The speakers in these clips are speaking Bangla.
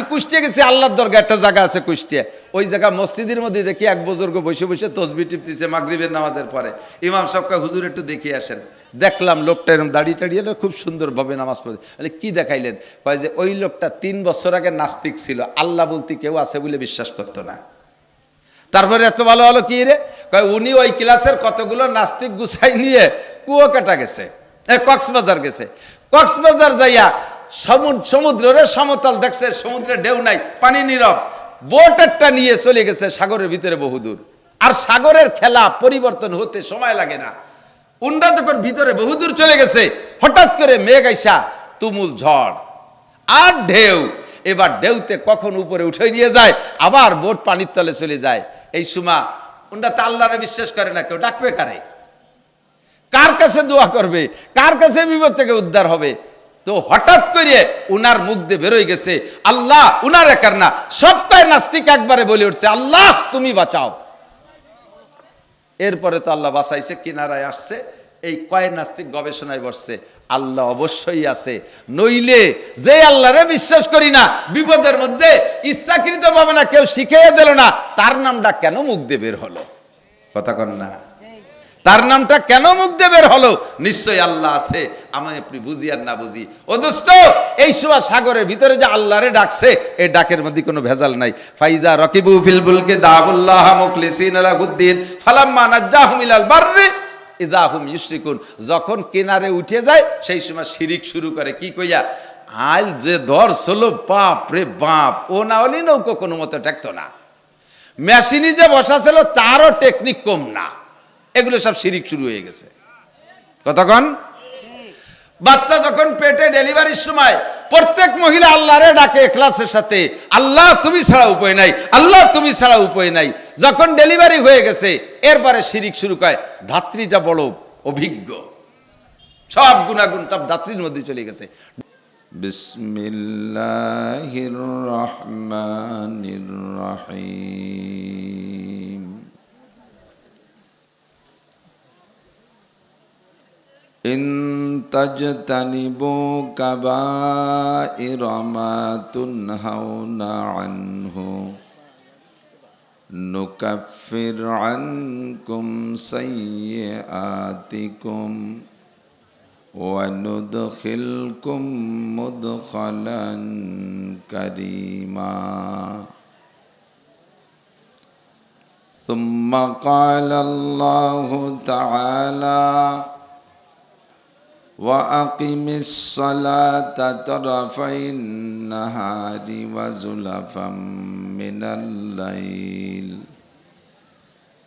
আমি কুষ্টিয়া গেছি, আল্লাহর দরগা একটা জায়গা আছে কুষ্টিয়া, ওই জায়গা মসজিদের মধ্যে দেখি এক বুজুর্গ বসে বসে তসবিহ টিপতেছে মাগরিবের নামাজের পরে। ইমাম সাহেবকে হুজুর একটু দেখিয়ে আসেন। দেখলাম লোকটা এরকম দাড়ি টাড়িয়ে খুব সুন্দরভাবে নামাজ পড়ে। কি দেখাইলেন? কয় যে ওই লোকটা 3 বছর আগে নাস্তিক ছিল, আল্লাহ বলতে কেউ আছে বলে বিশ্বাস করতো না। তারপরে এত ভালো হলো কি রে, কয় উনি ওই ক্লাসের কতগুলো নাস্তিক গুছাই নিয়ে কুয়াকাটা গেছে, কক্সবাজার গেছে। কক্সবাজার যাইয়া সমুদ্রের সমতল দেখছে, সমুদ্রে ঢেউ নাই, পানি নীরব, বোট একটা নিয়ে চলে গেছে সাগরের ভিতরে বহুদূর। আর সাগরের খেলা পরিবর্তন হতে সময় লাগে না। উন্ডা যখন ভিতরে বহুদূর চলে গেছে, হঠাৎ করে মেঘ আইসা তুমুল ঝড় আর ঢেউ। এবার ঢেউতে কখন উপরে উঠে নিয়ে যায়, আবার বোট পানির তলে চলে যায়। এই সময় উন্ডা তো আল্লাহরে বিশ্বাস করে না, কেউ ডাকবে কারে? কার কাছে দোয়া করবে? কার কাছে বিপদ থেকে উদ্ধার হবে? তো হঠাৎ করে উনার মুখ দিয়ে বেরোয় গেছে আল্লাহ, উনার একার না, সবটাই নাস্তিক একবারে বলে উঠছে আল্লাহ তুমি বাঁচাও। এরপরে তো আল্লাহ বাঁচাইছে, কিনারায় আসছে। এই কয় নাস্তিক গবেষণায় বসছে আল্লাহ অবশ্যই আছে, নইলে যে আল্লাহরে বিশ্বাস করি না, বিপদের মধ্যে ইচ্ছাকৃত ভাবে না, কেউ শিখিয়ে দিল না, তার নামটা কেন মুখ দিয়ে বের হলো? কথা কন না, তার নামটা কেন মুখ দিয়ে বের হলো? নিশ্চয়ই আল্লাহ আছে, আমি আপনি বুঝি আর না বুঝি। ও দোস্ত, এই সময় সাগরের ভিতরে যে আল্লাহরে ডাকছে, এই ডাকের মধ্যে কোনো ভেজাল নাই। ফাইজা রাকিবু ফিল ফুলকি দাউল্লাহ মুখলিসিন লাহুদ্দিন ফালাম্মা নাজ্জাহুম ইলাল বাররি ইযা হুম ইউশরিকুন। যখন কিনারে উঠে যায় সেই সময় শিরিক শুরু করে। কি কইয়া? আল যে ধরছিল, বাপ রে বাপ, ও না হলে নৌকো কোনো মতে ঠেকতো না। মেশিনে যে বসা ছিল তারও টেকনিক কম না। এগুলো সব শিরিক শুরু হয়ে গেছে। কতক্ষণ? বাচ্চা যখন পেটে ডেলিভারির সময় প্রত্যেক মহিলা আল্লাহরে ডাকে ইখলাসের সাথে, আল্লাহ তুমি ছাড়া উপায় নাই, আল্লাহ তুমি ছাড়া উপায় নাই। যখন ডেলিভারি হয়ে গেছে এরপরে শিরিক শুরু করে। ধাত্রীটা বড় অভিজ্ঞ, সব গুণাগুণ সব ধাত্রীর মধ্যে চলে গেছে। বিসমিল্লাহির রহমানির রহিম। ইন তাজতানিবু কাবাইরা মা তুনহাউনা আনহু নুকাফির আনকুম সাইয়্যাতিকুম ওয়া নুদখিলকুম মুদখালান কারীমা। সুম্মা ক্বালা আল্লাহু তাআলা وأقم الصلاة طرفي النهار وزلفا من الليل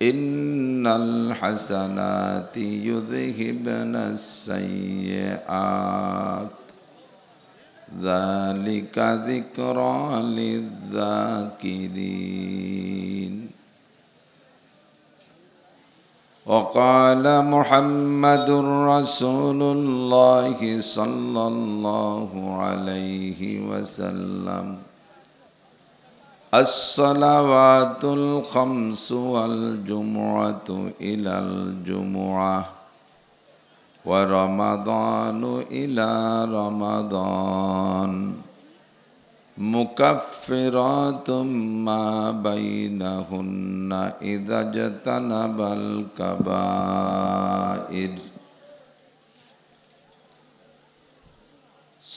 إن الحسنات يذهبن السيئات ذلك ذكرى للذاكرين. وقال محمد رسول الله صلى الله عليه وسلم الصلوات الخمس والجمعة إلى الجمعة ورمضان إلى رمضان مكفرات ما بينهن إذا اجتنب الكبائر.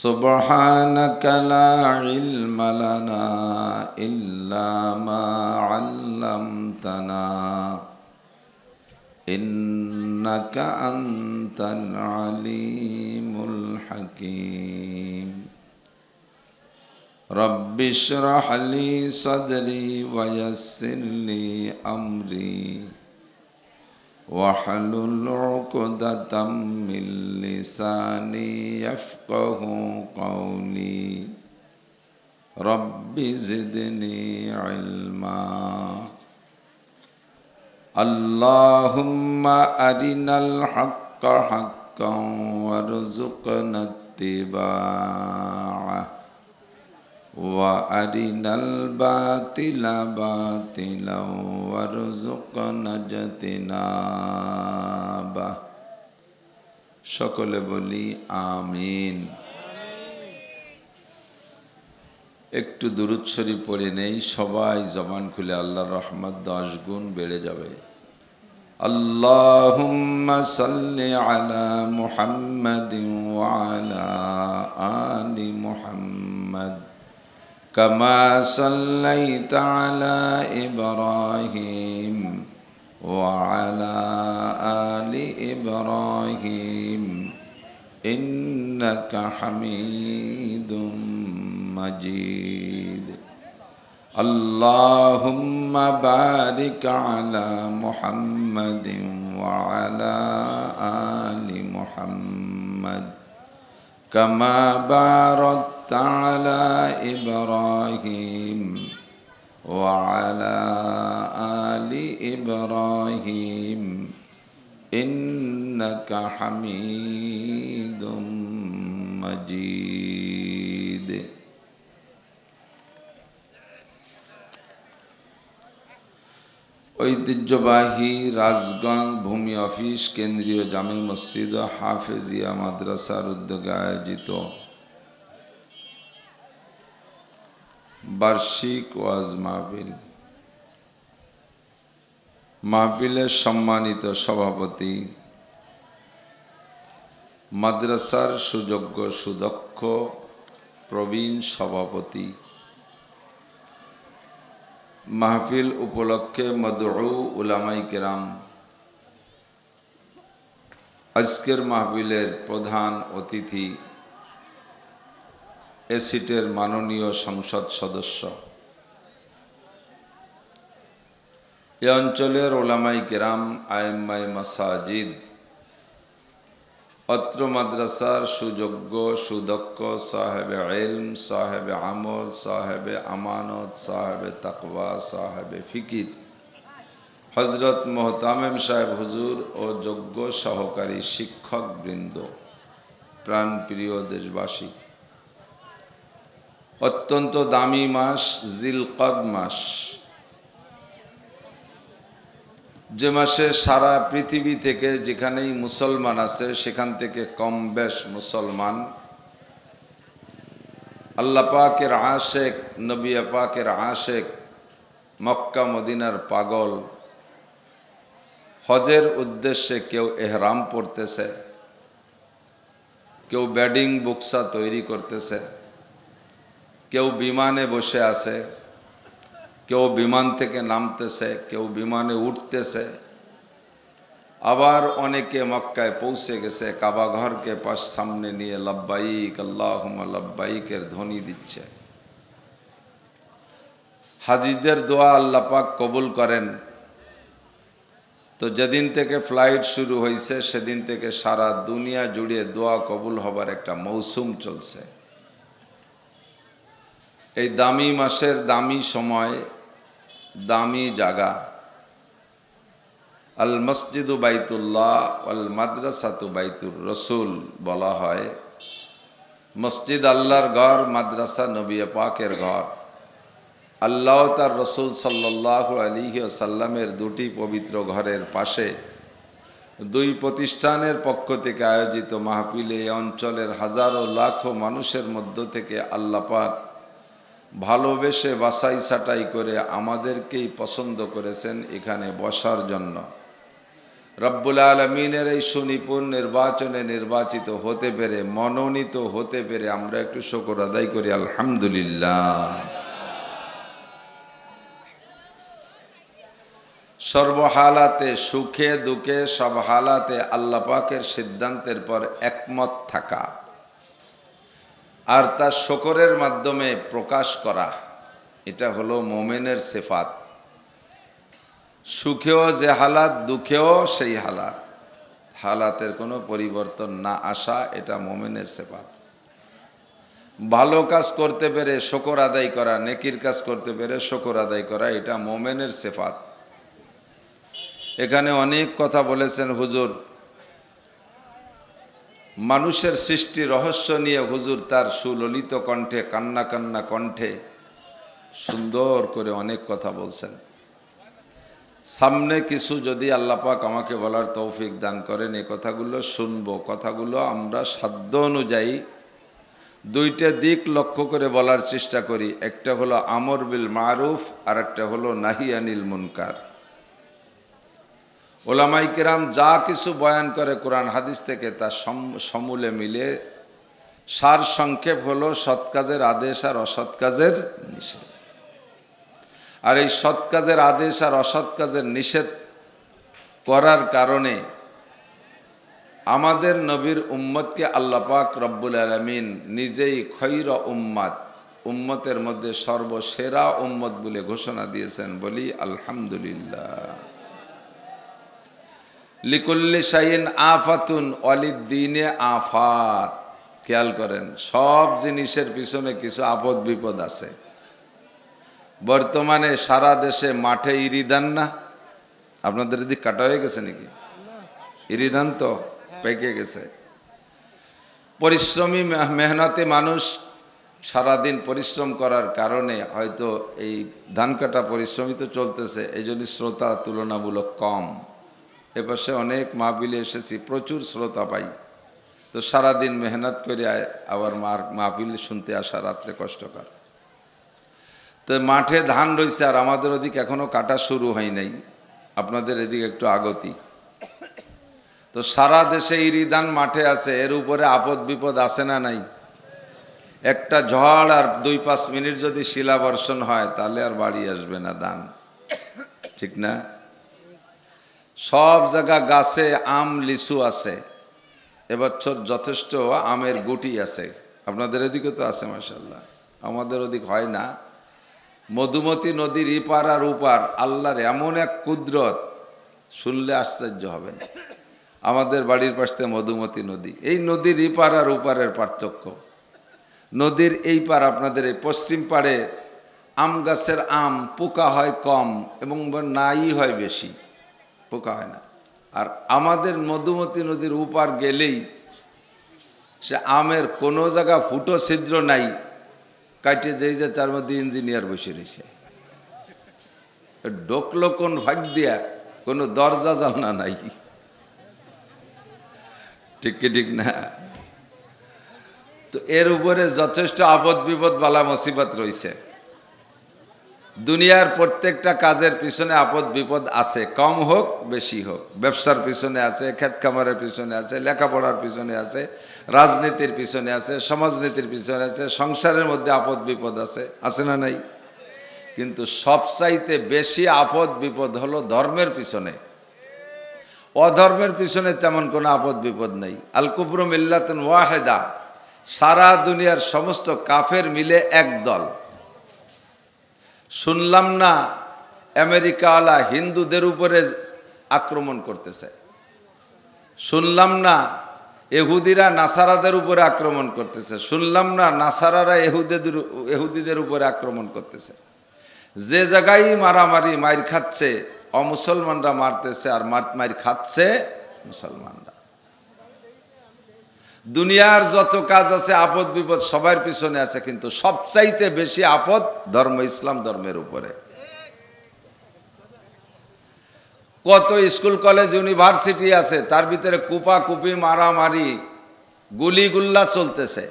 سبحانك لا علم لنا إلا ما علمتنا إنك أنت العليم الحكيم. رب اشرح لي صدري ويسر لي أمري واحلل عقدة من لساني يفقه قولي رب زدني علما. اللهم أرنا الحق حقا وارزقنا اتباعه وأرنا الباطل باطلا وارزقنا اجتنابه. সকলে বলি আমিন। একটু দুরূদ শরীফ পড়ে নেই, সবাই জবান খুলে আল্লাহর রহমত 10 গুণ বেড়ে যাবে। আল্লাহুম্মা সাল্লি আলা মুহাম্মাদিন ওয়া আলা আলি মুহাম্মাদ কামা সাল্লাইতা আলা ইব্রাহিম ওয়া আলা আলি ইব্রাহিম ইন্নাকা হামিদুম মাজিদ। আল্লাহুম্মা বারিক আলা মুহাম্মাদিন ওয়া আলা আলি মুহাম্মাদ কামা বারাকতা আলা ইব্রাহিম ওয়া আলা আলি ইব্রাহিম ইন্নাকা হামিদুম মাজিদ। ঐতিহ্যবাহী রাজগঞ্জ ভূমি অফিস কেন্দ্রীয় জামে মসজিদ ও হাফেজিয়া মাদ্রাসার উদ্যোগে আয়োজিত বার্ষিক ওয়াজ মাহফিল। মাহফিলের সম্মানিত সভাপতি, মাদ্রাসার সুযোগ্য সুদক্ষ প্রবীণ সভাপতি, মাহফিল উপলক্ষে মদউ উলামায়ে কেরাম, আজকের মাহফিলের প্রধান অতিথি এসিটের মাননীয় সংসদ সদস্য, এ অঞ্চলের উলামায়ে কেরাম, আইম্মায়ে মাসাজিদ, অত্র মাদ্রাসার সুযোগ্য সুদক্ষ সাহেবে ইলম, সাহেবে আমল, সাহেবে আমানত, সাহেবে তাকওয়া, সাহেবে ফিকির হযরত মোহতামিম সাহেব হুজুর ও যোগ্য সহকারী শিক্ষক বৃন্দ, প্রাণপ্রিয় দেশবাসী, অত্যন্ত দামি মাস জিলকদ মাস, যে মাসে সারা পৃথিবী থেকে যেখানেই মুসলমান আছে সেখান থেকে কম বেশ মুসলমান আল্লাহ পাকের আশেক, নবী পাকের আশেক, মক্কা মদিনার পাগল, হজের উদ্দেশ্যে কেউ এহরাম পড়তেছে, কেউ ব্যাডিং বুকসা তৈরি করতেছে, কেউ বিমানে বসে আছে, কেউ বিমান থেকে নামতেছে, কেউ বিমানে উঠতেছে, আবার অনেকে মক্কায় পৌঁছে গেছে, কাবা ঘরকে পাশ সামনে নিয়ে লব্বাইক আল্লাহুম্মা লব্বাইকের ধ্বনি দিচ্ছে। হাজিদের দোয়া আল্লাহ পাক কবুল করেন। তো যেদিন থেকে ফ্লাইট শুরু হয়েছে সেদিন থেকে সারা দুনিয়া জুড়ে দোয়া কবুল হবার একটা মৌসুম চলছে। এই দামি মাসের দামি সময়, দামি জায়গা, আল মসজিদু বাইতুল্লাহ ওয়াল মাদ্রাসাতু বাইতুর রসুল বলা হয়। মসজিদ আল্লাহর ঘর, মাদ্রাসা নবী পাকের ঘর। আল্লাহ তার রসুল সাল্লাল্লাহু আলাইহি ওয়াসাল্লামের দুটি পবিত্র ঘরের পাশে দুই প্রতিষ্ঠানের পক্ষ থেকে আয়োজিত মাহফিলে এই অঞ্চলের হাজারো লাখো মানুষের মধ্য থেকে আল্লাহ পাক ভালোবেসে বাছাই ছাঁটাই করে আমাদেরকেই পছন্দ করেছেন এখানে বসার জন্য। রব্বুল আলামিনের এই সুনিপুণ নির্বাচনে নির্বাচিত হতে পেরে, মনোনীত হতে পেরে আমরা একটু শুকর আদায় করি আলহামদুলিল্লাহ। সর্বহালাতে, সুখে দুঃখে, সব হালাতে আল্লাহ পাকের সিদ্ধান্তের পর একমত থাকা আর তা শুকরের মাধ্যমে প্রকাশ করা, এটা হলো মোমেনের সিফাত। সুখেও যে হালাত, দুঃখেও সেই হালাত, হালাতের কোনো পরিবর্তন না আসা, এটা মোমেনের সিফাত। ভালো কাজ করতে পেরে শুকর আদায় করা, নেকির কাজ করতে পেরে শুকর আদায় করা, এটা মোমেনের সিফাত। এখানে অনেক কথা বলেছেন হুজুর, মানুষের সৃষ্টি রহস্য নিয়ে হুজুর তার সুললিত কণ্ঠে, কান্না কান্না কণ্ঠে সুন্দর করে অনেক কথা বলছেন। সামনে কিছু যদি আল্লাহ পাক আমাকে বলার তৌফিক দান করেন, এই কথাগুলো শুনবো, কথাগুলো আমরা সাধ্য অনুযায়ী দুইটা দিক লক্ষ্য করে বলার চেষ্টা করি। একটা হলো আমর বিল মারুফ, আর একটা হলো নাহি আনিল মুনকার। ওলামাই কেরাম যা কিছু বয়ান করে কোরআন হাদিস থেকে তা সমূলে মিলে সার সংক্ষেপ হলো সৎ কাজের আদেশ আর অসৎ কাজের নিষেধ। আর এই সৎ কাজের আদেশ আর অসৎ কাজের নিষেধ করার কারণে আমাদের নবীর উম্মতকে আল্লাহ পাক রব্বুল আলামিন নিজেই খৈর উম্মাত, উম্মতের মধ্যে সর্বসেরা উম্মত বলে ঘোষণা দিয়েছেন। বলি আলহামদুলিল্লাহ। লিকুল্লি শাইইন আফাতুন ওয়ালিদ্দীনে আফাত। খেয়াল করেন, সব জিনিসের পিছনে কিছু আপদ বিপদ আছে। বর্তমানে সারা দেশে মাঠে ইরিদান না? আপনাদের এদিক কাটা হয়ে গেছে নাকি? ইরিদান তো পেকে গেছে। পরিশ্রমী মেহনতি মানুষ সারাদিন পরিশ্রম করার কারণে হয়তো এই ধান কাটা পরিশ্রমী তো চলতেছে, এই জন্য শ্রোতা তুলনামূলক কম। এপাশে অনেক মাহফিলে এসেছি, প্রচুর শ্রোতা পাই। তো সারাদিন মেহনত করে আবার মাহফিল শুনতে আসা রাত্রে কষ্টকর। তো মাঠে ধান রয়েছে, আর আমাদের ওদিকে এখনো কাটা শুরু হয় নাই, আপনাদের এদিকে একটু আগতি। তো সারা দেশে ইরিদান মাঠে আছে, এর উপরে আপদ বিপদ আছে না নাই? একটা ঝড় আর 2-5 মিনিট যদি শিলাবর্ষণ হয় তাহলে আর বাড়ি আসবে না ধান, ঠিক না? সব জায়গা গাছে আম লিচু আছে, এবছর যথেষ্ট আমের গুটি আছে। আপনাদের এদিকে তো আছে মাশাআল্লাহ, আমাদের ওদিক হয় না। মধুমতি নদীর ইপার আর উপার আল্লাহর এমন এক কুদরত, শুনলে আশ্চর্য হবেন। আমাদের বাড়ির পাশে মধুমতি নদী, এই নদীর ইপার আর উপারের পার্থক্য। নদীর এই পার, আপনাদের এই পশ্চিম পাড়ে আম গাছের আম পোকা হয় কম এবং নাই হয় বেশি, পোকা হয় না। আর আমাদের মধুমতি নদীর উপার গেলেই সে আমের কোনো জায়গা ফুটো ছিদ্র নাই, কাটে যেই যে তার মধ্যে ইঞ্জিনিয়ার বসে রয়েছে। ঢোকলো কোন ভাগ দিয়া, কোনো দরজা জানলা নাই, ঠিক কি ঠিক না? তো এর উপরে যথেষ্ট আপদ বিপদ বালা মুসিবত রয়েছে। দুনিয়ার প্রত্যেকটা কাজের পিছনে আপদ বিপদ আছে, কম হোক বেশি হোক। ব্যবসার পিছনে আছে, ক্ষেত খামারের পিছনে আছে, লেখাপড়ার পিছনে আছে, রাজনীতির পিছনে আছে, সমাজনীতির পিছনে আছে, সংসারের মধ্যে আপদ বিপদ আছে, আছে না নাই? কিন্তু সবচাইতে বেশি আপদ বিপদ হলো ধর্মের পিছনে। অধর্মের পিছনে তেমন কোনো আপদ বিপদ নেই। আল কুফরু মিল্লাতুন ওয়াহিদা, সারা দুনিয়ার সমস্ত কাফের মিলে এক দল। শুনলাম না আমেরিকাওয়ালা হিন্দুদের উপরে আক্রমণ করতেছে, শুনলাম না এহুদিরা নাসারাদের উপরে আক্রমণ করতেছে, শুনলাম না নাসারারা এহুদিদের উপরে আক্রমণ করতেছে। যে জায়গায় মারামারি মাইর খাচ্ছে অমুসলমানরা মারতেছে, আর মাইর খাচ্ছে মুসলমানরা। দুনিয়ার যত কাজ আছে আপদ বিপদ সবার পিছনে আছে, কিন্তু সবচাইতে বেশি আপদ ধর্ম ইসলাম ধর্মের উপরে। কত স্কুল কলেজ ইউনিভার্সিটি আছে, তার ভিতরে কুপাকুপি মারামারি গুলিগুল্লা চলতেছে।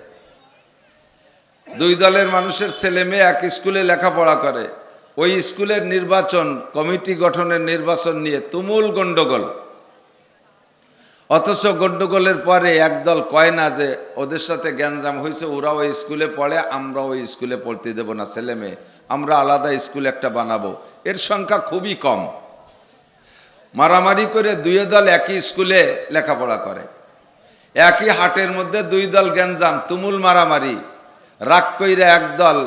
দুই দলের মানুষের ছেলে মেয়ে এক স্কুলে লেখাপড়া করে, ওই স্কুলের নির্বাচন কমিটি গঠনের নির্বাচন নিয়ে তুমুল গন্ডগোল। অথচ গন্ডগোলের পরে একদল কয় না যে ওদের সাথে গ্যাঞ্জাম হয়েছে, ওরা ওই স্কুলে পড়ে, আমরা ওই স্কুলে পড়তে দেব না ছেলে মেয়ে, আমরা আলাদা স্কুল একটা বানাবো। এর সংখ্যা খুবই কম। মারামারি করে দুই দল একই স্কুলে লেখাপড়া করে, একই হাটের মধ্যে দুই দল গ্যাঞ্জাম, তুমুল মারামারি। রাগ কইরা একদল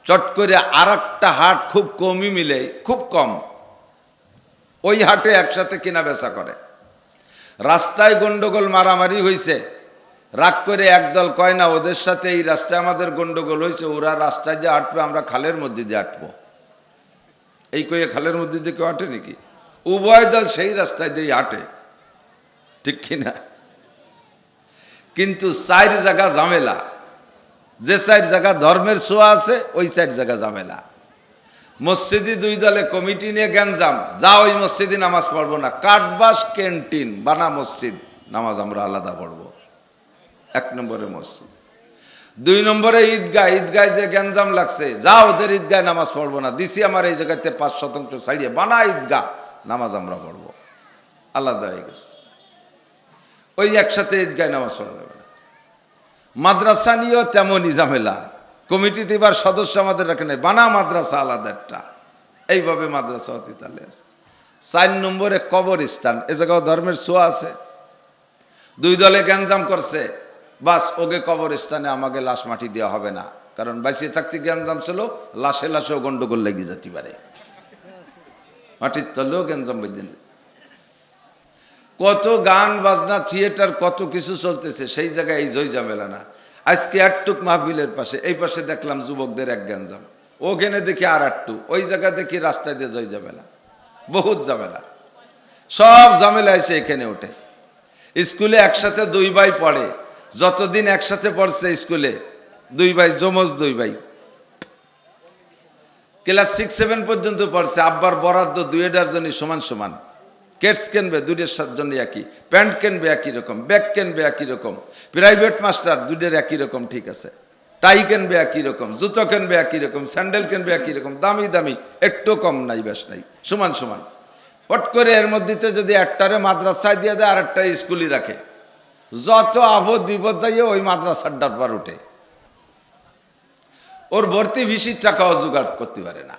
চট করে আর একটা হাট খুব কমই মিলে, খুব কম, ওই হাটে একসাথে কিনা বেচা করে। রাস্তায় গন্ডগোল মারামারি হয়েছে, রাগ করে একদল কয় না ওদের সাথে এই রাস্তায় আমাদের গন্ডগোল হয়েছে, ওরা রাস্তায় যে আটবে আমরা খালের মধ্যে দিয়ে আটবো। এই কয়ে খালের মধ্যে দিয়ে কেউ আটে নাকি? উভয় দল সেই রাস্তায় দিয়ে আটে, ঠিক কিনা? কিন্তু 4 জায়গা ঝামেলা, যে 4 জায়গা ধর্মের ছোঁয়া আছে ওই 4 জায়গা ঝামেলা। মসজিদে দুই দলে কমিটি নিয়ে গ্যাঞ্জাম, যা ওই মসজিদে নামাজ পড়বো না, কাঠবাস ক্যান্টিন বানা মসজিদ, নামাজ আমরা আলাদা পড়বো। 1 নম্বরে মসজিদ। 2 নম্বরে ঈদগাহ, ঈদগায় যে গ্যাঞ্জাম লাগছে, যা ওদের ঈদগায় নামাজ পড়বো না, দিছি আমার এই জায়গাতে 5% ছাড়িয়ে বানা ঈদগাহ, নামাজ আমরা পড়বো, আলাদা হয়ে গেছে। ওই একসাথে ঈদগায় নামাজ পড়া যাবে না। মাদ্রাসা নিয়েও তেমনই ঝামেলা, কমিটিতে এবার সদস্য আমাদের এখানে বানা মাদ্রাসা আলাদা একটা, এইভাবে মাদ্রাসা অতীতালে আছে। 4 নম্বরে কবরস্থান, এ জায়গাও ধর্মের ছোঁয়া আছে। 2 দলে গ্যাঞ্জাম করছে, বাস ওকে কবরস্থানে আমাকে লাশ মাটি দেওয়া হবে না, কারণ বাঁচিয়ে থাকতে গ্যাঞ্জাম ছিল, লাশে লাশেও গন্ডগোল লেগে যেতে পারে, মাটির তলেও গ্যাঞ্জাম বেঁধে। কত গান বাজনা থিয়েটার কত কিছু চলতেছে, সেই জায়গায় এই জয় ঝামেলা না। আজকে একটুক মাহফিলের পাশে, এই পাশে দেখলাম যুবকদের এক গ্যাঞ্জাম, ওখানে দেখি আর একটু, ওই জায়গা দেখি রাস্তায় দিয়ে জয় ঝামেলা, বহুত ঝামেলা, সব ঝামেলা এসে এখানে ওঠে। স্কুলে একসাথে 2 ভাই পড়ে, যতদিন একসাথে পড়ছে স্কুলে 2 ভাই, যমজ 2 ভাই, ক্লাস 6-7 পর্যন্ত পড়ছে। আব্বার বরাদ্দ 2টার জন্য সমান সমান, কেটস কিনবে 2টার জন্য একই, প্যান্ট কিনবে একই রকম, ব্যাগ কিনবে একই রকম, প্রাইভেট মাস্টার 2টার একই রকম, ঠিক আছে, টাই কিনবে একই রকম, জুতো কিনবে একই রকম, স্যান্ডেল কিনবে একই রকম, দামি দামি, একটু কম নাই বেশ নাই, সমান সমান। পট করে এর মধ্যে যদি একটারে মাদ্রাসায় দিয়ে দেয় আর একটা স্কুলই রাখে, যত আপদ বিপদ যাইয়ে ওই মাদ্রাসার ডারবার উঠে, ওর ভর্তি ভিসির টাকাও জোগাড় করতে পারে না।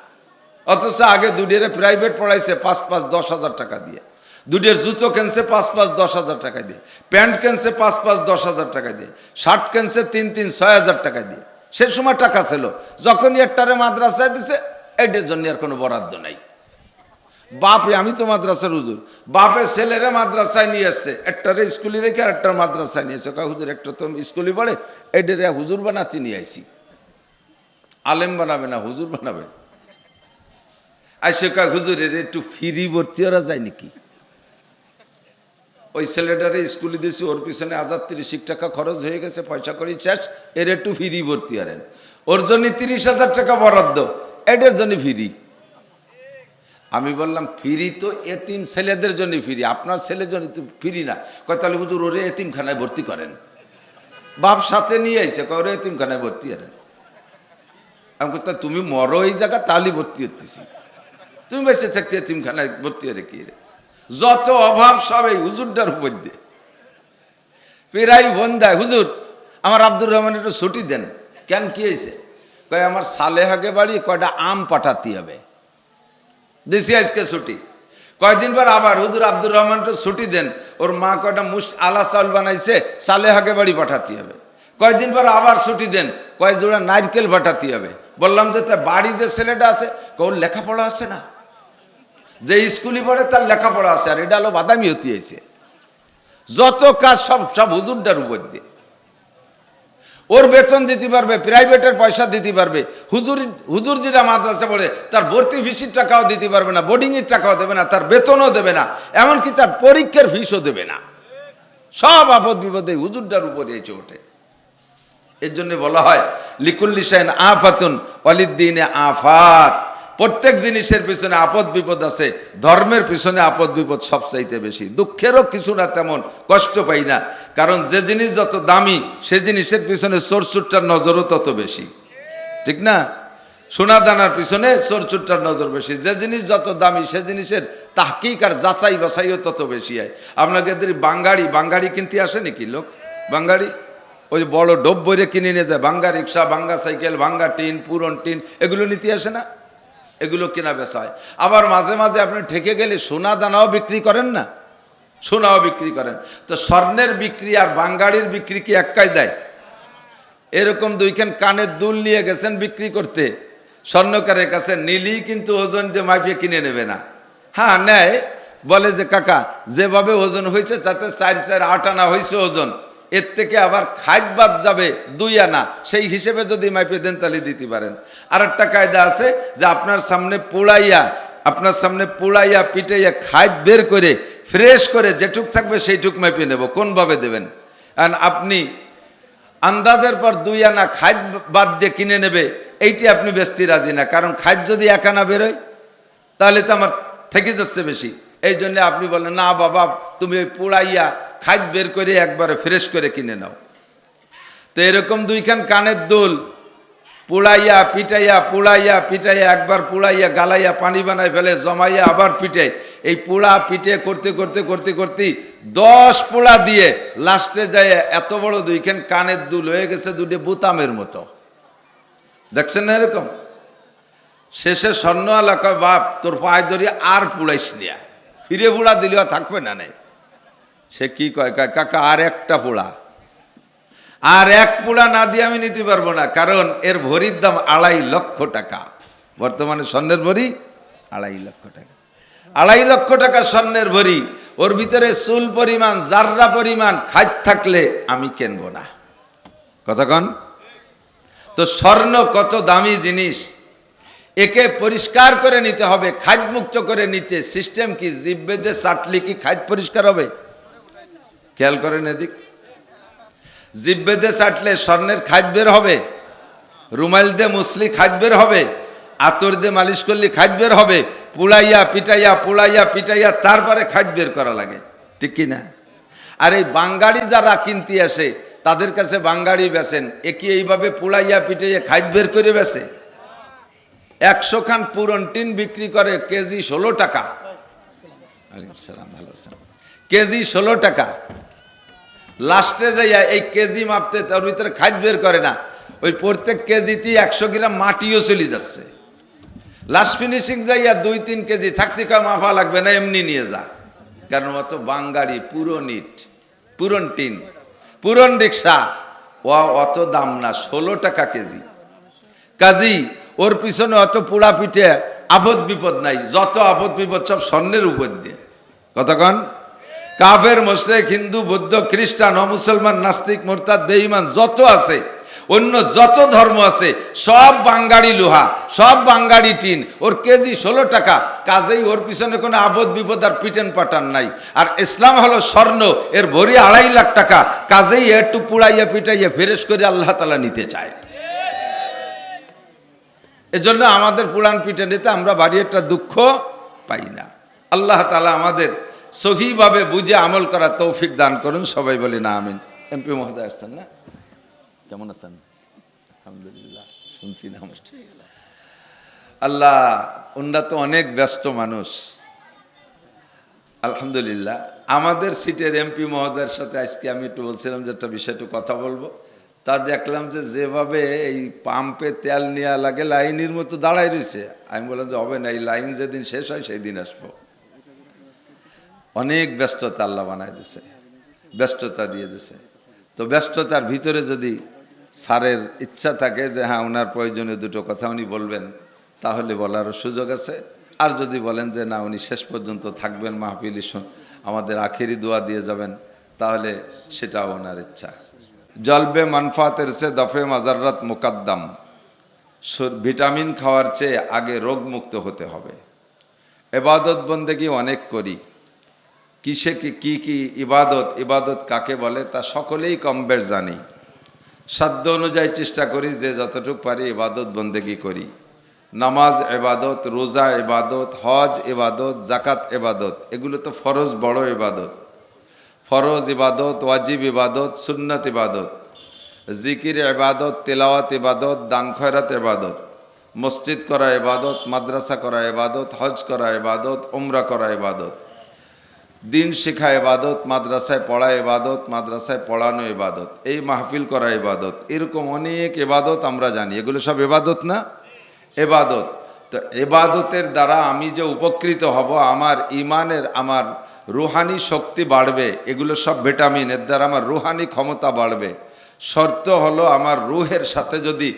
অথচ আগে 2টারে প্রাইভেট পড়াইছে 5-10 হাজার টাকা দিয়ে, 2টার জুতো কেনছে 5-10 হাজার টাকা দিয়ে, প্যান্ট কেনছে 5-10 হাজার টাকা দিয়ে, শার্ট কেনছে 3-6 হাজার টাকা দিয়ে। সে সময় টাকা ছিল, যখনই একটারে মাদ্রাসায় দিছে এইটার জন্য আর কোনো বরাদ্দ নাই। বাপে, আমি তো মাদ্রাসার হুজুর, বাপে ছেলেরা মাদ্রাসায় নিয়ে আসছে, একটারে স্কুলে রেখে আর একটা মাদ্রাসায় নিয়ে এসে, হুজুর একটা তো স্কুলে পড়ে, এইটারে হুজুর বানাতে নিয়ে আইসি, আলেম বানাবে না হুজুর বানাবে। আইসে কয় হুজুরের একটু ফ্রি ভর্তি ওরা যায় নাকি? ওই ছেলেটারে স্কুলে দিয়েছি, ওর পিছনে 1030 টাকা খরচ হয়ে গেছে, পয়সা করি শেষ, এর একটু ফ্রি ভর্তি আরেন, ওর জন্য 30,000 টাকা বরাদ্দ, এটার জন্য ফ্রি। আমি বললাম ফ্রি তো এতিম ছেলেদের জন্য ফ্রি, আপনার ছেলের জন্য তো ফ্রি না। কয় তাহলে হুজুর ওরে এতিমখানায় ভর্তি করেন। বাপ সাথে নিয়ে আইসে, কয় ওরে এতিমখানায় ভর্তি করেন। আমি কই তা তুমি মরো এই জায়গা, তাহলে ভর্তি হতেছি, তুমি বেঁচে থাকতে এতিমখানায় ভর্তি হয়ে কি রে? যত অভাব সব এই হুজুরটার উপর দিয়ে। পেরাই বোন দেয়, হুজুর আমার আব্দুর রহমানের একটু ছুটি দেন। কেন, কি হয়েছে? কয় আমার সালেহাকে বাড়ি কয়টা আম পাঠাতে হবে, দেশি আজকে ছুটি। কয়দিন পর আবার হুজুর আব্দুর রহমান একটু ছুটি দেন, ওর মা কয়টা আলা চাউল বানাইছে, সালেহাকে বাড়ি পাঠাতে হবে। কয়দিন পর আবার ছুটি দেন, কয় জোড়া নারকেল পাঠাতে হবে। বললাম যে তা বাড়ি যে ছেলেটা আছে, ওর লেখাপড়া আছে না, যে স্কুলে পড়ে তার লেখাপড়া আছে, আর এটা হলো বাদামি হতে হয়েছে। যত কাজ সব সব হুজুরটার উপর দিয়ে। ওর বেতন দিতে পারবে, প্রাইভেটের পয়সা দিতে পারবে, হুজুর যেটা মাদ্রাসা পড়ে তার ভর্তি ফিসির টাকাও দিতে পারবে না, বোর্ডিংয়ের টাকাও দেবে না, তার বেতনও দেবে না, এমনকি তার পরীক্ষার ফিসও দেবে না। সব আপদ বিপদে হুজুরটার উপরে এসে ওঠে। এর জন্য বলা হয় লিকুল্লি শাইন আফাতুন ওয়ালিদ্দিনে আফাত, প্রত্যেক জিনিসের পিছনে আপদ বিপদ আছে, ধর্মের পিছনে আপদ বিপদ সবচাইতে বেশি। দুঃখেরও কিছু না তেমন কষ্ট পাই না, কারণ যে জিনিস যত দামি সে জিনিসের পিছনে চোরচুরটার নজরও তত বেশি, ঠিক না? সোনা দানার পিছনে চোরচুরটার নজর বেশি। যে জিনিস যত দামি সে জিনিসের তাহকিক আর যাচাই বাছাইও তত বেশি হয়। আপনাকে বাঙ্গাড়ি কিনতে আসে নাকি লোক? বাঙ্গাড়ি ওই বড় ডোব বইরে কিনে নিয়ে যায়, ভাঙ্গা রিক্সা, ভাঙ্গা সাইকেল, ভাঙ্গা টিন, পুরন টিন, এগুলো নিতে আসে না? এগুলো কেনা বেচা হয়। আবার মাঝে মাঝে আপনি ঠেকে গেলে সোনা দানাও বিক্রি করেন না, সোনাও বিক্রি করেন। তো স্বর্ণের বিক্রি আর বাঙ্গাড়ির বিক্রি কি এক কায়দায়? এরকম 2খান কানের দুল নিয়ে গেছেন বিক্রি করতে স্বর্ণকারের কাছে, নিলেই কিন্তু ওজন দিয়ে মাপিয়ে কিনে নেবে না। হ্যাঁ নেয়, বলে যে কাকা যেভাবে ওজন হয়েছে তাতে 4-8 আনা হয়েছে ওজন, এর থেকে আবার খাইট বাদ যাবে 2 আনা, সেই হিসেবে যদি মাইপে দেন তাহলে দিতে পারেন। আর একটা কায়দা আছে যে আপনার সামনে পোড়াইয়া পিটাইয়া খাইট বের করে ফ্রেশ করে যেটুক থাকবে সেইটুক মাইপে নেব, কোনভাবে দেবেন? আর আপনি আন্দাজের পর 2 আনা খাইট বাদ দিয়ে কিনে নেবে, এইটি আপনি বেচতে রাজি না, কারণ খাইট যদি 1 আনা বেরোয় তাহলে তো আমার থেকে যাচ্ছে বেশি। এই জন্য আপনি বলেন না বাবা, তুমি ওই পোড়াইয়া খাইট বের করে একবারে ফ্রেশ করে কিনে নাও। তো এরকম দুইখান কানের দুল পুড়াইয়া পিটাইয়া একবার পুড়াইয়া গালাইয়া পানি বানায় ফেলে জমাইয়া আবার পিটে, এই পোড়া পিটে করতে করতে করতে করতে 10 পোড়া দিয়ে লাস্টে যায় এত বড় দুইখান কানের দুল হয়ে গেছে দুটি বোতামের মতো। দেখছেন না এরকম? শেষে স্বর্ণওয়ালা কয়, বাপ তোর পায়ে ধরি আর পুড়াইস নিয়া, ফিরে পোড়া দিলেও থাকবে না নাই। সে কি কয়, কাকা আর একটা পোড়া, আর এক পোড়া না দিয়ে আমি নিতে পারবো না, কারণ এর ভরির দাম 2.5 লক্ষ টাকা। বর্তমানে স্বর্ণের ভরি 2.5 লক্ষ টাকা। 2.5 লক্ষ টাকা স্বর্ণের ভরি, ওর ভিতরে চুল পরিমাণ জাররা পরিমাণ খাদ থাকলে আমি কিনবো না। কথা কন? তো স্বর্ণ কত দামি জিনিস, একে পরিষ্কার করে নিতে হবে, খাদ মুক্ত করে নিতে সিস্টেম কি? জিভ বেঁধে চাটলে কি খাদ পরিষ্কার হবে? খেয়াল করেন এদিক, জিভ বেঁধে চাটলে স্বর্ণের খাদ বের হবে? রুমাইল দিয়ে মুসলি খাদ বের হবে? আতর দিয়ে মালিশ করলে খাদ বের হবে? পুড়াইয়া পিটাইয়া তারপরে খাদ বের করা লাগে, ঠিক কি না? আর এই বাঙ্গাড়ি যারা কিনতে আসে তাদের কাছে বাঙ্গাড়ি বেচেন, এ কি এইভাবে পুড়াইয়া পিটাইয়া খাদ বের করে বেচে? 100 খান পুরন টিন বিক্রি করে কেজি 16 টাকা। ভালো আছেন? কেজি 16 টাকা। লাস্টে যাইয়া এই কেজি মাপতে তার ভিতরে খাদ বের করে না, ওই প্রত্যেক কেজিতেই 100 গ্রাম মাটিও চলে যাচ্ছে। লাস্ট ফিনিশিং যাইয়া 2-3 কেজি থাকতে কয় মাফা লাগবে না, এমনি নিয়ে যা, কারণ অত বাঙ্গাড়ি পুরন ইট, পুরন টিন, পুরন রিক্সা, ও অত দাম না, 16 টাকা কেজি। কাজী ওর পিছনে অত পোড়া পিঠে আপদ বিপদ নাই, যত আপদ বিপদ সব স্বর্ণের উপর দিয়ে। কতক্ষণ কাফের মুশরিক হিন্দু বৌদ্ধ খ্রিস্টান অমুসলমান নাস্তিক মুরতাদ বেঈমান যত আছে, অন্য যত ধর্ম আছে, সব বাঙ্গাড়ি লোহা, সব বাঙ্গাড়ি টিন, ওর কেজি 16 টাকা। কাজেই ওর পিছনে কোনো আপদ বিপদ আর পিটেন পাটান নাই। আর ইসলাম হলো স্বর্ণ, এর ভরি 2.5 লাখ টাকা। কাজেই একটু পুড়াইয়া পিটাইয়া ফেরেশ করে আল্লাহ তাআলা নিতে চায়। এজন্য আমাদের পুরাণ পিঠে নিতে আমরা বাড়ি একটা দুঃখ পাই না। আল্লাহ তাআলা আমাদের সহিভাবে বুঝে আমল করার তৌফিক দান করুন, সবাই বলি না আমিন। এমপি মহোদয় আসছেন না? কেমন আছেন? আলহামদুলিল্লাহ, শুনছি না। আল্লাহ, ওনারা তো অনেক ব্যস্ত মানুষ। আলহামদুলিল্লাহ, আমাদের সিটের এমপি মহোদয়ের সাথে আজকে আমি একটু বলছিলাম যে একটা বিষয় একটু কথা বলবো। তা দেখলাম যে যেভাবে এই পাম্পে তেল নেওয়া লাগে লাইনের মতো দাঁড়াই রয়েছে। আমি বললাম যে হবে না, এই লাইন যেদিন শেষ হয় সেই দিন আসবো। অনেক ব্যস্ততা আল্লাহ বানাই দিছে, ব্যস্ততা দিয়ে দিছে। তো ব্যস্ততার ভিতরে যদি স্যারের ইচ্ছা থাকে যে হ্যাঁ ওনার প্রয়োজনীয় দুটো কথা উনি বলবেন, তাহলে বলারও সুযোগ আছে। আর যদি বলেন যে না উনি শেষ পর্যন্ত থাকবেন, মাহফিল আমাদের আখেরি দোয়া দিয়ে যাবেন, তাহলে সেটাও ওনার ইচ্ছা। জলবে মানফাতের সে দফে মাজাররাত মুকাদ্দাম, ভিটামিন খাওয়ার চেয়ে আগে রোগ মুক্ত হতে হবে। ইবাদত বন্দেগী অনেক করি, কিসে কি কি ইবাদত, ইবাদত কাকে বলে তা সকলেই কম বেশ জানি। সাধ্য অনুযায়ী চেষ্টা করি যে যতটুকু পারি ইবাদত বন্দেগী করি। নামাজ ইবাদত, রোজা ইবাদত, হজ ইবাদত, জাকাত ইবাদত, এগুলো তো ফরজ বড় ইবাদত। ফরজ ইবাদত, ওয়াজিব ইবাদত, সুন্নাত ইবাদত, জিকির ইবাদত, তেলাওয়াত ইবাদত, দান খয়রাত ইবাদত, মসজিদ করা ইবাদত, মাদ্রাসা করা ইবাদত, হজ করা ইবাদত, উমরা করা ইবাদত, দিন শেখা ইবাদত, মাদ্রাসায় পড়া ইবাদত, মাদ্রাসায় পড়ানো ইবাদত, এই মাহফিল করা ইবাদত, এরকম অনেক ইবাদত আমরা জানি। এগুলো সব ইবাদত না? ইবাদত। তো ইবাদতের দ্বারা আমি যে উপকৃত হব, আমার ইমানের, আমার রুহানি শক্তি বাড়বে, এগুলো সব ভিটামিন, এর দ্বারা আমার রুহানি ক্ষমতা বাড়বে। শর্ত হলো আমার রুহের সাথে যদি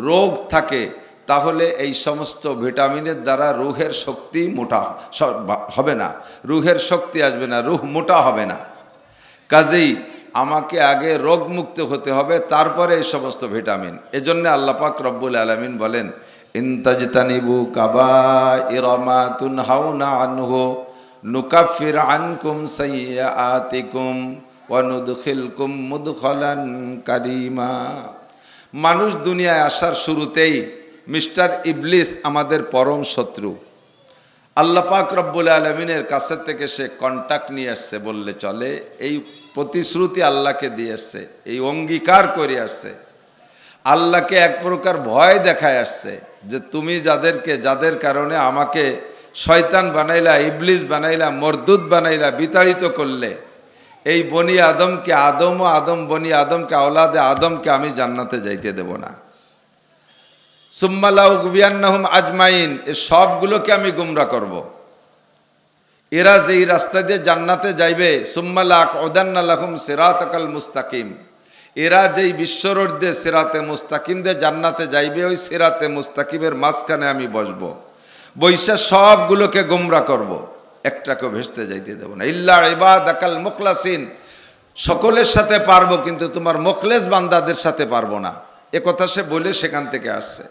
রোগ থাকে, তাহলে এই সমস্ত ভিটামিনের দ্বারা রুহের শক্তি মোটা হবে না, রুহের শক্তি আসবে না, রুহ মোটা হবে না। কাজেই আমাকে আগে রোগ মুক্ত হতে হবে, তারপরে এই সমস্ত ভিটামিন। এজন্য আল্লাহ পাক রব্বুল আলামিন বলেন, ইনতাজতানিবু কাবাইরা মা তুনহাউনা আনহু নুকাফির আনকুম সাইয়্যাতিকুম ওয়া নুদখিলকুম মুদখালান কারীমা। মানুষ দুনিয়ায় আসার শুরুতেই মিস্টার ইবলিস আমাদের পরম শত্রু। আল্লাহ পাক রব্বুল আলামিনের কাছে থেকে সে কন্টাক্ট নিয়ে আসছে বললে চলে। এই প্রতিশ্রুতি আল্লাহকে দিয়ে আসছে, এই অঙ্গীকার করে আসছে, আল্লাহকে এক প্রকার ভয় দেখায় আসছে যে তুমি যাদের কারণে আমাকে শয়তান বানাইলা, ইবলিস বানাইলা, মরদুদ বানাইলা, বিতাড়িত করলে, এই বনি আদমকে বনি আদমকে আওলাদে আদমকে আমি জান্নাতে যাইতে দেব না। সুম্মা লাউগবিয়ান্নাহুম আজমাইন, এ সবগুলোকে আমি গুমরা করব। এরা যেই রাস্তা দিয়ে জান্নাতে যাইবে, সুম্মা লাকউদান্না লাহুম সিরাতাকাল মুস্তাকিম, এরা যেই বিশ্বরোড দিয়ে সিরাতে মুস্তাকিম দিয়ে জান্নাতে যাইবে, ওই সিরাতে মুস্তাকিমের মাঝখানে আমি বসবো, বৈশা সবগুলোকে গুমরা করব, একটাকে ভেস্তে যাইতে দেব না। ইল্লা ইবাদাকাল মুখলাসিন, সকলের সাথে পারবো কিন্তু তোমার মুখলেস বান্দাদের সাথে পারবো না। এ কথা সে বলে সেখান থেকে আসছে।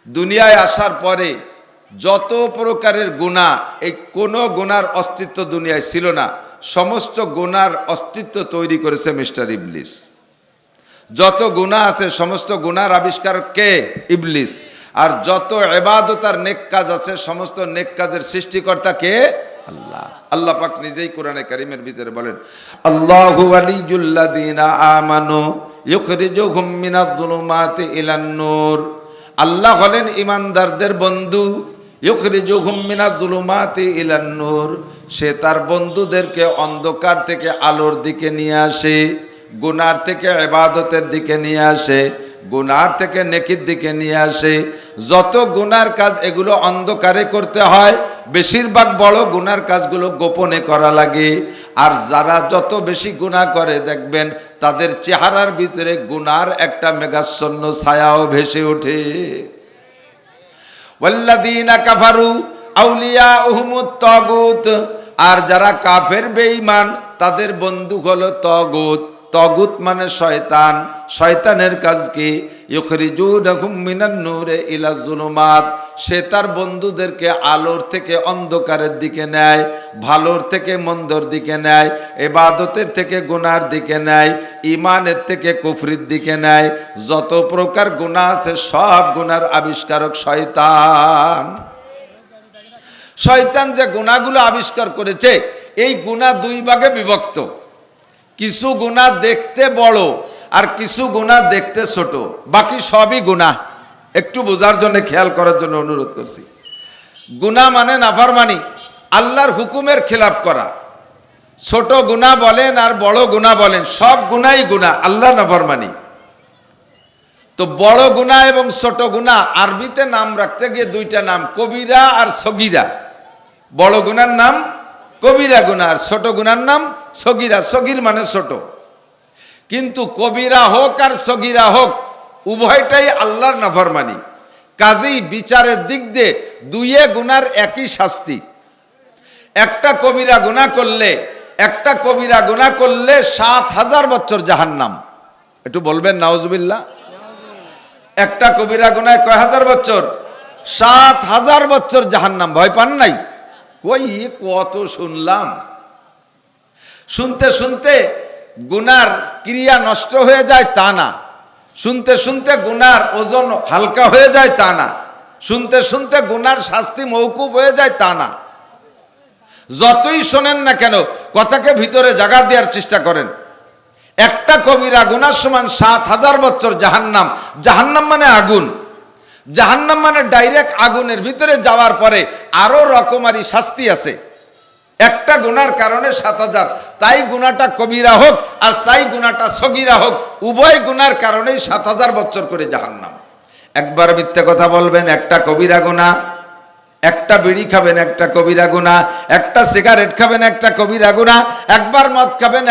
দুনিয়ায় আসার পরে যত প্রকারের গুনাহ, এই কোনো গুনার অস্তিত্ব দুনিয়ায় ছিল না, সমস্ত গুনার অস্তিত্ব তৈরি করেছে মিস্টার ইবলিস। যত গুনাহ আছে সমস্ত গুনার আবিষ্কারক কে? ইবলিস। আর যত ইবাদত আর নেক কাজ আছে সমস্ত নেক কাজের সৃষ্টিকর্তা কে? আল্লাহ। আল্লাহ পাক নিজেই কোরআনে কারীমের ভিতরে বলেন, আল্লাহু ওয়ালিয়ুল্লাযিনা আমানু ইউখরিজুহুম মিনাজ-যুলুমাতি ইলান-নূর, আল্লাহ হলেন ইমানদারদের বন্ধু। ইউখরিজুহুম মিনাজ-যুলুমাতি ইলান-নূর, সে তার বন্ধুদেরকে অন্ধকার থেকে আলোর দিকে নিয়ে আসে, গুনার থেকে ইবাদতের দিকে নিয়ে আসে, গুনার থেকে নেকির দিকে নিয়ে আসে। যত গুনার কাজ এগুলো অন্ধকারে করতে হয়, বেশিরভাগ বড় গুনার কাজগুলো গোপনে করা লাগে। আর যারা যত বেশি গুনাহ করে দেখবেন তাদের চেহারার ভিতরে গুনার একটা মেঘাচ্ছন্ন ছায়াও ভেসে ওঠে। ওয়াল্লাযীনা কাফারু আউলিয়াউহুমুত তাগুত, আর যারা কাফের বেঈমান তাদের বন্ধু হলো তাগুত। তাগুত মানে শয়তান। শয়তানের কাজ কি? ইউখরিজুনাহুম মিনান নূরে ইলা যুলুমাত, সে তার বন্ধুদেরকে আলোর থেকে অন্ধকারের দিকে নেয়, ভালোর থেকে মন্দর দিকে নেয়, ইবাদতের থেকে গুনার দিকে নেয়, ঈমানের থেকে কুফরির দিকে নেয়। যত প্রকার গুনাহ আছে সব গুনার আবিষ্কারক শয়তান। শয়তান যে গুনাহগুলো আবিষ্কার করেছে, এই গুনাহ দুই ভাগে বিভক্ত। কিছু গুনাহ দেখতে বড় আর কিছু গুনাহ দেখতে ছোট, বাকি সবই গুনাহ। একটু বোঝার জন্য, খেয়াল করার জন্য অনুরোধ করছি। গুনাহ মানে নাফরমানি, আল্লাহর হুকুমের খেলাফ করা। ছোট গুনাহ বলেন আর বড় গুনাহ বলেন, সব গুনাহই গুনাহ, আল্লাহর নাফরমানি। তো বড় গুনাহ এবং ছোট গুনাহ আরবিতে নাম রাখতে গিয়ে দুইটা নাম, কবিরা আর সগীরা। বড় গুনার নাম কবিরা গুনাহ আর ছোট গুনার নাম সগীরা। সগীর মানে ছোট। কিন্তু কবিরা হোক আর সগীরা হোক, উভয়টাই আল্লাহর নাফরমানি। কাজেই বিচারের দিক দিয়ে দুইয়ে গুনার একই শাস্তি। একটা কবিরা গুনাহ করলে ৭,০০০ বছর জাহান্নাম। একটু বলবেন নাউজুবিল্লাহ। একটা কবিরা গুনায় কয় হাজার বছর? ৭,০০০ বছর জাহান্নাম। ভয় পান নাই? ওই কত শুনলাম। শুনতে শুনতে গুনার ক্রিয়া নষ্ট হয়ে যায় তা না, শুনতে শুনতে গুনার ওজন হালকা হয়ে যায় তা না, শুনতে শুনতে গুনার শাস্তি মওকুফ হয়ে যায় তা না। যতই শোনেন না কেন কথাকে ভিতরে জায়গা দেওয়ার চেষ্টা করেন। একটা কবিরা গুনার সমান ৭,০০০ বছর জাহান্নাম। জাহান্নাম মানে আগুন। জাহান্নাম মানে ডাইরেক্ট আগুনের ভিতরে যাওয়ার পরে আরো রকমারি শাস্তি আছে। একটা গুনার কারণে ৭,০০০, তাই গুনাটা কবিরা হোক আর চাই গুনাটা সগীরা হোক, উভয় গুনার কারণেই ৭,০০০ বছর করে জাহান্নাম। একবার মিথ্যে কথা বলবেন, একটা কবিরা গুনাহ। একটা বিড়ি খাবেন, একটা কবিরা গুনাহ। একটা সিগারেট খাবেন, একটা কবিরা গুনাহ। একবার মদ খাবেন,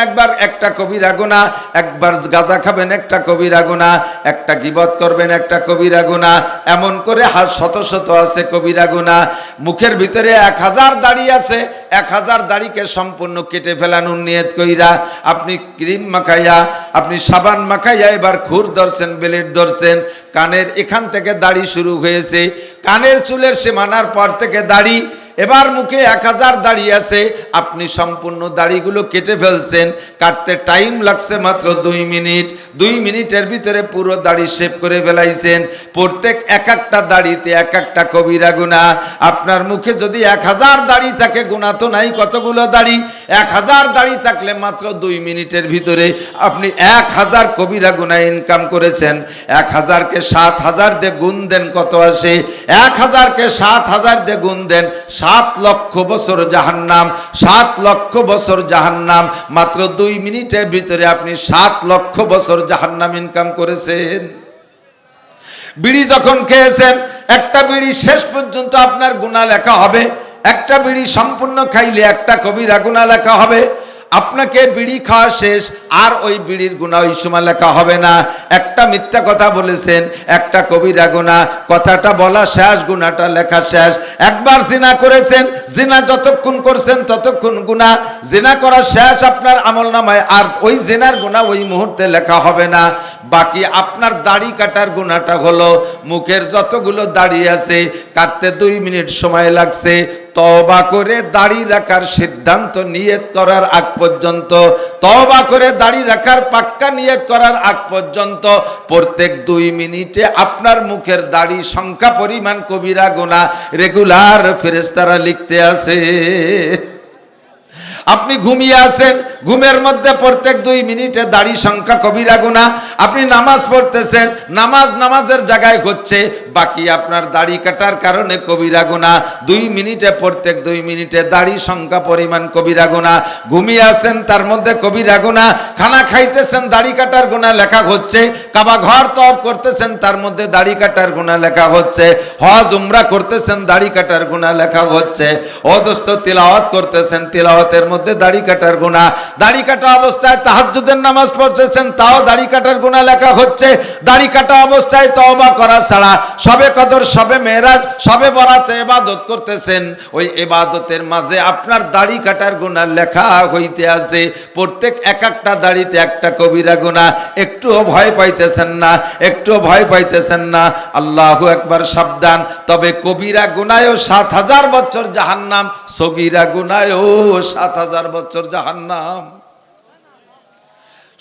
একটা কবিরা গুনাহ। একবার গাঁজা খাবেন, একটা কবিরা গুনাহ। একটা গীবত করবেন, একটা কবিরা গুনাহ। এমন করে শত শত আছে কবিরা গুনাহ। মুখের ভিতরে ১,০০০ দাড়ি আছে, ১,০০০ দাড়িকে সম্পূর্ণ কেটে ফেলানোর নিয়ত কইরা আপনি ক্রিম মাখাইয়া, আপনি সাবান মাখাইয়া এবার খুর ধরছেন, ব্লেড ধরছেন। কানের এখান থেকে দাড়ি শুরু হয়েছে, কানের চুলের সীমানার পর থেকে দাড়ি, এবার মুখে 1000 দাড়ি আছে, আপনি সম্পূর্ণ দাড়িগুলো কেটে ফেলছেন, কাটতে টাইম লাগছে মাত্র 2 মিনিট। 2 মিনিটের ভিতরে পুরো দাড়ি শেভ করে ফেলাইছেন। প্রত্যেক এক একটা দাড়িতে এক একটা কবিরা গুনাহ। আপনার মুখে যদি 1000 দাড়ি থাকে, গুনাহ তো নাই কতগুলো দাড়ি, 1000 দাড়ি থাকলে মাত্র 2 মিনিটের ভিতরে আপনি 1000 কবিরা গুনাহ ইনকাম করেছেন। 1000 কে 7000 দিয়ে গুণ দেন, কত আসে? 1000 কে 7000 দিয়ে গুণ দেন, 7 লক্ষ বছর জাহান্নাম। 7 লক্ষ বছর জাহান্নাম। মাত্র 2 মিনিটের ভিতরে আপনি 7 লক্ষ বছর জাহান্নাম ইনকাম করেছেন। বিড়ি যখন খেয়েছেন, একটা বিড়ি শেষ পর্যন্ত আপনার গুনাহ লেখা হবে। একটা বিড়ি সম্পূর্ণ খাইলে একটা কবিরা গুনাহ লেখা হবে। আপনাকে বিড়ি খাওয়া শেষ, আর ওই বিড়ির গুনাহ ওই সময় লেখা হবে না। একটা মিথ্যা কথা বলেছেন, একটা কবিরা গুনাহ, কথাটা বলা শেষ, গুনাহটা লেখা শেষ। একবার জিনা করেছেন, জিনা যতক্ষণ করছেন ততক্ষণ গুনাহ, জিনা করা শেষ আপনার আমলনামায়, আর ওই জিনার গুনাহ ওই মুহূর্তে লেখা হবে না। বাকি আপনার দাড়ি কাটার গুনাহটা হলো, মুখের যতগুলো দাড়ি আছে কাটতে 2 মিনিট সময় লাগছে। তওবা করে দাড়ি রাখার সিদ্ধান্ত নিয়ত করার আগ পর্যন্ত, তওবা করে দাড়ি রাখার পাক্কা নিয়ত করার আগ পর্যন্ত প্রত্যেক 2 মিনিটে আপনার মুখের দাড়ি সংখ্যা পরিমাণ কবিরা গুনাহ রেগুলার ফেরেশতারা লিখতে আছে। আপনি ঘুমিয়ে আছেন, ঘুমের মধ্যে প্রত্যেক 2 মিনিটে দাড়ি সংখ্যা কবিরা গুনাহ। আপনি নামাজ পড়তেছেন, নামাজের জায়গায় হচ্ছে, বাকি আপনার দাড়ি কাটার কারণে কবিরা গুনাহ। 2 মিনিটে প্রত্যেক 2 মিনিটে দাড়ি সংখ্যা পরিমাণ কবিরা গুনাহ। ঘুমিয়ে আছেন, তার মধ্যে কবিরা গুনাহ। খানা খাইতেছেন, দাড়ি কাটার গুনাহ লেখা হচ্ছে। কাবা ঘর তওয়াফ করতেছেন, তার মধ্যে দাড়ি কাটার গুনাহ লেখা হচ্ছে। হজ উমরা করতেছেন, দাড়ি কাটার গুনাহ লেখা হচ্ছে। দোস্ত তিলাওয়াত করতেছেন, তিলাওয়াতের মধ্যে দাড়ি কাটার গুনাহ। দাড়ি কাটা অবস্থায় তাহাজ্জুদের নামাজ পড়তেছেন, তাও দাড়ি কাটার গুনাহ লেখা হচ্ছে। দাড়ি কাটা অবস্থায় তওবা করা ছাড়া শবে কদর, শবে মেরাজ, শবে বরাতে ইবাদত করতেছেন, ওই ইবাদতের মাঝে আপনার দাড়ি কাটার গুনাহ লেখা হইতে আছে। প্রত্যেক এক একটা দাড়িতে একটা কবিরা গুনাহ। একটুও ভয় পাইতেছেন না, একটুও ভয় পাইতেছেন না। আল্লাহু আকবার, সাবধান। তবে কবিরা গুনাহও 7000 বছর জাহান্নাম, সগীরা গুনাহও 7000 বছর জাহান্নাম।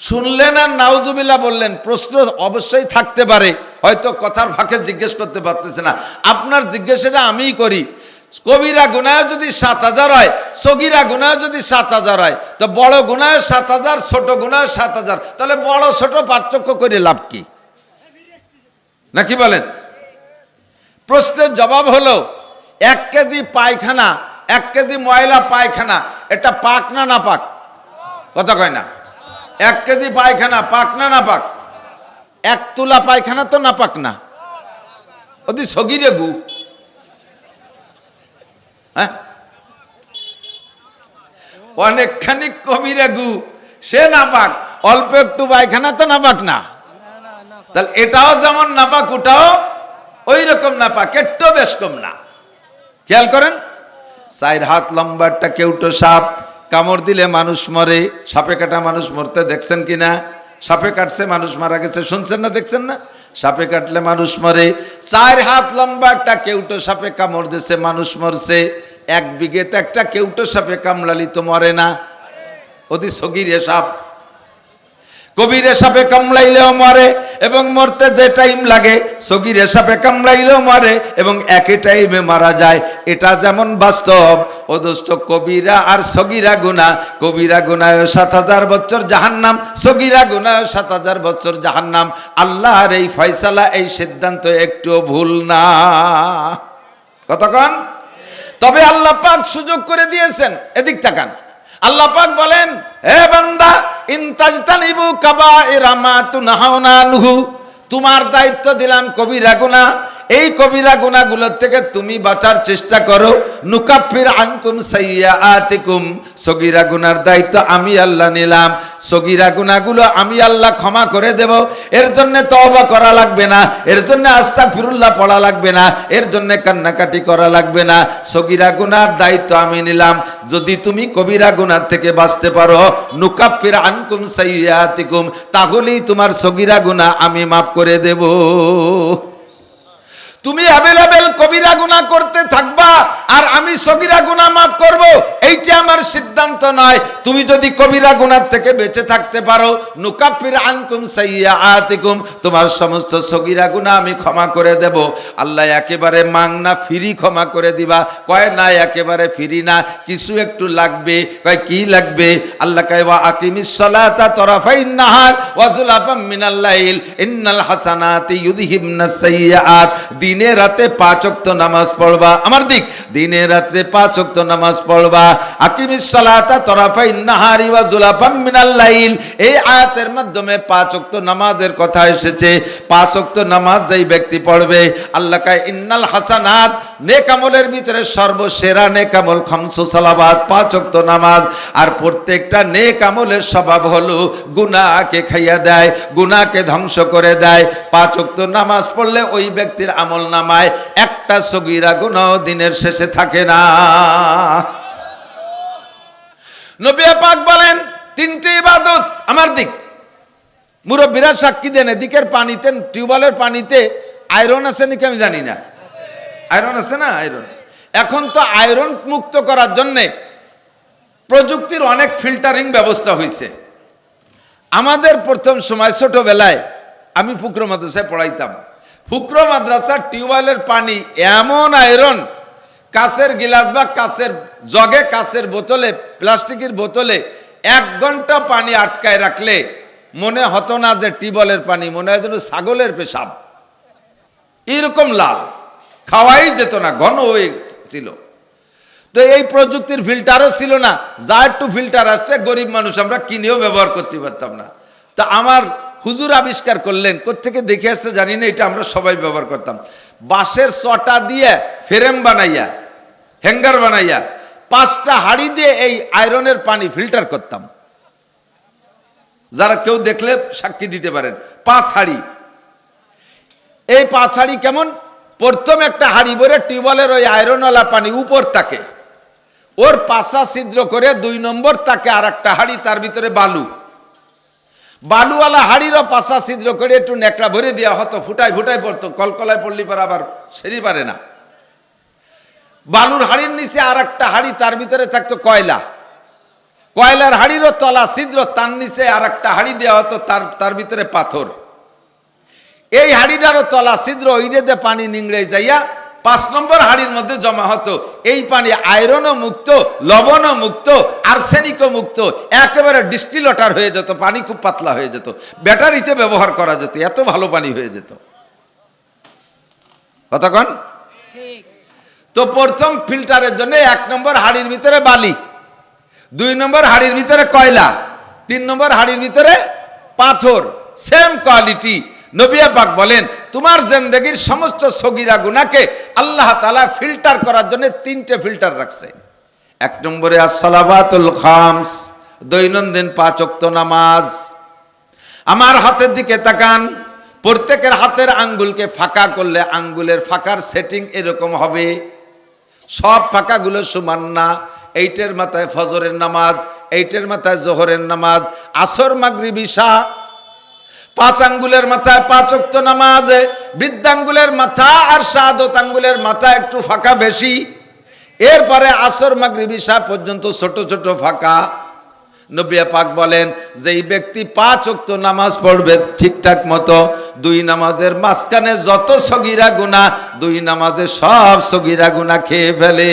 শুনলেন আর নাউজুবিল্লাহ বললেন, প্রশ্ন অবশ্যই থাকতে পারে, হয়তো কথার ফাঁকে জিজ্ঞেস করতে পারতেছে না। আপনার জিজ্ঞাসাটা আমিই করি। কবিরা গুনাহ যদি 7000 হয়, সগীরা গুনাহ যদি 7000 হয়, তো বড় গুনাহ 7000, ছোট গুনাহ 7000, তাহলে বড় ছোট পার্থক্য করে লাভ কি? নাকি বলেন? প্রশ্নের জবাব হলো, 1 কেজি পায়খানা, 1 কেজি ময়লা পায়খানা, এটা পাক না না পাক? কথা কয় না। 1 কেজি পায়খানা পাক না না পাক? 1 তুলা পায়খানা তো না পাক না, ওদি সগীরে গু। হ্যাঁ, অনেকখানি কবিরা গু, সে না পাক। অল্প একটু পায়খানা তো না পাক না? তাহলে এটাও যেমন না পাক, ওটাও ওই রকম না পাক, একটু বেশ কম না। খেয়াল করেন, 4 হাত লম্বা একটা কেউটো সাপ, কামড় দিলে মানুষ মরে। সাপে কাটা মানুষ মরতে দেখছেন কিনা? সাপে কাটছে মানুষ মারা গেছে, শুনছেন না, দেখছেন না? সাপে কাটলে মানুষ মরে। 4 হাত লম্বা একটা কেউটো সাপে কামড় দিছে, মানুষ মরছে। 1 বিঘেতে একটা কেউটো সাপে কামড়ালি তো মরে না, অতি সগীরে সাপ। কবিরে সাপে কামড়াইলেও মরে, এবং মরতে যে টাইম লাগে, সগীরে সাপে কামড়াইলেও মরে, এবং একই টাইমে মারা যায়। এটা যেমন বাস্তব, ও দোস্ত, কবিরা আর সগীরা গুনাহ, কবিরা গুনাহ 7000 বছর জাহান্নাম, সগীরা গুনাহ 7000 বছর জাহান্নাম। আল্লাহর এই ফয়সালা, এই সিদ্ধান্ত একটু ভুল না। কতক্ষণ? তবে আল্লাহ পাক সুযোগ করে দিয়েছেন। এদিক তাকান, আল্লাহ পাক বলেন, হে বান্দা, ইনতাজতানিবু কাবাইরা মা তুনহাউনা আনহু, তোমার দায়িত্ব দিলাম কবিরা গুনাহ। এই কবিরা গুনাহগুলোর থেকে তুমি বাঁচার চেষ্টা করো। নুকাফির আনকুম সাইয়্যাতিকুম, সগীরা গুনার দায়িত্ব আমি আল্লাহ নিলাম। সগীরা গুনাহগুলো আমি আল্লাহ ক্ষমা করে দেব। এর জন্য তওবা করা লাগবে না, এর জন্য আস্তাগফিরুল্লাহ পড়া লাগবে না, এর জন্য কান্নাকাটি করা লাগবে না। সগীরা গুনার দায়িত্ব আমি নিলাম। যদি তুমি কবিরা গুনার থেকে বাঁচতে পারো, নুকাফির আনকুম সাইয়্যাতিকুম, তাহলেই তোমার সগীরা গুনাহ আমি মাফ করে দেব। তুমি অ্যাভেলেবেল কবিরা গুনাহ করতে থাকবা, আর আমি সগীরা গুনাহ মাফ করব এইটা আমার সিদ্ধান্ত নয়। তুমি যদি কবিরা গুনাহ থেকে বেঁচে থাকতে পারো, নুকাফির আনকুম সাইয়্যাতিকুম, তোমার সমস্ত সগীরা গুনাহ আমি ক্ষমা করে দেব। আল্লাহ একেবারে মাংনা ফ্রি ক্ষমা করে দিবা? কয় না, একেবারে ফ্রি না, কিছু একটু লাগবে। কয় কি লাগবে? আল্লাহ কয় ওয়া আকিমিস সালাতা তরাফাইন নাহার ওয়া যুলাফাম মিনাল লাইল ইন্নাল হাসানাতি ইউযহিবনাস সাইয়্যাত। দিনে রাতে 5 ওয়াক্ত নামাজ পড়বা, আমার দিক, দিনে রাতে 5 ওয়াক্ত নামাজ পড়বা। আকিমিস সালাতা তরাফাইন নাহারি ওয়া যুলাফাম মিনাল লাইল, এই আয়াতের মাধ্যমে 5 ওয়াক্ত নামাজের কথা এসেছে। 5 ওয়াক্ত নামাজ যেই ব্যক্তি পড়বে, আল্লাহ কয় ইন্নাল হাসানাত, নেক আমলের ভিতরে সর্বসেরা নেক আমল খামসু সালাওয়াত, 5 ওয়াক্ত নামাজ। আর প্রত্যেকটা নেক আমলের স্বভাব হলো গুনাহকে খাইয়া দেয়, গুনাহকে ধ্বংস করে দেয়। 5 ওয়াক্ত নামাজ পড়লে ওই ব্যক্তির আমল নামায় একটা সগীরা গুনাহ দিনের শেষে থাকে না। নবী পাক বলেন 3টে ইবাদত, আমার দিক, মুরব্বীরা সাক্ষী দেন, এদিকের পানিতে, টিউবওয়েলের পানিতে আয়রন আছে নাকি আমি জানি না, আয়রন আছে না? আয়রন, এখন তো আয়রন মুক্ত করার জন্যে প্রযুক্তির অনেক ফিল্টারিং ব্যবস্থা হয়েছে। আমাদের প্রথম সময় ছোটবেলায় আমি ফুকরো মাদ্রাসায় পড়াইতাম, ফুকরো মাদ্রাসার টিউবওয়েলের পানি এমন আয়রন, কাচের গিলাস বা কাচের জগে, কাচের বোতলে, প্লাস্টিকের বোতলে 1 ঘন্টা পানি আটকায় রাখলে মনে হতো না যে টিউবওয়েলের পানি, মনে হয় যেন ছাগলের পেশাব, এরকম লাল, খাওয়াই যেত না, ঘন হয়েছিল। তো এই প্রযুক্তির ফিল্টারও ছিল না, যা একটু ফিল্টার আসছে গরিব মানুষ আমরা কিনেও ব্যবহার করতে পারতাম না। তা আমার হুজুর আবিষ্কার করলেন, কোত্থেকে দেখে আসছে জানি না, এটা আমরা সবাই ব্যবহার করতাম। বাঁশের চটা দিয়ে ফ্রেম বানাইয়া, হ্যাঙ্গার বানাইয়া 5টা হাঁড়ি দিয়ে এই আয়রনের পানি ফিল্টার করতাম। যারা কেউ দেখলে সাক্ষী দিতে পারেন, 5 হাঁড়ি। এই 5 হাঁড়ি কেমন? প্রথম একটা হাঁড়ি ভরে টিউবওয়েলের ওই আয়রনওয়ালা পানি উপর তাকে, ওর পাশা ছিদ্র করে 2 নম্বর তাকে আর একটা হাঁড়ি, তার ভিতরে বালু, বালুওয়ালা হাঁড়িরও পাশা ছিদ্র করে একটু নেকড়া ভরে দেওয়া হতো, ফুটায় ফুটায় পড়তো, কলকলায় পড়লি পর আবার সেরি পারে না। বালুর হাঁড়ির নিচে আর একটা হাঁড়ি, তার ভিতরে থাকতো কয়লা, কয়লার হাঁড়িরও তলা ছিদ্র, তার নিচে আর একটা হাঁড়ি দেওয়া হতো, তার ভিতরে পাথর। এই হাঁড়িটারও তলা ছিদ্র, ওইটাতে পানি নিংড়ে যাইয়া 5 নম্বর হাঁড়ির মধ্যে জমা হতো। এই পানি আয়রনও মুক্ত, লবণও মুক্ত, আর্সেনিকও মুক্ত, একেবারে ডিস্টিল ওয়াটার হয়ে যেত, পানি খুব পাতলা হয়ে যেত, ব্যাটারিতে ব্যবহার করা যেত, এত ভালো পানি হয়ে যেত। কতক্ষণ? তো প্রথম ফিল্টারের জন্য 1 নম্বর হাঁড়ির ভিতরে বালি, 2 নম্বর হাঁড়ির ভিতরে কয়লা, 3 নম্বর হাঁড়ির ভিতরে পাথর, সেম কোয়ালিটি। নবী পাক বলেন তোমার জিন্দেগীর সমস্ত সগীরা গুনাহকে আল্লাহ তাআলা ফিল্টার করার জন্য 3টে ফিল্টার রাখছে। 1 নম্বরে as-সালাওয়াতুল খামস, দৈনন্দিন 5 ওয়াক্ত নামাজ। আমার হাতের দিকে তাকান, প্রত্যেকের হাতের আঙ্গুলকে ফাঁকা করলে আঙ্গুলের ফাঁকার সেটিং এরকম হবে, সব ফাঁকাগুলো সমান না। 8-এর মাথায় ফজরের নামাজ, 8-এর মাথায় জোহরের নামাজ, আসর, মাগরিব, ইশা। 5 আঙ্গুলের মাথায় 5 ওয়াক্ত নামাজ, বৃদ্ধাঙ্গুলের মাথা আর শাহাদত আঙ্গুলের মাথা একটু ফাঁকা বেশি। এরপরে আসর, মাগরিব, ইশা পর্যন্ত ছোট ছোট ফাঁকা। নবী পাক বলেন যেই ব্যক্তি 5 ওয়াক্ত নামাজ পড়বে ঠিকঠাক মতো, 2 নামাজের মাঝখানে যত সগীরা গুনাহ, 2 নামাজে সব সগীরা গুনাহ খেয়ে ফেলে।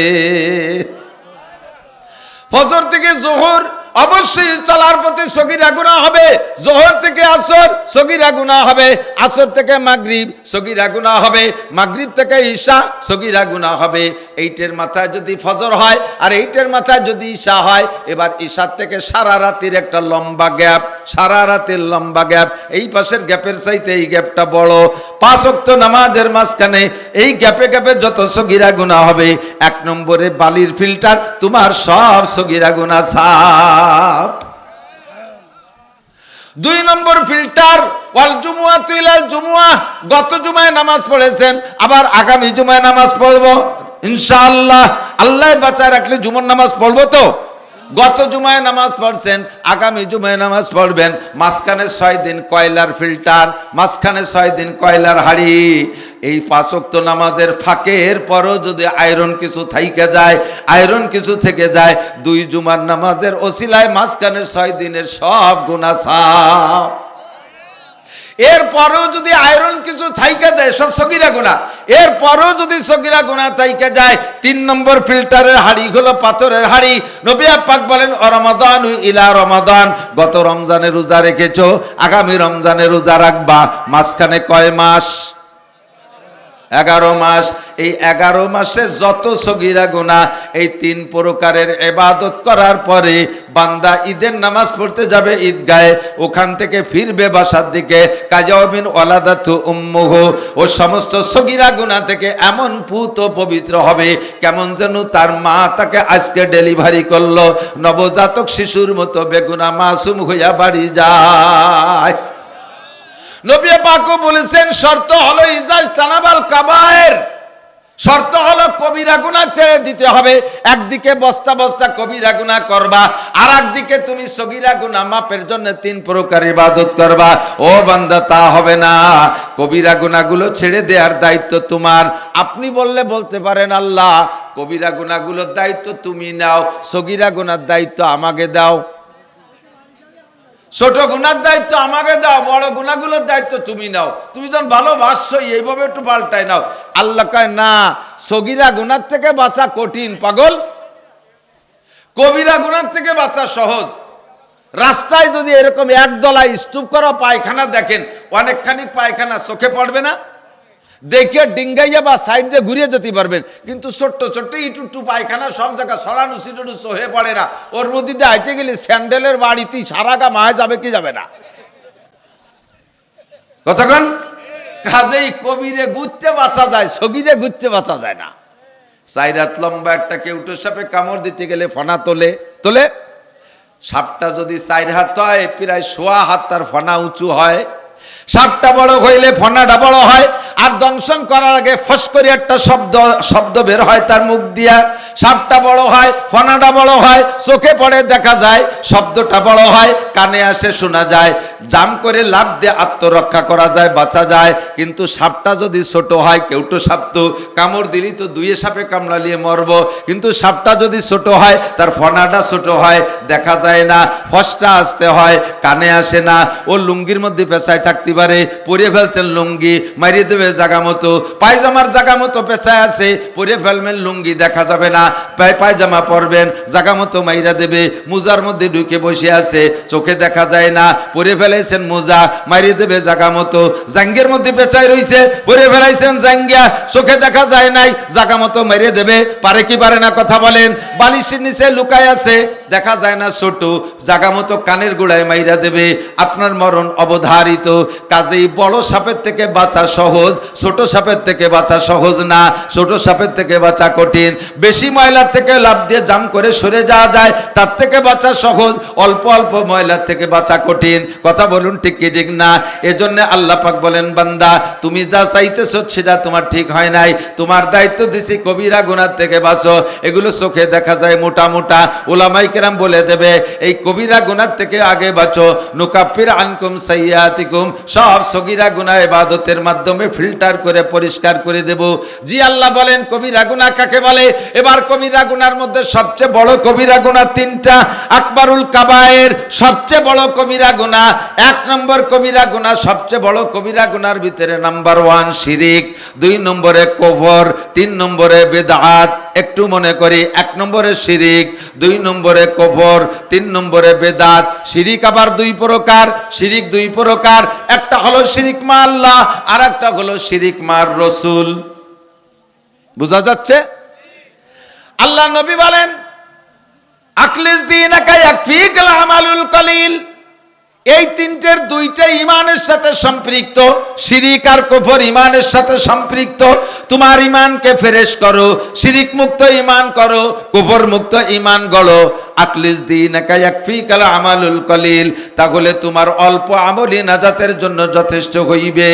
ফজর থেকে জোহর অবশ্যই চলার পথে সগীরা গুনাহ হবে, জোহর থেকে আসর সগীরা গুনাহ হবে, আসর থেকে মাগরিব সগীরা গুনাহ হবে, মাগরিব থেকে ঈশা সগীরা গুনাহ হবে। 8-এর মাথায় যদি ফজর হয় আর 8-এর মাথায় যদি ঈশা হয়, এবার ঈশার থেকে সারা রাতের একটা লম্বা গ্যাপ, সারা রাতের লম্বা গ্যাপ, এই পাশের গ্যাপের চাইতে এই গ্যাপটা বড়। 5 ওয়াক্ত নামাজের মাঝখানে এই গ্যাপে গ্যাপে যত সগীরা গুনাহ হবে, 1 নম্বরে বালির ফিল্টার, তোমার সব সগীরা গুনাহ সাফ। 2 নম্বর ফিল্টার ওয়াল জুমুআতু ইলাল জুমুআহ, গত জুমায় নামাজ পড়েছেন, আবার আগামী জুমায় নামাজ পড়বো ইনশাআল্লাহ, আল্লাহ বাঁচায় রাখলে জুমার নামাজ পড়বো তো। গত জুমায় নামাজ পড়ছেন, আগামী জুমায় নামাজ পড়বেন, মাঝখানে 6 দিন কয়লার ফিল্টার, মাঝখানে 6 দিন কয়লার হাড়ি। এই 5 ওয়াক্ত নামাজের ফাঁকের পরও যদি আয়রন কিছু থাইকে যায়, আয়রন কিছু থেকে যায়, 2 জুমার নামাজের ওসিলায় মাঝখানে 6 দিনের সব গুনাহ সাফ। এরপরেও যদি আয়রন কিছু থাইকে যায়, সব সগীরা গুনাহ, এরপরেও যদি সগীরা গুনাহ থাইকে যায়, 3 নম্বর ফিল্টারের হাড়ি হলো পাথরের হাড়ি। নবী পাক বলেন রমাদান ইলা রমাদান, গত রমজানে রোজা রেখেছো, আগামী রমজানে রোজা রাখবা, মাঝখানে কয় মাস? 11 মাস। এই 11 মাসে যত সগীরা গুনাহ, এই 3 প্রকারের ইবাদত করার পরে বান্দা ঈদের নামাজ পড়তে যাবে ঈদগাহে, ওখান থেকে ফিরবে বাসার দিকে, কাজাওমিন ওয়ালাদাতু উম্মুহু, ও সমস্ত সগীরা গুনাহ থেকে এমন পুত পবিত্র হবে কেমন যেন তার মা তাকে আজকে ডেলিভারি করলো, নবজাতক শিশুর মতো বেগুনা মাসুম হইয়া বাড়ি যায়। নবী পাকও বলেছেন শর্ত হলো ইজাজ তানাবাল কাবায়ের, শর্ত হলো কবিরা গুনাহ ছেড়ে দিতে হবে। একদিকে বস্তা বস্তা কবিরা গুনাহ করবা, আর একদিকে তুমি সগীরা গুনাহ মাপের জন্য 3 প্রকার ইবাদত করবা। ও বান্দা, তা হবে না। কবিরা গুনাহগুলো ছেড়ে দেওয়ার দায়িত্ব তোমার। আপনি বললে বলতে পারেন আল্লাহ কবিরা গুনাহগুলোর দায়িত্ব তুমি নাও, সগীরা গুনাহর দায়িত্ব আমাকে দাও। ছোট গুনার দায়িত্ব আমাকে দাও, বড় গুনাহগুলোর দায়িত্ব তুমি নাও। তুমি যখন ভালোবাসছো এইভাবে একটু পাল্টাই নাও। আল্লাহ কয় না, সগীরা গুনার থেকে বাঁচা কঠিন পাগল, কবিরা গুনার থেকে বাঁচা সহজ। রাস্তায় যদি এরকম একদলায় স্তূপ করা পায়খানা দেখেন, অনেকখানি পায়খানা চোখে পড়বে না? দেখে ডিঙ্গাইয়া বা সাইড দিয়ে ঘুরিয়ে যেতে পারবেন, কিন্তু ছোট্ট ছোট্ট ইটুটু পায়খানা সব জায়গায় সরানো সিটুটু সহে পড়ে না। ওর মধ্যে দিয়ে হাইটে গেলে স্যান্ডেলের বাড়িতেই সারা গা মায় যাবে কি যাবে না? কতক্ষণ? কাজেই কবিরে ঘুরতে বাঁচা যায়, সগীরে ঘুরতে বাঁচা যায় না। 4 হাত লম্বা একটা কেউটো সাপে কামড় দিতে গেলে ফনা তোলে তোলে। সাপটা যদি 4 হাত হয়, প্রায় 1.25 হাত তার ফনা উঁচু হয়। সাপটা বড় হইলে ফনাটা বড় হয়, আর দংশন করার আগে ফস করে একটা শব্দ বের হয় তার মুখ দিয়া। সাপটা বড় হয়, ফনাটা বড় হয়, চোখে পড়ে দেখা যায়, শব্দটা বড় হয়, কানে আসে শোনা যায়, জাম করে লাফ দিয়ে আত্মরক্ষা করা যায়, বাঁচা যায়। কিন্তু সাপটা যদি ছোট হয়, কেউটো সাপ তো কামড় দিলি তো 2 সাপে কামড়ালিয়ে মরব। কিন্তু সাপটা যদি ছোট হয়, তার ফনাটা ছোট হয়, দেখা যায় না, ফসটা আসতে হয়, কানে আসে না। ও লুঙ্গির মধ্যে পেঁচায় থাকতে পারে, পরে ফেলছেন লুঙ্গি, মারিয়ে দেবে জায়গা মতো, পায়জামার জায়গা মতো পেঁচায় আছে, পরে ফেলবেন লুঙ্গি দেখা যাবে না, পায়জামা পরবেন জায়গা মতো মাইরা দেবে, মোজার মধ্যে ঢুকে বসে আছে, চোখে দেখা যায় না, পরে ফেলাইছেন মোজা, মারিয়ে দেবে জায়গা মতো, জাঙ্গের মধ্যে পেঁচায় রইছে, পরে ফেলাইছেন জাঙ্গিয়া, চোখে দেখা যায় নাই, জায়গা মতো মারিয়ে দেবে, পারে কি পারে না কথা বলেন? বালিশের নিচে লুকায় আছে, দেখা যায় না, ছোট জায়গা মতো কানের গোড়ায় মাইরা দেবে, আপনার মরণ অবধারিত। কাজেই বড় সাপের থেকে বাঁচা সহজ, ছোট সাপের থেকে বাঁচা সহজ না, ছোট সাপের থেকে বাঁচা কঠিন। বেশি ময়লার থেকে লাফ দিয়ে জাম করে সরে যাওয়া যায়, তার থেকে বাঁচা সহজ, অল্প অল্প ময়লার থেকে বাঁচা কঠিন। কথা বলুন ঠিক কি ঠিক না? এজন্য আল্লাহ পাক বলেন বান্দা তুমি যা চাইতেছো সেটা তোমার ঠিক হয় নাই, তোমার দায়িত্ব দিছি কবিরা গুনাহ থেকে বাঁচো। এগুলো চোখে দেখা যায় মোটা মোটা, উলামায়ে কেরাম বলে দেবে এই কবিরা গুনাহ থেকে আগে বাঁচো। নুকাফির আনকুম সাইয়্যাতিকুম, সব সগীরা গুনাহ ইবাদতের মাধ্যমে ফিল্টার করে পরিষ্কার করে দেব। জি আল্লাহ বলেন কবিরা গুনাহ কাকে বলে? এবার কবিরা গুনার মধ্যে সবচেয়ে বড় কবিরা গুনাহ 3টা। আকবারুল কাবায়ের সবচেয়ে বড় কবিরা গুনাহ, 1 নম্বর কবিরা গুনাহ, সবচেয়ে বড় কবিরা গুনার ভিতরে নাম্বার 1 শিরিক, 2 নম্বরে কুফর, 3 নম্বরে বিদআত। একটু মনে করি, 1 নম্বরে শিরিক, 2 নম্বরে কুফর, 3 নম্বরে বিদআত। শিরিক আবার 2 প্রকার, শিরিক 2 প্রকার, একটা হলো শিরিক মা আল্লাহ, আর একটা হলো শিরিক মা রাসূল। বুঝা যাচ্ছে? আল্লাহ নবী বলেন আখলিস দীনাকা ইয়াকফিকাল আমালুল কলিল। এই 3টের 2টা ইমানের সাথে সম্পৃক্ত, শিরিক আর কুফর ইমানের সাথে সম্পৃক্ত। তোমার ইমানকে ফ্রেশ করো, শিরিক মুক্ত ইমান করো, কুফর মুক্ত ইমান গড়ো। আকলিস দীনাকা ইয়াকফিকাল আমালুল কলিল, তাহলে তোমার অল্প আমলই নাজাতের জন্য যথেষ্ট হইবে।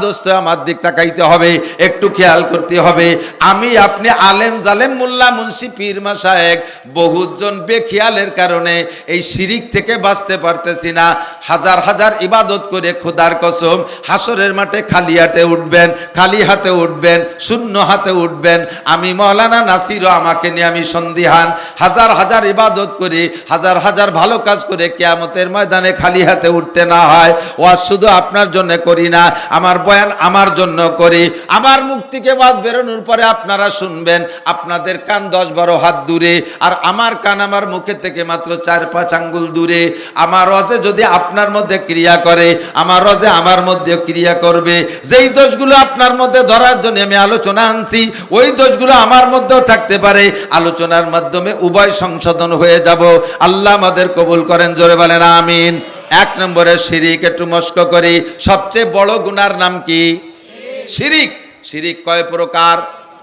দোস্ত আমার দিক তাকাইতে হবে, একটু খেয়াল করতে হবে। আমি আপনি আলেম জালেম মোল্লা মুন্সি পীর মাশায়েখ বহুজন বেখেয়ালের কারণে এই শিরিক থেকে বাঁচতে পারতেছি না। হাজার হাজার ইবাদত করে খোদার কসম হাসরের মাঠে খালি হাতে উঠবেন, খালি হাতে উঠবেন, শূন্য হাতে উঠবেন। আমি মাওলানা নাসিরও আমাকে নিয়ে আমি সন্দিহান। হাজার হাজার ইবাদত করে, হাজার হাজার ভালো কাজ করে কিয়ামতের ময়দানে খালি হাতে উঠতে না হয়। ওয়াজ শুধু আপনার জন্য করি না, আমার বয়ান আমার জন্য করি। আমার মুখ থেকে ওয়াজ বেরোনোর পরে আপনারা শুনবেন, আপনাদের কান 10-12 হাত দূরে, আর আমার কান আমার মুখের থেকে মাত্র 4-5 আঙ্গুল দূরে। আমার ওয়াজে যদি আপনার মধ্যে ক্রিয়া করে, আমার ওয়াজে আমার মধ্যে ক্রিয়া করবে। যেই দোষগুলো আপনার মধ্যে ধরার জন্য আমি আলোচনা আনছি, ওই দোষগুলো আমার মধ্যেও থাকতে পারে। আলোচনার মাধ্যমে উভয় সংশোধন হয়ে যাব। আল্লাহ আমাদের কবুল করেন, জোরে বলেন আমিন। 1 নম্বরে শিরিক, একটু মস্ক করি। সবচেয়ে বড় গুনার নাম কি? শিরিক। শিরিক কয় প্রকার?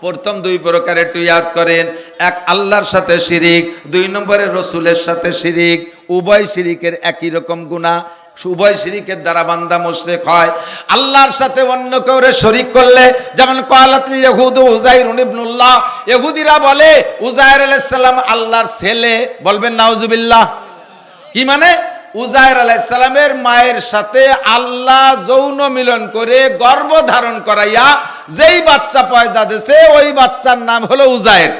প্রথম 2 প্রকার একটু ইয়াদ করেন। 1 আল্লাহর সাথে শিরিক, 2 নম্বরে রসুলের সাথে শিরিক। উভয় শিরিকের একই রকম গুনাহ। উভয় শিরিকের দ্বারা বান্দা মুশরিক হয়। আল্লাহর সাথে অন্য কাউরে শরীক করলে, যেমন কালাতুল ইয়াহুদ উযাইর ইবনুল্লাহ, ইহুদিরা বলে উযাইর আলাইহিস সালাম আল্লাহর ছেলে। বলবেন নাউজুবিল্লাহ। কি মানে? উযাইর আলাইহিস সালামের মায়ের সাথে আল্লাহ যৌন মিলন করে গর্ভ ধারণ করাইয়া যেই বাচ্চা পয়দা দিয়েছে, ওই বাচ্চার নাম হলো উযাইর।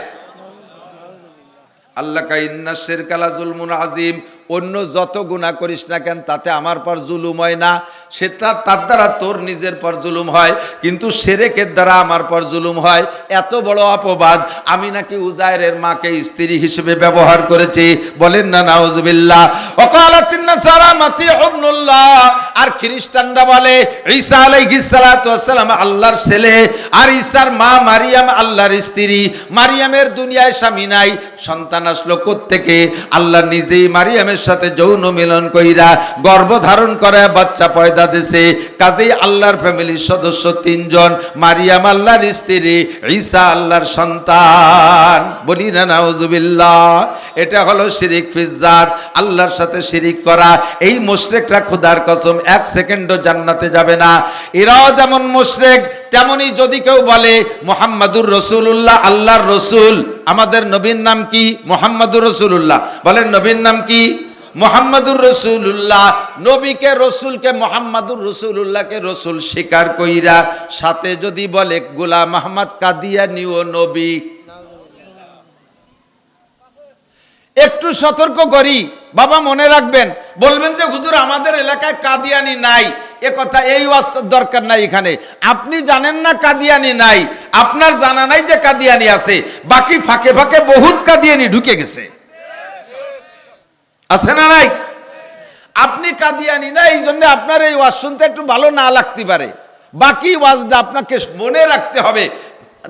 আল্লাহ কা ইন্না শিরকা লা যুলমুন আযীম। অন্য যত গুনাহ করিস না কেন, তাতে আমার পর জুলুম হয় না। সেটা তার দ্বারা তোর নিজের পর জুলুম হয়, কিন্তু শিরকের দ্বারা আমার পর জুলুম হয়। এত বড় অপবাদ। আমি নাকি উযাইরের মাকে স্ত্রী হিসেবে ব্যবহার করেছি। বলেন না নাউজুবিল্লাহ। ওয়াকালাতিন নাসারা মাসীহ ইবনুল্লাহ। আর খ্রিস্টানরা বলে ঈসা আলাইহিস সালাতু ওয়াস সালাম আল্লাহর ছেলে, আর ঈসার মা মারিয়াম আল্লাহর স্ত্রী। মারিয়ামের দুনিয়ায় স্বামী নাই, সন্তান আসলো কোত্থেকে? আল্লাহ নিজেই মারিয়ামের সাথে যৌন মিলন কইরা গর্ভ ধারণ করে বাচ্চা পয়দা দিয়েছে। কাজেই আল্লাহর ফ্যামিলির সদস্য 3 জন। মারিয়াম আল্লাহর স্ত্রী, ঈসা আল্লাহর সন্তান। বলি না নাউজুবিল্লাহ। এটা হলো শিরিক ফিজ্জাত, আল্লাহর সাথে শিরিক করা। এই মুশরিকরা খোদার কসম 1 সেকেন্ডও জান্নাতে যাবে না। এরাও যেমন মুশরিক, তেমনি যদি কেউ বলে মুহাম্মাদুর রাসূলুল্লাহ আল্লাহর রসুল, আমাদের নবীর নাম কি? মুহাম্মাদুর রাসূলুল্লাহ। বলেন নবীর নাম কি? মুহাম্মাদুর রাসূলুল্লাহ। নবীকে রসুলকে মুহাম্মাদুর রাসূলুল্লাহকে রসুল স্বীকার কইরা সাথে যদি বলে গোলাম আহমদ কাদিয়ানী ও নবী, একটু সতর্ক করি বাবা, মনে রাখবেন। বলবেন যে হুজুর আমাদের এলাকায় কাদিয়ানী নাই, এ কথা এই ওয়াজটার দরকার নাই। এখানে আপনি জানেন না কাদিয়ানী নাই, আপনার জানা নাই যে কাদিয়ানী আছে। বাকি ফাঁকে ফাঁকে বহুত কাদিয়ানী ঢুকে গেছে, আছে না নাই? আপনি কাদিয়ানী না, এই জন্য আপনার এই ওয়াজ শুনতে একটু ভালো না লাগতে পারে। বাকি ওয়াজটা আপনাকে মনে রাখতে হবে।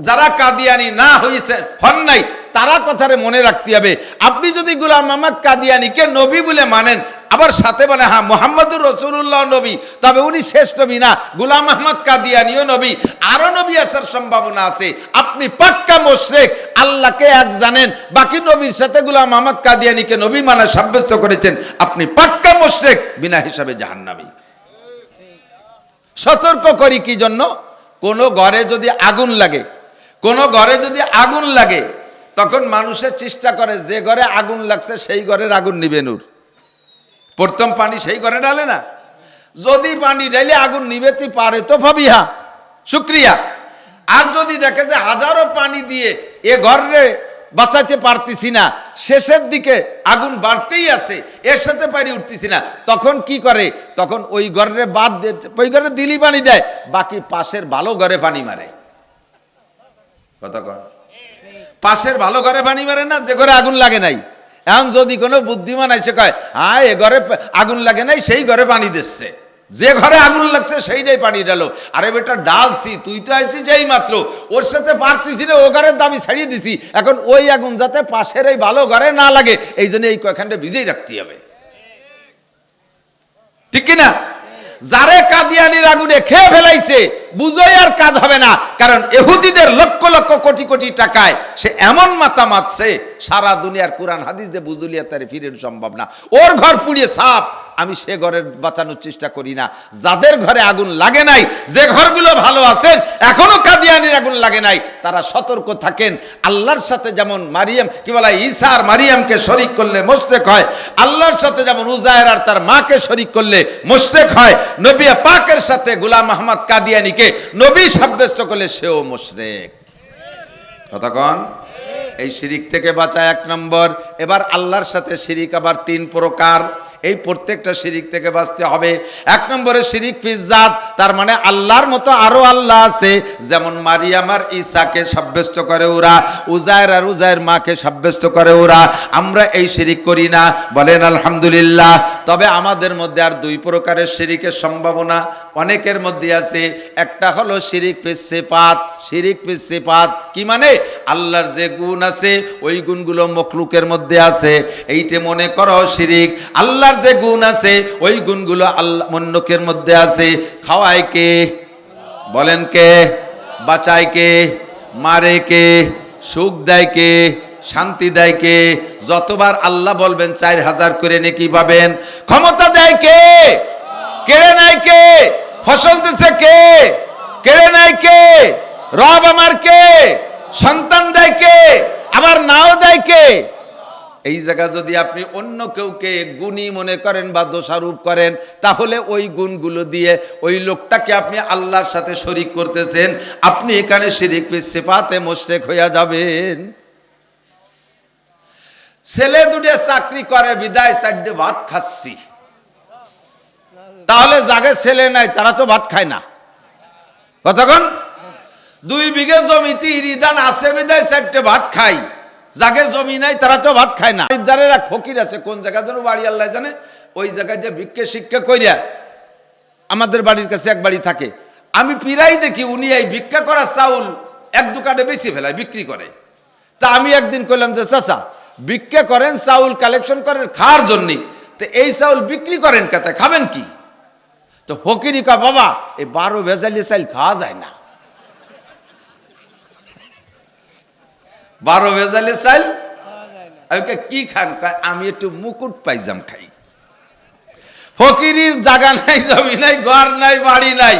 যারা কাদিয়ানী না হয়েছে, হন নাই, তারা কথারে মনে রাখতে হবে। আপনি যদি গোলাম আহমদ কাদিয়ানীকে নবী বলে মানেন, আবার সাথে বলে হ্যাঁ মুহাম্মাদুর রাসূলুল্লাহ নবী, তবে উনি শেষ নবী না, গোলাম আহমদ কাদিয়ানীও নবী, আরো নবী আসার সম্ভাবনা আছে। আপনি পাক্কা মুশরিক, আল্লাহকে এক জানেন, বাকি নবীর সাথে গোলাম আহমদ কাদিয়ানীকে নবী মানা সাব্যস্ত করেছেন, আপনি পাক্কা মুশরিক, বিনা হিসাবে জাহান্নামী। সতর্ক করি কি জন্য? কোন ঘরে যদি আগুন লাগে, কোন ঘরে যদি আগুন লাগে, তখন মানুষের চেষ্টা করে যে ঘরে আগুন লাগছে সেই ঘরের আগুন নিবে নূর। প্রথম পানি সেই ঘরে ঢালে না। যদি পানি ঢালে আগুন নিবেতে পারে তো ভাবিহা শুকরিয়া। আর যদি দেখে যে হাজারো পানি দিয়ে এ ঘরে বাঁচাইতে পারতেছি না, শেষের দিকে আগুন বাড়তেই আছে, এর সাথে পারি উঠতেছি না, তখন কি করে? তখন ওই ঘরে বাদ দিয়ে ওই ঘরে দিলি পানি দেয়, বাকি পাশের ভালো ঘরে পানি মারে। কথা কর, পাশের ভালো ঘরে পানি মারে না, যে ঘরে আগুন লাগে নাই। এখন যদি কোনো বুদ্ধিমান এসে কয় হ্যাঁ এ ঘরে আগুন লাগে নাই, সেই ঘরে পানি দিচ্ছে, যে ঘরে আগুন লাগছে সেইটাই পানি ডালো। আরে বেটা ডালছি, তুই তো আইসি যেই মাত্র, ওর সাথে পারতিছি না, ও ঘরের দাবি ছাড়িয়ে দিছি। এখন ওই আগুন যাতে পাশের এই ভালো ঘরে না লাগে, এই জন্য এই কয়খানটা ভিজেই রাখতে হবে, ঠিক কিনা? যারে কাদিয়ানির আগুনে খেয়ে ফেলাইছে বুঝোই আর কাজ হবে না, কারণ ইহুদিদের লক্ষ লক্ষ কোটি কোটি টাকায় সে এমন মাথা মারছে সারা দুনিয়ার কোরআন হাদিস দিয়ে বুঝুলিয়া তারে ফিরের সম্ভব না। ওর ঘর পুড়িয়ে সাপ, আমি সে ঘরের বাঁচানোর চেষ্টা করি না। যাদের ঘরে আগুন লাগে নাই, যে ঘরগুলো ভালো আছেন এখনো কাদিয়ানির আগুন লাগে নাই, তারা সতর্ক থাকেন। আল্লাহর সাথে যেমন মারিয়াম কি বলা, ঈসা আর মারিয়ামকে শরীক করলে মুশরিক হয়, আল্লাহর সাথে যেমন উজায়ের আর তার মাকে শরীক করলে মুশরিক হয়, নবী পাকের সাথে গোলাম আহমদ কাদিয়ানীকে নবী সাব্যস্ত করলে সেও মুশরিক। কথা কন? এই শিরিক থেকে বাঁচা এক নম্বর। এবার আল্লাহর সাথে শিরিক আবার 3 প্রকার, এই প্রত্যেকটা শিরিক থেকে বাঁচতে হবে। এক নম্বরে শিরিক ফিজ্জাত, তার মানে আল্লাহর মতো আরো আল্লাহ আছে, যেমন মারিয়াম আর ঈসাকে সাব্যস্ত করে ওরা, উজায়ের আর উজায়ের মাকে সাব্যস্ত করে ওরা। আমরা এই শিরিক করি না, বলেন আলহামদুলিল্লাহ। তবে আমাদের মধ্যে আর 2 প্রকারের শিরিকের সম্ভাবনা অনেকের মধ্যে আছে। একটা হলো শিরিক ফিস সিফাত। শিরিক ফিস সিফাত কি মানে? আল্লাহর যে গুণ আছে ওই গুণগুলো মখলুকের মধ্যে আছে, এইটা মনে করো শিরিক। আল্লাহর যে গুণ আছে ওই গুণগুলো আল্লাহ মন্নকের মধ্যে আছে। খাওয়ায় কে? বলেন কে? বাঁচায় কে? মারে কে? সুখ দেয় কে? শান্তি দেয় কে? যতবার আল্লাহ বলবেন 4000 করে নেকি পাবেন। ক্ষমতা দেয় কে? কেড়ে নেয় কে? ফসল দিছে কে? কেড়ে নেয় কে? রব আমার কে? সন্তান দেয় কে? আবার নাও দেয় কে? এই জায়গা যদি আপনি অন্য কেউকে গুণী মনে করেন বা দোষারোপ করেন, তাহলে ওই গুণগুলো দিয়ে ওই লোকটাকে আপনি আল্লাহর সাথে শরীক করতেছেন। আপনি এখানে শিরিক ফিস সিফাতে মুশরিক হয়ে যাবেন। ছেলে দুটো চাকরি করে বিদায় 4 ভাত খাচ্ছি, তাহলে যাকে ছেলে নাই তারা তো ভাত খায় না। কতক্ষণ? 2 বিঘে জমিতে ইরিদান আছে বিদায় 4 ভাত খাই, যাকে জমি নাই তারা তো ভাত খায় না। ইদারের এক ফকির আছে, কোন জায়গা যেন বাড়ি আল্লাহ জানে, ওই জায়গায় যে ভিক্ষে শিক্ষা কইরা আমাদের বাড়ির কাছে এক বাড়ি থাকে, আমি পিরাই দেখি উনি এই ভিক্ষা করা চাউল এক দোকানে বেশি ফেলায় বিক্রি করে। তা আমি একদিন কইলাম যে চাচা, ভিক্ষা করেন চাউল কালেকশন করেন খাওয়ার জন্য, তো এই চাউল বিক্রি করেন কাতে, খাবেন কি? তো ফকিরি কা বাবা এই 12 ভেজালি চাউল খাওয়া যায় না। 12 ভেজালি চাউল আমি কি খান? আমি একটু মুকুট পাইজাম খাই। ফকিরির জায়গা নাই, জমি নাই, ঘর নাই, বাড়ি নাই,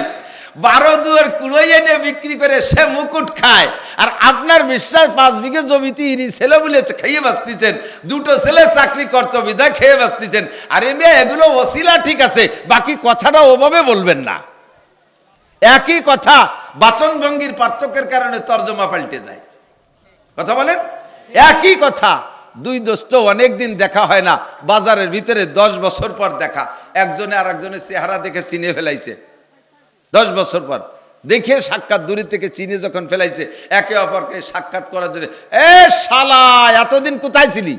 12 দুয়ার কুড়োই এনে বিক্রি করে সে মুকুট খায়। আর আপনার বিশ্বাস 5 বিঘে জমিতে ইনি ছেলে বলে খেয়ে বাঁচতেছেন, 2টো ছেলে চাকরি করতো বিদায় খেয়ে বাঁচতেছেন। আরে মেয়ে এগুলো ওসিলা ঠিক আছে, বাকি কথাটা ওভাবে বলবেন না। একই কথা বাচন ভঙ্গির পার্থক্যের কারণে তর্জমা পাল্টে যায়। কথা বলেন? একই কথা। 2 দোস্ত অনেকদিন দেখা হয় না, বাজারের ভিতরে 10 বছর পর দেখা, একজনে আর একজনের চেহারা দেখে চিনে ফেলাইছে। 10 বছর পর দেখে সাক্ষাৎ দূরে থেকে চিনে যখন ফেলাইছে, একে অপরকে সাক্ষাৎ করার জন্য, এ শালা এতদিন কোথায় ছিলি?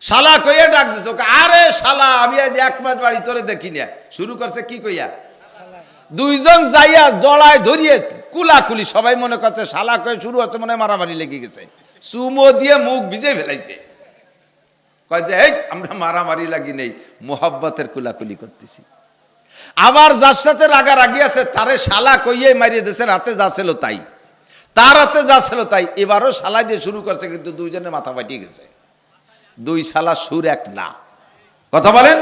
শালা কইয়া ডাক দিছে ওকে, আরে শালা আমি আজ 1 মাস বাড়ি তোরে দেখি না। শুরু করছে কি কইয়া, 2 জন যাইয়া জড়ায় ধরিয়ে কুলাকুলি, সবাই মনে করছে শালা কয়ে শুরু হচ্ছে, মনে মারামারি লেগে গেছে, চুমো দিয়ে মুখ ভিজে ফেলাইছে। কয় যে এই আমরা মারামারি লাগি নেই, মোহাব্বতের কুলাকুলি করতেছি। আবার যার সাথে রাগারাগি আছে তারে শালা কইয়ে মারিয়ে দিয়েছে, রাতে যা ছিল তাই, তার হাতে যা ছিল তাই। এবারও শালা দিয়ে শুরু করছে, কিন্তু 2 জনের মাথা ফাটিয়ে গেছে। 2 শালা সুর এক না। কথা বলেন?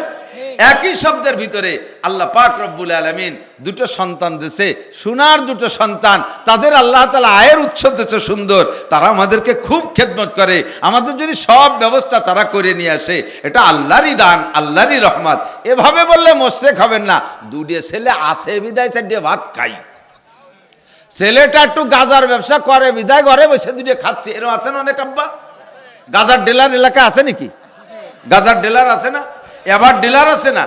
একই শব্দের ভিতরে আল্লাহ পাক রব্বুল আলামিন 2টো সন্তান দিয়েছে, সোনার 2টো সন্তান। তাদের আল্লাহ তাআলা আয়ের উৎস দিয়েছে সুন্দর, তারা আমাদেরকে খুব খেদমত করে, আমাদের জন্য সব ব্যবস্থা তারা করে নিয়ে আসে। এটা আল্লাহরই দান, আল্লাহরই রহমত। এভাবে বললে মুশরিক হবেন না। 2টো ছেলে আছে বিদায় 4 ভাত খাই, ছেলেটা একটু গাজার ব্যবসা করে বিদায় ঘরে বসে 2টো খাচ্ছে, এরকম আছে না অনেক আব্বা? গাজার ডিলার এলাকা আছে নাকি? গাজার ডিলার আছে না? এবার ডিলার আছে না?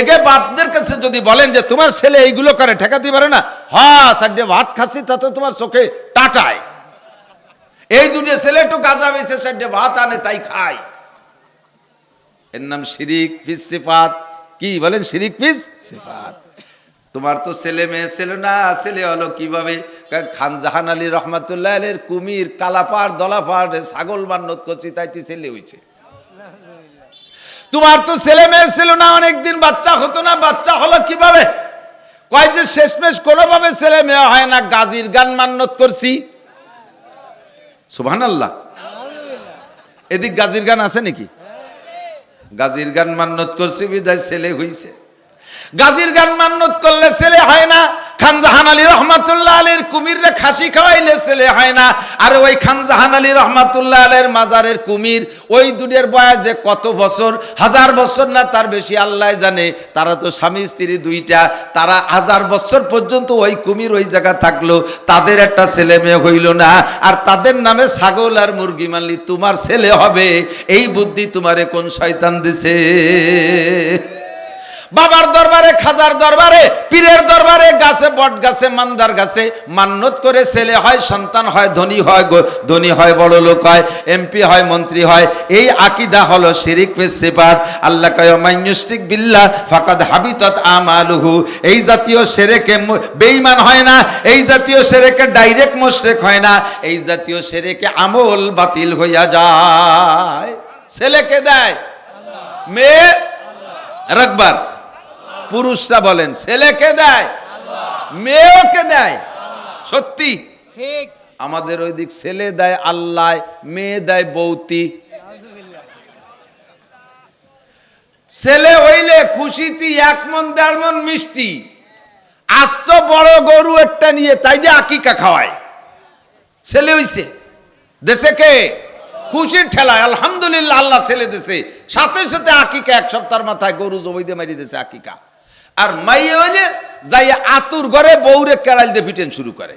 একে বাপদের কাছে যদি বলেন যে তোমার ছেলে এইগুলো করে, ঠেকাতে পারে না? হ্যাঁ 4 ভাত খাচ্ছি তাতে তোমার চোখে টাটায়। এই 2টো ছেলে একটু গাঁজা বেছে 4 ভাত আনে তাই খায়। এর নাম শিরিক ফিস সিফাত। কি বলেন? শিরিক ফিস সিফাত। তোমার তো ছেলে মেয়ে ছিল না, ছেলে হলো কিভাবে? খান জাহান আলী রহমাতুল্লাহ আলাইহির কুমির কালাপাড় দলাপাড় ছাগল বান্নত করছি তাইতে ছেলে হইছে। তোমার তো ছেলে মেয়ে ছিল না, অনেকদিন বাচ্চা হতো না, বাচ্চা হলো কিভাবে? কয় যে শেষমেশ কোনোভাবে ছেলে মেয়ে হয় না, গাজীর গান মান্যত করছি। সুবহানাল্লাহ। এদিক গাজীর গান আছে নাকি? গাজীর গান মান্যত করছি বিদায় ছেলে হইছে। গাজীর গান মান্যত করলে ছেলে হয় না। খান জাহান আলী রহমাতুল্লাহ আলীর কুমিররে খাসি খাওয়াইলে ছেলে হয় না। আর ওই খান জাহান আলী রহমাতুল্লাহ আলীর মাজারের কুমির, ওই দুনিয়ার বয়স যে কত বছর, 1000 বছর না তার বেশি আল্লাহ জানে। তারা তো স্বামী স্ত্রী দুইটা, তারা 1000 বছর পর্যন্ত ওই কুমির ওই জায়গা থাকলো, তাদের একটা ছেলে মেয়ে হইল না। আর তাদের নামে ছাগল আর মুরগি মানলি তোমার ছেলে হবে, এই বুদ্ধি তোমারে কোন শয়তান দিছে? বাবার দরবারে, খাজার দরবারে, পীরের দরবারে, গাছে, বট গাছে, মান্দার গাছে মান্যত করে ছেলে হয়, সন্তান হয়, ধনী হয়, বড় লোক হয়, এমপি হয়, মন্ত্রী হয়। এই আকীদা হলো শিরিক ফিস সিফাত। আল্লাহ কয় মান ইউশরিক বিল্লাহ ফাকাদ হাবিতাত আমালুহু। এই জাতীয় শিরকে বেঈমান হয় না, এই জাতীয় শিরকে ডাইরেক্ট মুশরিক হয় না, এই জাতীয় শিরকে আমল বাতিল হইয়া যায়। ছেলেকে দেয় আল্লাহ, মেয়ে রাখবার পুরুষরা বলেন ছেলেকে দেয় মেয়েকে দেয়। সত্যি ঠিক। আমাদের ওই দিক ছেলে দেয় আল্লাহ, মেয়ে দেয় বৌতি। ছেলে হইলে খুশিতে 1 মণ 1.5 মণ মিষ্টি, আস্ত বড় গরু একটা নিয়ে তাই দিয়ে আকিকা খাওয়ায়। ছেলে হইছে দেশে কে খুশির ঠেলায়, আলহামদুলিল্লাহ আল্লাহ ছেলে দেশে, সাথে সাথে আকিকা 1 সপ্তাহের মাথায় গরু জবাই দিয়ে মারি দিয়েছে আকিকা। আর মাইয়ে হইলে যাই আতুর ঘরে বউরে কেড়াল দিয়ে পিটেন শুরু করে।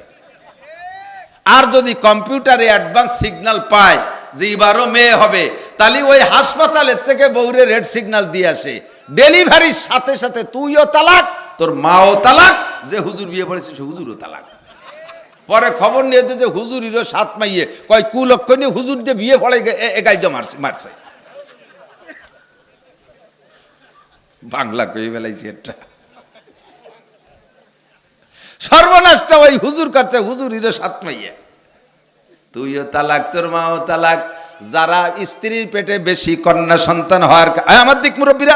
আর যদি কম্পিউটারে অ্যাডভান্স সিগন্যাল পায় যে এবারও মেয়ে হবে, তাহলে ওই হাসপাতালের থেকে বউরে রেড সিগন্যাল দিয়ে আসে। ডেলিভারির সাথে সাথে তুইও তালাক, তোর মাও তালাক, যে হুজুর বিয়ে পড়েছে সে হুজুরও তালাক। পরে খবর নিয়ে যে হুজুরিরও 7 মাইয়ে, কয় কুলক্ষ নিয়ে হুজুর দিয়ে বিয়ে পড়ে এগাইটা মারছে। বাংলা কই বেলাইছি একটা সর্বনাশটা ওই হুজুর করছে, হুজুরিরও 7 মাইয়ে। তুইও তালাক, তোর মাও তালাক। যারা স্ত্রীর পেটে বেশি কন্যা সন্তান হওয়ার, আমার দিক মুরব্বীরা,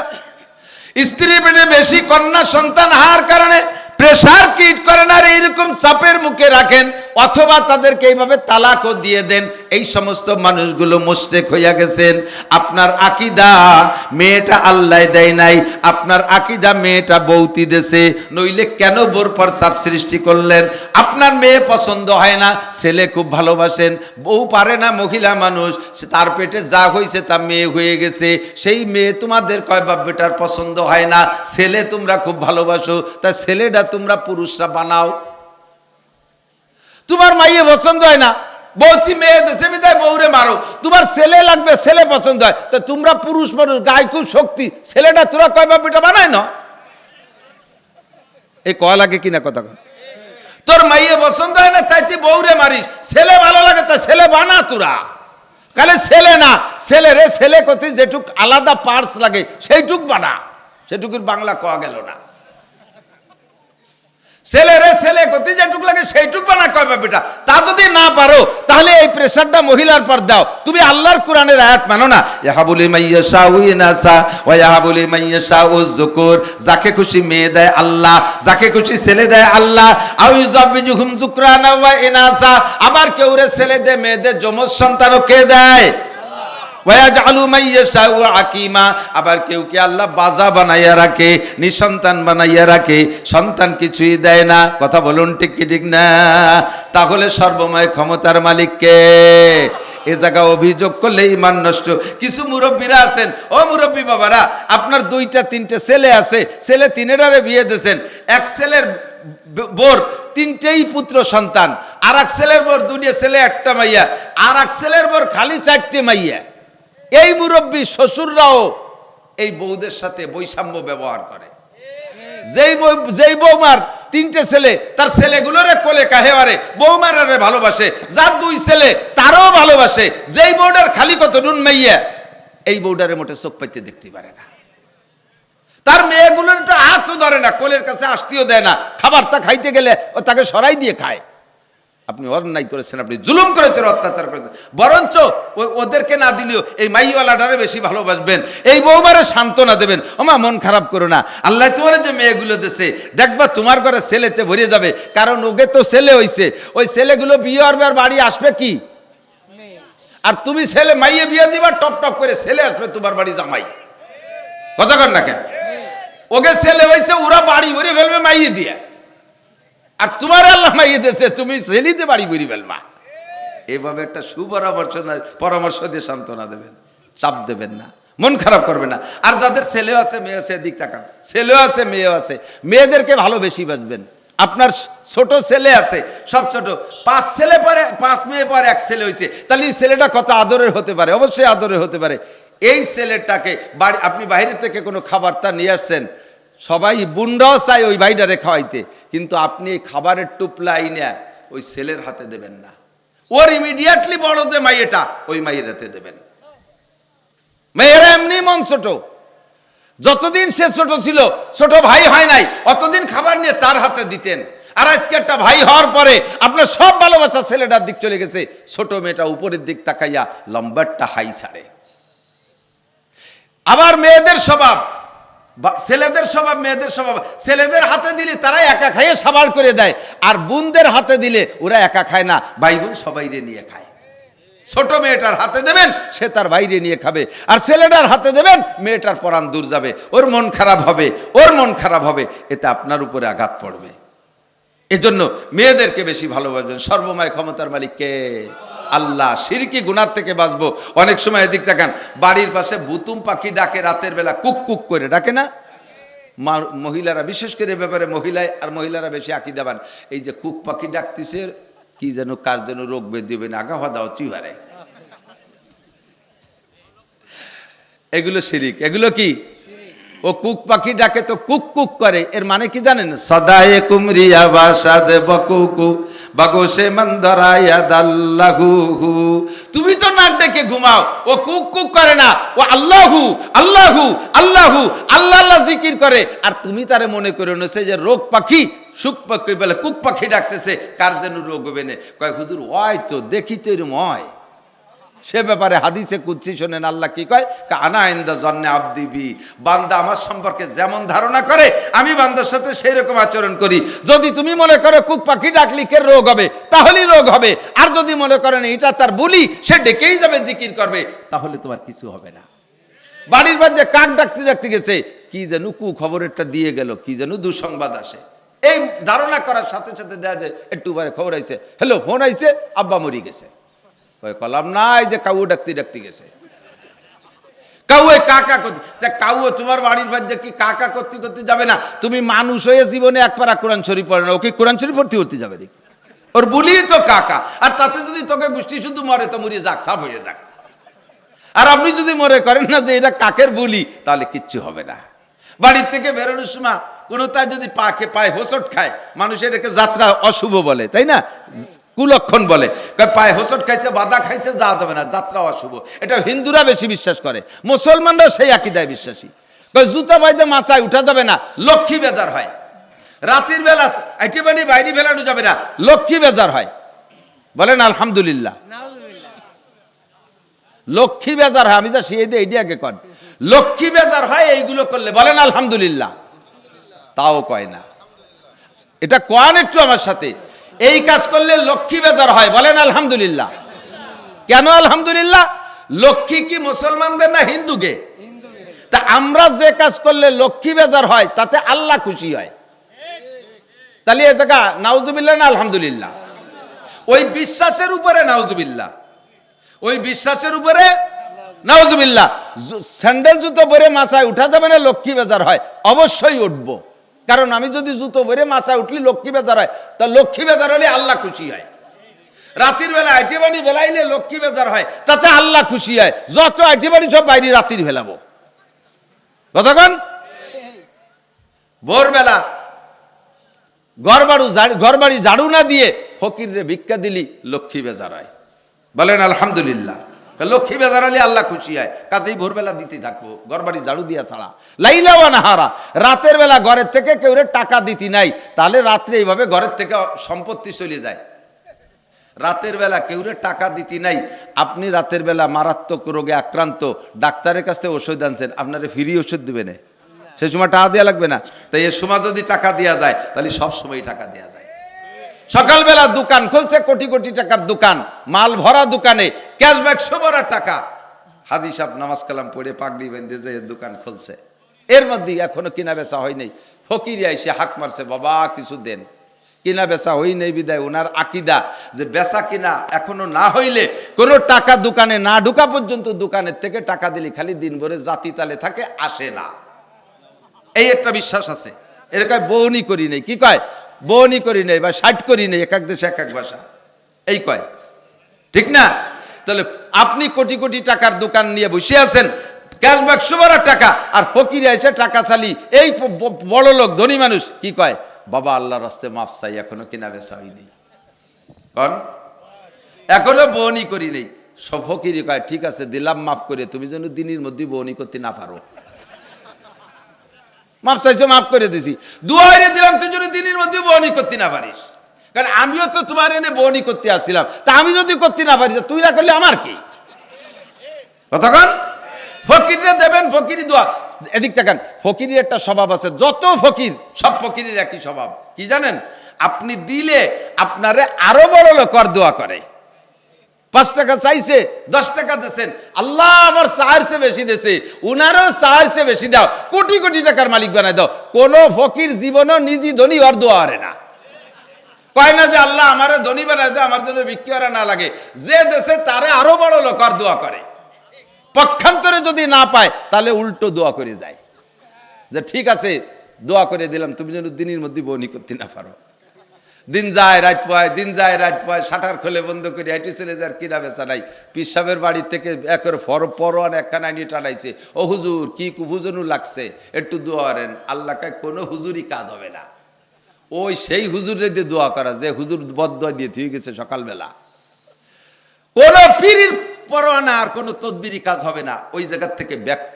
স্ত্রীর পেটে বেশি কন্যা সন্তান হওয়ার কারণে প্রেসার কিট করেন আর এইরকম চাপের মুখে রাখেন, অথবা তাদেরকে এইভাবে তালাকও দিয়ে দেন, এই সমস্ত মানুষগুলো মুশরিক হইয়া গেছেন। আপনার আকীদা মেয়েটা আল্লাহ দেয় নাই, আপনার আকীদা মেয়েটা বৌতি দেশে, নইলে কেন বোর পর চাপ সৃষ্টি করলেন? আপনার মেয়ে পছন্দ হয় না, ছেলে খুব ভালোবাসেন, বউ পারে না, মহিলা মানুষ, তার পেটে যা হয়েছে তা মেয়ে হয়ে গেছে, সেই মেয়ে তোমাদের কয় বাপ বেটার পছন্দ হয় না, ছেলে তোমরা খুব ভালোবাসো, তা ছেলেটা তোমরা পুরুষরা বানাও। তোমার মাইয়ে পছন্দ হয় না, বৌতি মেয়ে দেশে বিদায় বউরে মারো, তোমার ছেলে লাগবে, ছেলে পছন্দ হয়, তা তোমরা পুরুষ মানুষ, গায়ে খুব শক্তি, ছেলেটা তোরা কয় বাপ বেটা বানায় না। এই কয় লাগে কিনা কথা? তোর মাইয়ে পছন্দ হয় না তাই তুই বউরে মারিস, ছেলে ভালো লাগে তা ছেলে বানা তোরা। কালে ছেলে না, ছেলে রে ছেলে করতে যেটুক আলাদা পার্টস লাগে সেইটুক বানা, সেটুকুর বাংলা কওয়া গেল না। ছেলে রে ছেলে করতে যেটুক লাগে সেইটুক বানা কয় বেটা। তা যদি না পারো তাহলে এই প্রেসারটা মহিলার পর দাও। তুমি আল্লাহর কোরআনের আয়াত মানো না, ইয়াহাবুলি মাইয়াশাউ ইনাসা ওয়া ইয়াহাবুলি মাইয়াশাউ যুকুর। যাকে খুশি মেয়ে দেয় আল্লাহ, যাকে খুশি ছেলে দেয় আল্লাহ। আও ইউযাবিজুহুম যুকরানা ওয়া ইনাসা, আবার কেউ রে ছেলে দেয়, মেয়ে দেয়, যমজ সন্তানও কে দেয়? ওয়াজআলু মাইয়াশাউ আকিমা, আবার কেউ কে আল্লাহ বাজা বানাইয়া রাখে, নিঃসন্তান বানাইয়া রাখে, সন্তান কিছুই দেয় না। কথা বলুন ঠিক কি ঠিক না? তাহলে সর্বময় ক্ষমতার মালিক কে? এ জায়গা অভিযোগ করলে ঈমান নষ্ট। কিছু মুরব্বীরা আছেন, ও মুরব্বী বাবারা, আপনার 2টা 3টে ছেলে আছে, ছেলে 3টারে বিয়ে দিয়েছেন, এক ছেলের বোর 3টেই পুত্র সন্তান, আর এক ছেলের বোর 2টে ছেলে 1টা মাইয়া, আর এক ছেলের বোর খালি 4টে মাইয়া। এই মুরব্বী শ্বশুররাও এই বউদের সাথে বৈষম্য ব্যবহার করে। যেই বৌমার 3টে ছেলে, তার ছেলেগুলোরে কোলে কাহেবারে বৌমারে ভালোবাসে, যার 2 ছেলে তারও ভালোবাসে। যেই বউটার খালি কত নুন মাইয়া, এই বউটারে মোটে চোখ পাইতে দেখতে পারে না, তার মেয়েগুলোর একটা হাতও ধরে না, কোলের কাছে আসতেও দেয় না, খাবারটা খাইতে গেলে ও তাকে সরাই দিয়ে খায়। আপনি অন্যায় করেছেন, আপনি জুলুম করেছেন, অত্যাচার করেছেন। বরঞ্চ ওদেরকে না দিলেও এই মাইওয়ালাটারে বেশি ভালোবাসবেন, এই বৌমারে সান্ত্বনা দেবেন, ওমা মন খারাপ করো না, আল্লাহ তোমার যে মেয়েগুলো দেশে দেখবা তোমার ঘরে ছেলেতে ভরে যাবে, কারণ ওকে তো ছেলে হইছে, ওই ছেলেগুলো বিয়ে হবে আর বাড়ি আসবে কি, আর তুমি ছেলে মাইয়ে বিয়ে দিবা, টপ টপ করে ছেলে আসবে তোমার বাড়ি জামাই। কথা কর না কেন? ওকে ছেলে হয়েছে, ওরা বাড়ি ভরে ফেলবে মাইয়ে দিয়ে, আর তোমার আল্লাহ মাইয়ে দিয়েছে, তুমি ছেলিতে বাড়ি ভরে ফেলবা। এইভাবে একটা পরামর্শ দিয়ে সান্ত্বনা দেবেন, চাপ দেবেন না, মন খারাপ করবে না। আর যাদের ছেলেও আছে মেয়ে আছে, দিক তাকান, ছেলেও আছে মেয়েও আছে, মেয়েদেরকে ভালো বেশি বাসবেন। আপনার ছোট ছেলে আছে, সব ছোট, 5 ছেলে পরে 5 মেয়ে পরে 1 ছেলে হয়েছে, তাহলে এই ছেলেটা কত আদরের হতে পারে? অবশ্যই আদরের হতে পারে। এই ছেলেটাকে বাড়ি, আপনি বাইরে থেকে কোনো খাবারটা নিয়ে আসছেন, সবাই বুনরাও চাই ওই ভাইটারে খাওয়াইতে, কিন্তু আপনি এই খাবারের টুপলা আইনা ওই ছেলের হাতে দেবেন না, ওর ইমিডিয়েটলি বড় যে মাইয়েটা, ওই মাইয়ের হাতে দেবেন। মেয়েরা এমনি মন ছোট, যতদিন সে ছোট ছিল, ছোট ভাই হয় নাই, অতদিন খাবার নিয়ে তার হাতে দিতেন। আর আজকে একটা ভাই হওয়ার পরে আপনার সব ভালোবাসা ছেলেটার দিক চলে গেছে, ছোট মেয়েটা উপরের দিক তাকাইয়া লম্বারটা হাই ছাড়ে। আবার মেয়েদের স্বভাব, ছেলেদের স্বভাব মেয়েদের স্বভাব, ছেলেদের হাতে দিলে তারা একা খাইয়ে সাবাল করে দেয়, আর বোনদের হাতে দিলে ওরা একা খায় না, ভাই বোন সবাইরে নিয়ে খায়। ছোট মেয়েটার হাতে দেবেন, সে তার বাইরে নিয়ে খাবে, আর ছেলেটার হাতে দেবেন, মেয়েটার পরাণ দূর যাবে, ওর মন খারাপ হবে, ওর মন খারাপ হবে, এতে আপনার উপরে আঘাত পড়বে। এজন্য মেয়েদেরকে বেশি ভালোবাসবেন। সর্বময় ক্ষমতার মালিক কে? আল্লাহ। শিরকি গুনাহ থেকে বাঁচবো। অনেক সময় এদিক তাকান, বাড়ির পাশে বুতুম পাখি ডাকে রাতের বেলা, কুক কুক করে ডাকে না? মহিলারা বিশেষ করে ব্যাপারে মহিলারা বেশি আকীদাবান। এই যে কুক পাখি ডাকতেছে, কি যেন কার যেন রোগ বেঁধে দেবে না, আগা দাও চিহারে, এগুলো শিরিক। এগুলো কি? ও কুক পাখি ডাকে তো কুক কুক করে, এর মানে কি জানেন? সদায়ে কুমরিয়া বাসাদ বকুকু বাগোসে মন্দরায়া দাল্লাহু। তুমি তো নাক ডেকে ঘুমাও, ও কুক কুক করে না, ও আল্লাহু আল্লাহু আল্লাহু আল্লাহ আল্লাহ জিকির করে, আর তুমি তারে মনে করে নেছে যে রোগ পাখি, সুখ পাখি বলে কুক পাখি ডাকতেছে, কার যেন রোগ হবে না। কয় হুজুর ওই তো দেখি তো এরকম হয়। সে ব্যাপারে হাদিসে কুদসি শোনেন, আল্লাহ কি কয়? আনা ইনদা জন্নে আবদি বি, বান্দা আমার সম্পর্কে যেমন ধারণা করে আমি বান্দার সাথে সেই রকম আচরণ করি। যদি তুমি মনে করো কুক পাখি ডাকলি কে রোগ হবে, তাহলেই রোগ হবে, আর যদি মনে করেন এটা তার বলি, সে ডেকেই যাবে, জিকির করবে, তাহলে তোমার কিছু হবে না। বাড়ির মধ্যে কাক ডাকতে ডাকতে গেছে, কি যেন কু খবরেরটা দিয়ে গেল, কি যেন দুঃসংবাদ আসে, এই ধারণা করার সাথে সাথে দেয়া যায় একটু পরে খবর আইছে, হ্যালো ফোন আইছে, আব্বা মরি গেছে। কলাম নাই যে কাউ ডাকতে ডাকতে গেছে, কাউয়ে কাকা করতে, কাউয়ে তোমার বাড়ির মধ্যে কি কাকা করতে করতে যাবে না? তুমি মানুষ হয়ে জীবনে এক পারা কোরআন শরীফ পড়ে না, ওকে কোরআন শরীফ পড়তে পড়তে যাবে দেখি, ওর বলি তো কাকা। আর তাতে যদি তোকে গোষ্ঠী শুধু মরে তো মরিয়ে যাক, সাফ হয়ে যাক। আর আপনি যদি মনে করেন না যে এটা কাকের বলি, তাহলে কিচ্ছু হবে না। বাড়ির থেকে বেরোনোর সময় কোনো তাই যদি পায়ে হোঁচট খায়, মানুষের এটাকে যাত্রা অশুভ বলে, তাই না? কুলক্ষণ বলে, পায়ে হোঁচট খাইছে, বাধা খাইছে, যা যাবে না, যাত্রা অশুভ। এটা হিন্দুরা বেশি বিশ্বাস করে, মুসলমানরা সেই আকীদায় বিশ্বাসী। জুতা বাইতে মাথায় উঠা যাবে না, লক্ষ্মী বেজার হয়। রাতের বেলা একেবারে বাইরে ফেলানো যাবে না, লক্ষ্মী বেজার হয়। বলেন আলহামদুলিল্লাহ। লক্ষ্মী বেজার হয়, আমি যা শিয়ে দিই এইটি আগে কন, লক্ষ্মী বেজার হয় এইগুলো করলে, বলেন আলহামদুলিল্লাহ। তাও কয় না, এটা কন একটু আমার সাথে, এই কাজ করলে লক্ষ্মী বেজার হয়, বলেন আলহামদুলিল্লাহ। কেন আলহামদুলিল্লাহ? লক্ষ্মী কি মুসলমানদের না হিন্দুকে? তা আমরা যে কাজ করলে লক্ষ্মী বেজার হয়, তাতে আল্লাহ খুশি হয়, তাহলে এ জায়গা নাউজুবিল্লাহ না আলহামদুলিল্লাহ? ওই বিশ্বাসের উপরে নাউজুবিল্লাহ, ওই বিশ্বাসের উপরে নাউজুবিল্লাহ। স্যান্ডেল জুতো পরে মাথায় উঠা যাবে না, লক্ষ্মী বেজার হয়, অবশ্যই উঠবো। কারণ আমি যদি জুতো পরে মাথায় উঠলি লক্ষ্মী বেজার হয়, তা লক্ষ্মী বেজার হলে আল্লাহ খুশি হয়। রাতের বেলা আইটিবানি বেলাইলে লক্ষ্মী বেজার হয়, তাতে আল্লাহ খুশি হয়। যত আইটিবানি সব বাইরে রাত্রির বেলাবো, কতক্ষণ? ভোরবেলা ঘরবাড়ি ঝাড়ু না দিয়ে ফকিরে ভিক্ষা দিলি লক্ষ্মী বেজার হয়, বলেন আলহামদুলিল্লাহ। লক্ষ্মী বেজার হলে আল্লাহ খুশি হয়, কাজেই ভোরবেলা দিতে থাকবো, ঘরবাড়ি ঝাড়ু দিয়া ছাড়া। লাইলা ওয়া নাহারা, রাতের বেলা ঘরের থেকে কেউ টাকা দিতি নাই, তাহলে রাত্রে এইভাবে ঘরের থেকে সম্পত্তি চলে যায়। রাতের বেলা কেউরে টাকা দিতে নাই, আপনি রাতের বেলা মারাত্মক রোগে আক্রান্ত, ডাক্তারের কাছ থেকে ওষুধ আনছেন, আপনারা ফ্রি ওষুধ দিবে না, সেই সময় টাকা দেওয়া লাগবে না। তাই এর সময় যদি টাকা দেওয়া যায় তাহলে সব সময় টাকা দেওয়া যায়। সকালবেলা দোকান খুলছে, কোটি কোটি টাকার দোকান, মাল ভরা দোকানে, ক্যাশব্যাক ভরা টাকা, হাজি সাহেব নামাজ কালাম পড়ে পাগড়ি বেঁধে যে দোকান খুলছে, এর মধ্যে এখনো কিনা বেচা হয় নাই। ফকির এসে হাক মারছে, বাবা কিছু দেন। কিনা বেচা হই নেই বিদায় ওনার আকিদা যে বেচা কিনা এখনো না হইলে কোনো টাকা দোকানে না ঢুকা পর্যন্ত দোকানের থেকে টাকা দিলে খালি দিন ভরে জাতি তালে থাকে, আসে না। এই একটা বিশ্বাস আছে। এর কয় বউনি করি নেই, কি কয় বউনি করি নেই বা 60 করি নেই, এক এক দেশে এক এক ভাষা এই কয়, ঠিক না? তাহলে আপনি কোটি কোটি টাকার দোকান নিয়ে বসে আছেন, ক্যাশব্যাক ভরা টাকা, আর ফকির এসে টাকা চালি, এই বড় লোক ধনী মানুষ কি কয়, বাবা আল্লাহর রাস্তে মাফ চাই, এখনো কিনা বেচা হয়নি, কন এখনো বউনি করি নেই। সব ফকিরি কয় ঠিক আছে দিলাম মাফ করে, তুমি যেন দিনের মধ্যে বউনি করতে না পারো। মাফ চাইছো, মাফ করে দিছি, দুয়া হইরে দিলাম তুই যদি দিনের মধ্যে বউনি করতে না পারিস, কারণ আমিও তো তোমার এনে বউনি করতে আসছিলাম, তা আমি যদি করতে না পারি তুই না করলে আমার কি কতক্ষণ। ফকিরে দেবেন, ফকিরি দোয়া। এদিক থাকেন, ফকিরের একটা স্বভাব আছে, যত ফকির সব ফকিরের একই স্বভাব, কি জানেন? আপনি দিলে আপনারে আরো বড় লোক দোয়া করে। 5 টাকা চাইছে, 10 টাকা দিয়েছেন, আল্লাহ আমার 4 চেয়ে বেশি দিয়েছে, উনারও 4 চেয়ে বেশি দাও, কোটি কোটি টাকার মালিক বানাই দাও। কোন ফকির জীবনও নিজে ধনী হওয়ার দোয়া করে না, কয় না যে আল্লাহ আমারে ধনী বানাই দাও, আমার জন্য বিক্রি করা না লাগে। যে দেশে তারে আরো বড় লোক দোয়া করে, পক্ষান্তরে যদি না পায় তাহলে উল্টো দোয়া করে যায় যে ঠিক আছে দোয়া করে দিলাম, তুমি যেন দিনের মধ্যে বউনি করতে না পারো। দিন যায় রাত পায়, দিন যায় রাত পায়, শাটার খুলে বন্ধ করে হাইটে চলে যায়, কিনা বেচা নাই। পিসাবের বাড়ি থেকে একের পরোয়ান একখানা নিয়ে টানাইছে, ও হুজুর কি কুহুজনু লাগছে, একটু দোয়া করেন। আল্লাহকে কোনো হুজুরই কাজ হবে না, ওই সেই হুজুরের দিয়ে দোয়া করা যে হুজুর বদদোয়া দিয়ে থুয়ে গেছে সকালবেলা। কোন পীরের পরোয়ানা আর কোন তদবিরি কাজ হবে না, ওই জায়গার থেকে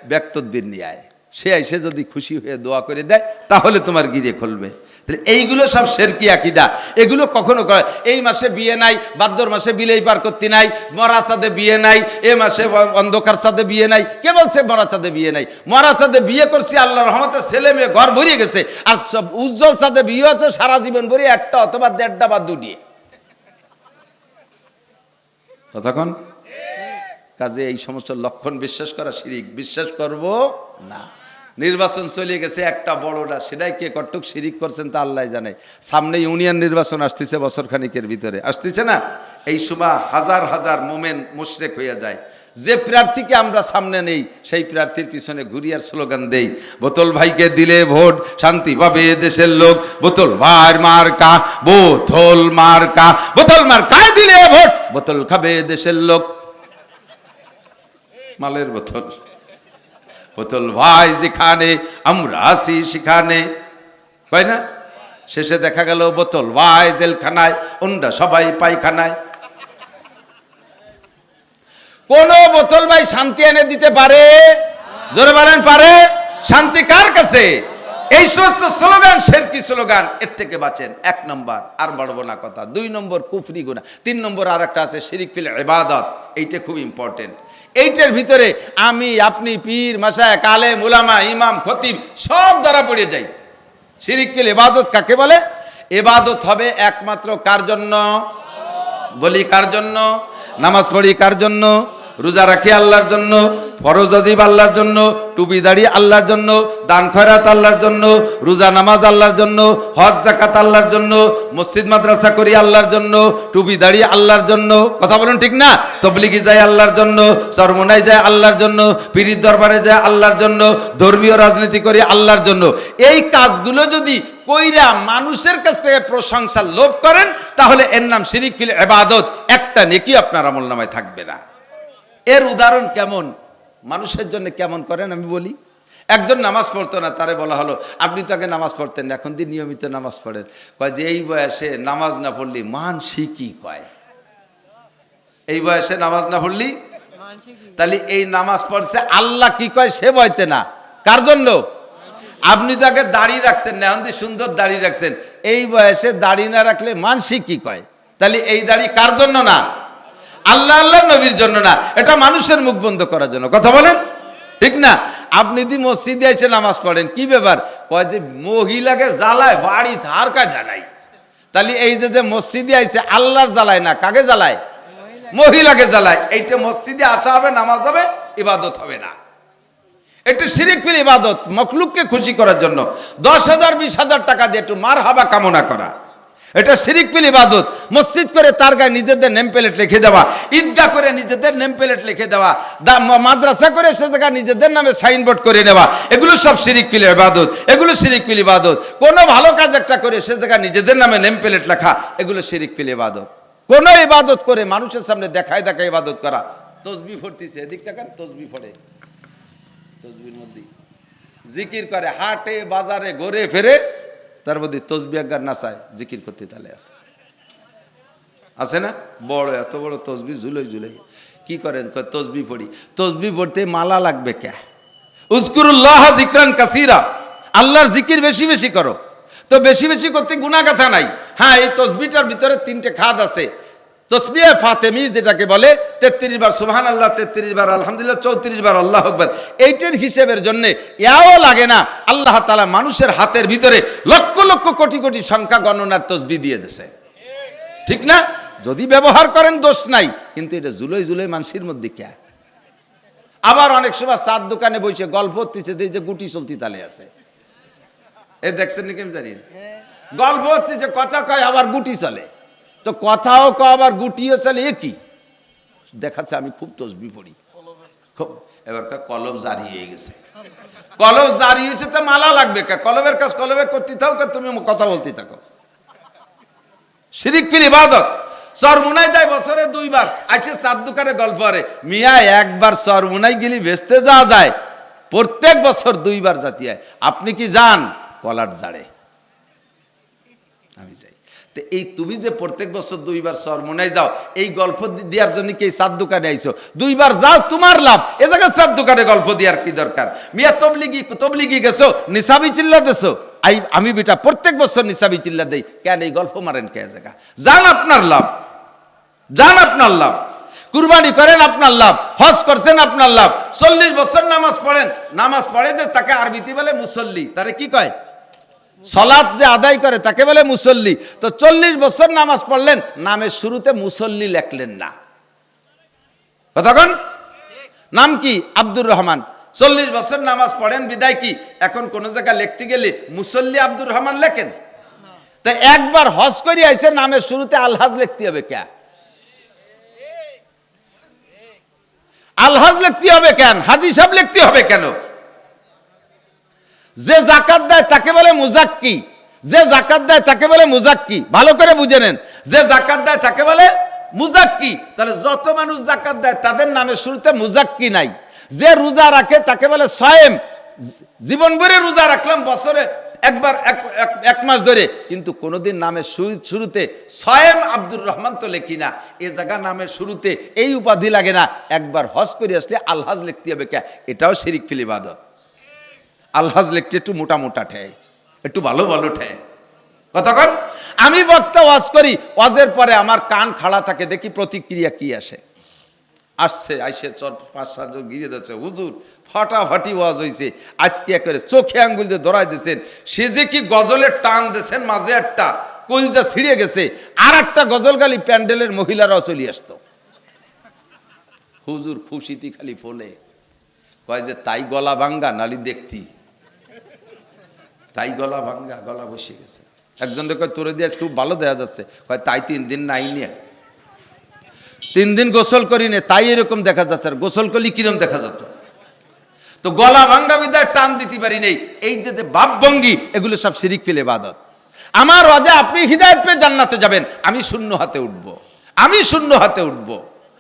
ব্যাক তদবির নিয়ে আয়, সে এসে যদি খুশি হয়ে দোয়া করে দেয় তাহলে তোমার গিরে খুলবে। এইগুলো সব শিরকি আকীদা, এগুলো কখনো করে। এই মাসে বিয়ে নাই, ভাদ্র মাসে বিলেই পার করতে নাই, মরা চাঁদে বিয়ে নাই, এ মাসে অন্ধকার চাঁদে বিয়ে নাই। কে বলছে মরা চাঁদে বিয়ে নাই? মরা চাঁদে বিয়ে করছি, আল্লাহর রহমতে ছেলে মেয়ে ঘর ভরিয়ে গেছে। আর সব উজ্জ্বল চাঁদে বিয়ে আছে সারা জীবন ভরি, একটা অথবা 1.5টা বা 2টি। তখন কাজে এই সমস্ত লক্ষণ বিশ্বাস করা শিরিক, বিশ্বাস করব না। নির্বাচন চলে গেছে একটা বড়টা, সেটাই কে কটক শিরিক করছেন তা আল্লাহ জানে। সামনে ইউনিয়ন নির্বাচন আসতেছে, বছর খানিকের ভিতরে আসতেছে না? এই সময় হাজার হাজার মোমেন মুশরিক হয়ে যায়। যে প্রার্থীকে আমরা সামনে নেই সেই প্রার্থীর পিছনে ঘুরিয়ার স্লোগান দেই, বোতল ভাইকে দিলে ভোট শান্তি পাবে দেশের লোক, বোতল ভাই মার্কা, বোতল মার্কা, বোতল মার্কায় দিলে ভোট, বোতল খাবে দেশের লোক। মালের বোতল, বোতল ভাই যেখানে আমরা আসি সেখানে, হয় না? শেষে দেখা গেল বোতল ভাই জেলখানায়, অন্যরা সবাই পায়খানায়। কোন বোতল ভাই শান্তি এনে দিতে পারে? জোরে বলেন পারে? শান্তি কার কাছে? এই সমস্ত স্লোগান শিরকি স্লোগান, এর থেকে বাঁচেন। 1 নম্বর, আর বাড়বো না কথা। 2 নম্বর কুফরি গুনাহ। 3 নম্বর আর একটা আছে শিরিক ফিল ইবাদত, এইটা খুব ইম্পর্টেন্ট। এইটার ভিতরে আমি আপনি পীর মাশায়েখ আলেম উলামা ইমাম খতিব সব ধরা পড়ে যাই। শিরিক ফিল ইবাদত কাকে বলে? ইবাদত হবে একমাত্র কার জন্য? বলি কার জন্য? নামাজ পড়ি কার জন্য? রোজা রাখি আল্লাহর জন্য, ফরজ ওয়াজিব আল্লাহর জন্য, টুপি দাড়ি আল্লাহর জন্য, দান খয়রাত আল্লাহর জন্য, রোজা নামাজ আল্লাহর জন্য, হজ যাকাত আল্লাহর জন্য, মসজিদ মাদ্রাসা করি আল্লাহর জন্য, টুপি দাড়ি আল্লাহর জন্য। কথা বলুন ঠিক না? তবলিগি যায় আল্লাহর জন্য, চরমোনাই যায় আল্লাহর জন্য, পীরের দরবারে যায় আল্লাহর জন্য, ধর্মীয় রাজনীতি করি আল্লাহর জন্য। এই কাজগুলো যদি কইরা মানুষের কাছ থেকে প্রশংসার লোভ করেন তাহলে এর নাম শিরিক ফিল ইবাদত, একটা নেকি আপনার আমলনামায় থাকবে না। এর উদাহরণ কেমন, মানুষের জন্য কেমন করেন আমি বলি। একজন নামাজ পড়তো না, তারে বলা হলো আপনি তো আগে নামাজ পড়তেন, এখন দিন নিয়মিত নামাজ পড়েন। কয় যে এই বয়সে নামাজ না পড়লি মানসি কি কয়, এই বয়সে নামাজ না পড়লি, তাহলে এই নামাজ পড়ছে আল্লাহ কি কয় সে বইতে না। কার জন্য? আপনি তো আগে দাড়ি রাখতেন না, এখন সুন্দর দাড়ি রাখছেন, এই বয়সে দাড়ি না রাখলে মানসি কি কয়। তাহলে এই দাড়ি কার জন্য না? আল্লাহ আল্লাহ নবীর জন্য না, এটা মানুষের মুখ বন্ধ করার জন্য। কথা বলেন ঠিক না? আপনি যদি মসজিদে এসে নামাজ পড়েন, কি ব্যাপার? কয় যে মহিলাকে জ্বালায়, বাড়ি ধার কাজ জ্বালায়। তাহলে এই যে মসজিদে আইছে আল্লাহর জ্বালায় না, কাকে জ্বালায়? মহিলাকে জ্বালায়। এইটা মসজিদে আসা হবে, নামাজ হবে, ইবাদত হবে না। এটা শিরিক ফিল ইবাদত, মখলুককে খুশি করার জন্য 10,000 20,000 টাকা দিয়ে একটু মার হাবা কামনা করা, এটা শিরিক ফিল ইবাদত। মসজিদ করে তার গায়ে নিজেদের নেম প্লেট লিখে দেওয়া, ঈদগাহ করে নিজেদের নেম প্লেট লিখে দেওয়া, মাদ্রাসা করে সে জায়গায় নিজেদের নামে সাইনবোর্ড করে নেওয়া, এগুলো সব শিরিক ফিল ইবাদত, এগুলো শিরিক ফিল ইবাদত। কোনো ভালো কাজ একটা করে সে জায়গায় নিজেদের নামে নেম প্লেট লেখা, এগুলো শিরিক ফিল ইবাদত। কোন ইবাদত করে মানুষের সামনে দেখায় দেখায় ইবাদত করা। তসবিহ পড়তেছে, এদিক তাকান, তসবিহ পড়ে, তসবির মধ্যে জিকির করে, হাটে বাজারে ঘুরে ফেরে, তার মধ্যে তসবিহ গান নাচায়, জিকির করতে তালে আছে না? বড় এত বড় তসবিহ ঝুলাই ঝুলাই কি করেন? তসবিহ পড়ি। তসবিহ পড়তে মালা লাগবে কে? উযকুরুল্লাহ যিকরান কাসীরা, আল্লাহর জিকির বেশি বেশি করো। তো বেশি বেশি করতে গুনাহ কথা নাই। হ্যাঁ, এই তসবিহটার ভিতরে 3টে খাদ আছে। তসবিহ ফাতেমি যেটাকে বলে, 33 বার সুবহানাল্লাহ, 33 বার আলহামদুলিল্লাহ, 34 বার আল্লাহু আকবার। এইটার হিসেবের জন্য ইয়াও লাগে না। আল্লাহ তাআলা মানুষের হাতের ভিতরে লক্ষ লক্ষ কোটি কোটি সংখ্যা গণনার তসবিহ দিয়ে দিয়েছে, ঠিক না? যদি ব্যবহার করেন দোষ নাই, কিন্তু এটা জুলাই জুলাই মানুষের মধ্যে কে? আবার অনেক সময় চার দোকানে বসে গল্প হচ্ছে, যে গুটি চলতি তালে আছে, এ দেখছেন নাকি আমি জানি না। গল্প হচ্ছে, কথা কয় আবার গুটি চলে, তো কথাও কয় আবার গুটিও চলে, এ কি দেখাচ্ছে? আমি খুব তসবিহ পড়ি, খুব। এবার কলম জারি হয়ে গেছে, কলম জারি হয়েছে, তো মালা লাগবে কে? কলমের কাজ কলমে করতে থাকো, তুমি কথা বলতে থাকো। শিরিক ফিল ইবাদত। চরমুনাই যায় বছরে 2 বার, আইছে 4 দোকানে গল্প করে। মিয়া একবার চরমুনাই গেলি বেচতে যাওয়া যায়, প্রত্যেক বছর 2 বার জাতি হয়। আপনি কি যান? কলার জাড়ে আমি যাই। তো এই তুমি যে প্রত্যেক বছর 2 বার চরমুনাই যাও, এই গল্প দেওয়ার জন্য কি এই 4 দোকানে আইছো? 2 বার যাও, তোমার লাভ। এ জায়গায় 4 দোকানে গল্প দেওয়ার কি দরকার? মিয়া তবলিগি গেছো, নিসাবি চিল্লা দেছো, আমি বেটা প্রত্যেক বছর নিসাবি চিল্লা দেই, কেন এই গল্প মারেন কে? জায়গা যান, আপনার লাভ, যান, আপনার লাভ। কুরবানি করেন, আপনার লাভ। হজ করছেন, আপনার লাভ। 40 বছর নামাজ পড়েন, নামাজ পড়ে যে তাকে আরবিতে বলে মুসল্লি, তারে কি কয়? সালাত যে আদায় করে তাকে বলে মুসল্লি। তো 40 বছর নামাজ পড়লেন, নামের শুরুতে মুসল্লি লেখলেন না। কতক্ষণ? নাম কি? আব্দুর রহমান। 40 বছর নামাজ পড়েন, বিদায় কি? এখন কোন জায়গায় লিখতে গেলে মুসল্লি আব্দুর রহমান লেখেন। তাই একবার হজ করে আইছে, নামের শুরুতে আলহাজ লিখতে হবে কে? আলহাজ লিখতে হবে কেন? হাজী সাহেব লিখতে হবে কেন? যে যাকাত দেয় তাকে বলে মুজাক্কি, যে যাকাত দেয় তাকে বলে মুজাক্কি। ভালো করে বুঝে নেন, যে যাকাত দেয় তাকে বলে মুজাক্কি। তাহলে যত মানুষ যাকাত দেয় তাদের নামের শুরুতে মুজাক্কি নাই। যে রোজা রাখে তাকে বলে সায়েম, জীবন ভরে রোজা রাখলাম, বছরে একবার এক মাস ধরে, কিন্তু কোনোদিন নামের শুরুতে সায়েম আব্দুর রহমান তো লেখি না। এ জায়গা নামের শুরুতে এই উপাধি লাগে না। একবার হজ করে আসলে আলহাজ লিখতে হবে কে? এটাও শিরিক ফিল ইবাদত। আলহাজ লিখতে একটু মোটা মোটা ঠেয়, একটু ভালো ভালো ঠেয়। কতক্ষণ? আমি বক্তা ওয়াজ করি, ওয়াজের পরে আমার কান খাড়া থাকে, দেখি প্রতিক্রিয়া কি আসে। আসছে, আইসে 5-7 জন গিরে যাচ্ছে, হুজুর ফাটাফাটি ওয়াজ হয়েছে, আজকে একেবারে চোখে আঙ্গুল দিয়ে ধরাই দিয়েছেন। সে যে কি গজলের টান দিয়েছেন, মাঝে একটা কলজা ছিঁড়ে গেছে, আর একটা গজল গালি প্যান্ডেলের মহিলারাও চলে আসতো। হুজুর খুশিতে খালি ফলে কয় যে তাই গলা ভাঙ্গা, নালি দেখতি তাই গলা ভাঙ্গা, গলা বসে গেছে। একজন কয় তোরে দিয়ে খুব ভালো দেখা যাচ্ছে, কয় তাই 3 দিন নাই নিয়ে 3 দিন গোসল করি নে, তাই এরকম দেখা যাচ্ছে। আর গোসল করলে কিরম দেখা যেত? তো গলা ভাঙ্গা বিদায় টান দিতে পারি নেই। এই যে ভাবভঙ্গি, এগুলো সব শিরিক ফিল ইবাদত। আমার ওয়াজে আপনি হিদায়াত পেয়ে জান্নাতে যাবেন, আমি শূন্য হাতে উঠব, আমি শূন্য হাতে উঠব।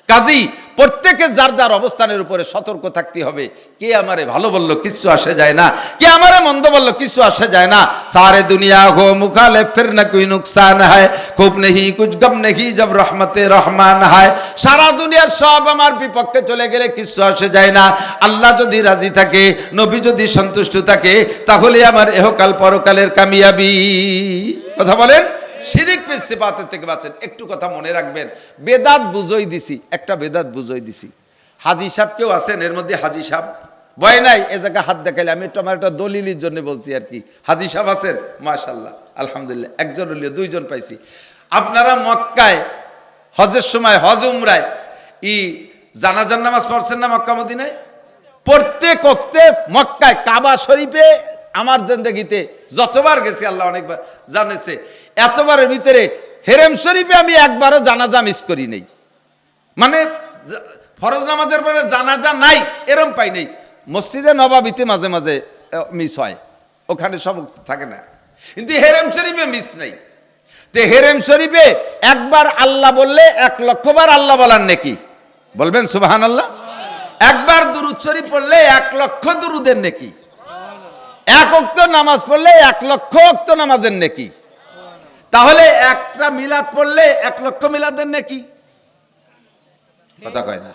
কাজী প্রত্যেকে যার যার অবস্থানের উপরে সতর্ক থাকতে হবে। কে আমারে ভালো বললো কিছু আসে যায় না, কে আমারে মন্দ বললো কিছু আসে যায় না। সারে দুনিয়া হো মুখালিফ ফির না কোই নুকসান হয়, খুব নেহি কুছ গম নেহি জব রহমতে রহমান হয়। সারা দুনিয়ার সব আমার বিপক্ষে চলে গেলে কিছু আসে যায় না। আল্লাহ যদি রাজি থাকে, নবী যদি সন্তুষ্ট থাকে, তাহলে আমার এহকাল পরকালের কামিয়াবি। কথা বলেন, শিরিক ফিস সিফাতের থেকে বাঁচেন। একটু কথা মনে রাখবেন, বেদাত বুঝই দিছি, একটা বেদাত বুঝই দিছি। হাজী সাহেব কেউ আছেন এর মধ্যে? হাজী সাহেব ভয় নাই, এ জায়গায় হাত দেখাইলে আমি একটু আমার একটা দলিলের জন্য বলছি আর কি। হাজী সাহেব আছেন? মাশাআল্লাহ, আলহামদুলিল্লাহ, একজন হলিও, দুইজন পাইছি। আপনারা মক্কায় হজের সময়, হজ উমরায় জানাজার নামাজ পড়ছেন না মক্কা মদিনায়? প্রত্যেক ওয়াক্তে মক্কায় কাবা শরীফে আমার জিন্দেগিতে যতবার গেছি, আল্লাহ অনেকবার জানেছে, এতবারের ভিতরে হেরেম শরীফে আমি একবারও জানাজা মিস করি নাই। মানে ফরজ নামাজের পরে জানাজা নাই এরম পাই নাই। মসজিদে নবাবিতে মাঝে মাঝে মিস হয়, ওখানে সব থাকে না, কিন্তু হেরেম শরীফে মিস নাই। তে হেরেম শরীফে একবার আল্লাহ বললে 1,00,000 বার আল্লাহ বলার নেকি, বলবেন সুবহানাল্লাহ। একবার দুরূদ শরীফ পড়লে 1,00,000 দুরুদের নেকি, এক ওয়াক্ত নামাজ পড়লে 1,00,000 ওয়াক্ত নামাজের নেকি। তাহলে একটা মিলাদ পড়লে 1,00,000 মিলাদের নেকি, কথা কয় না?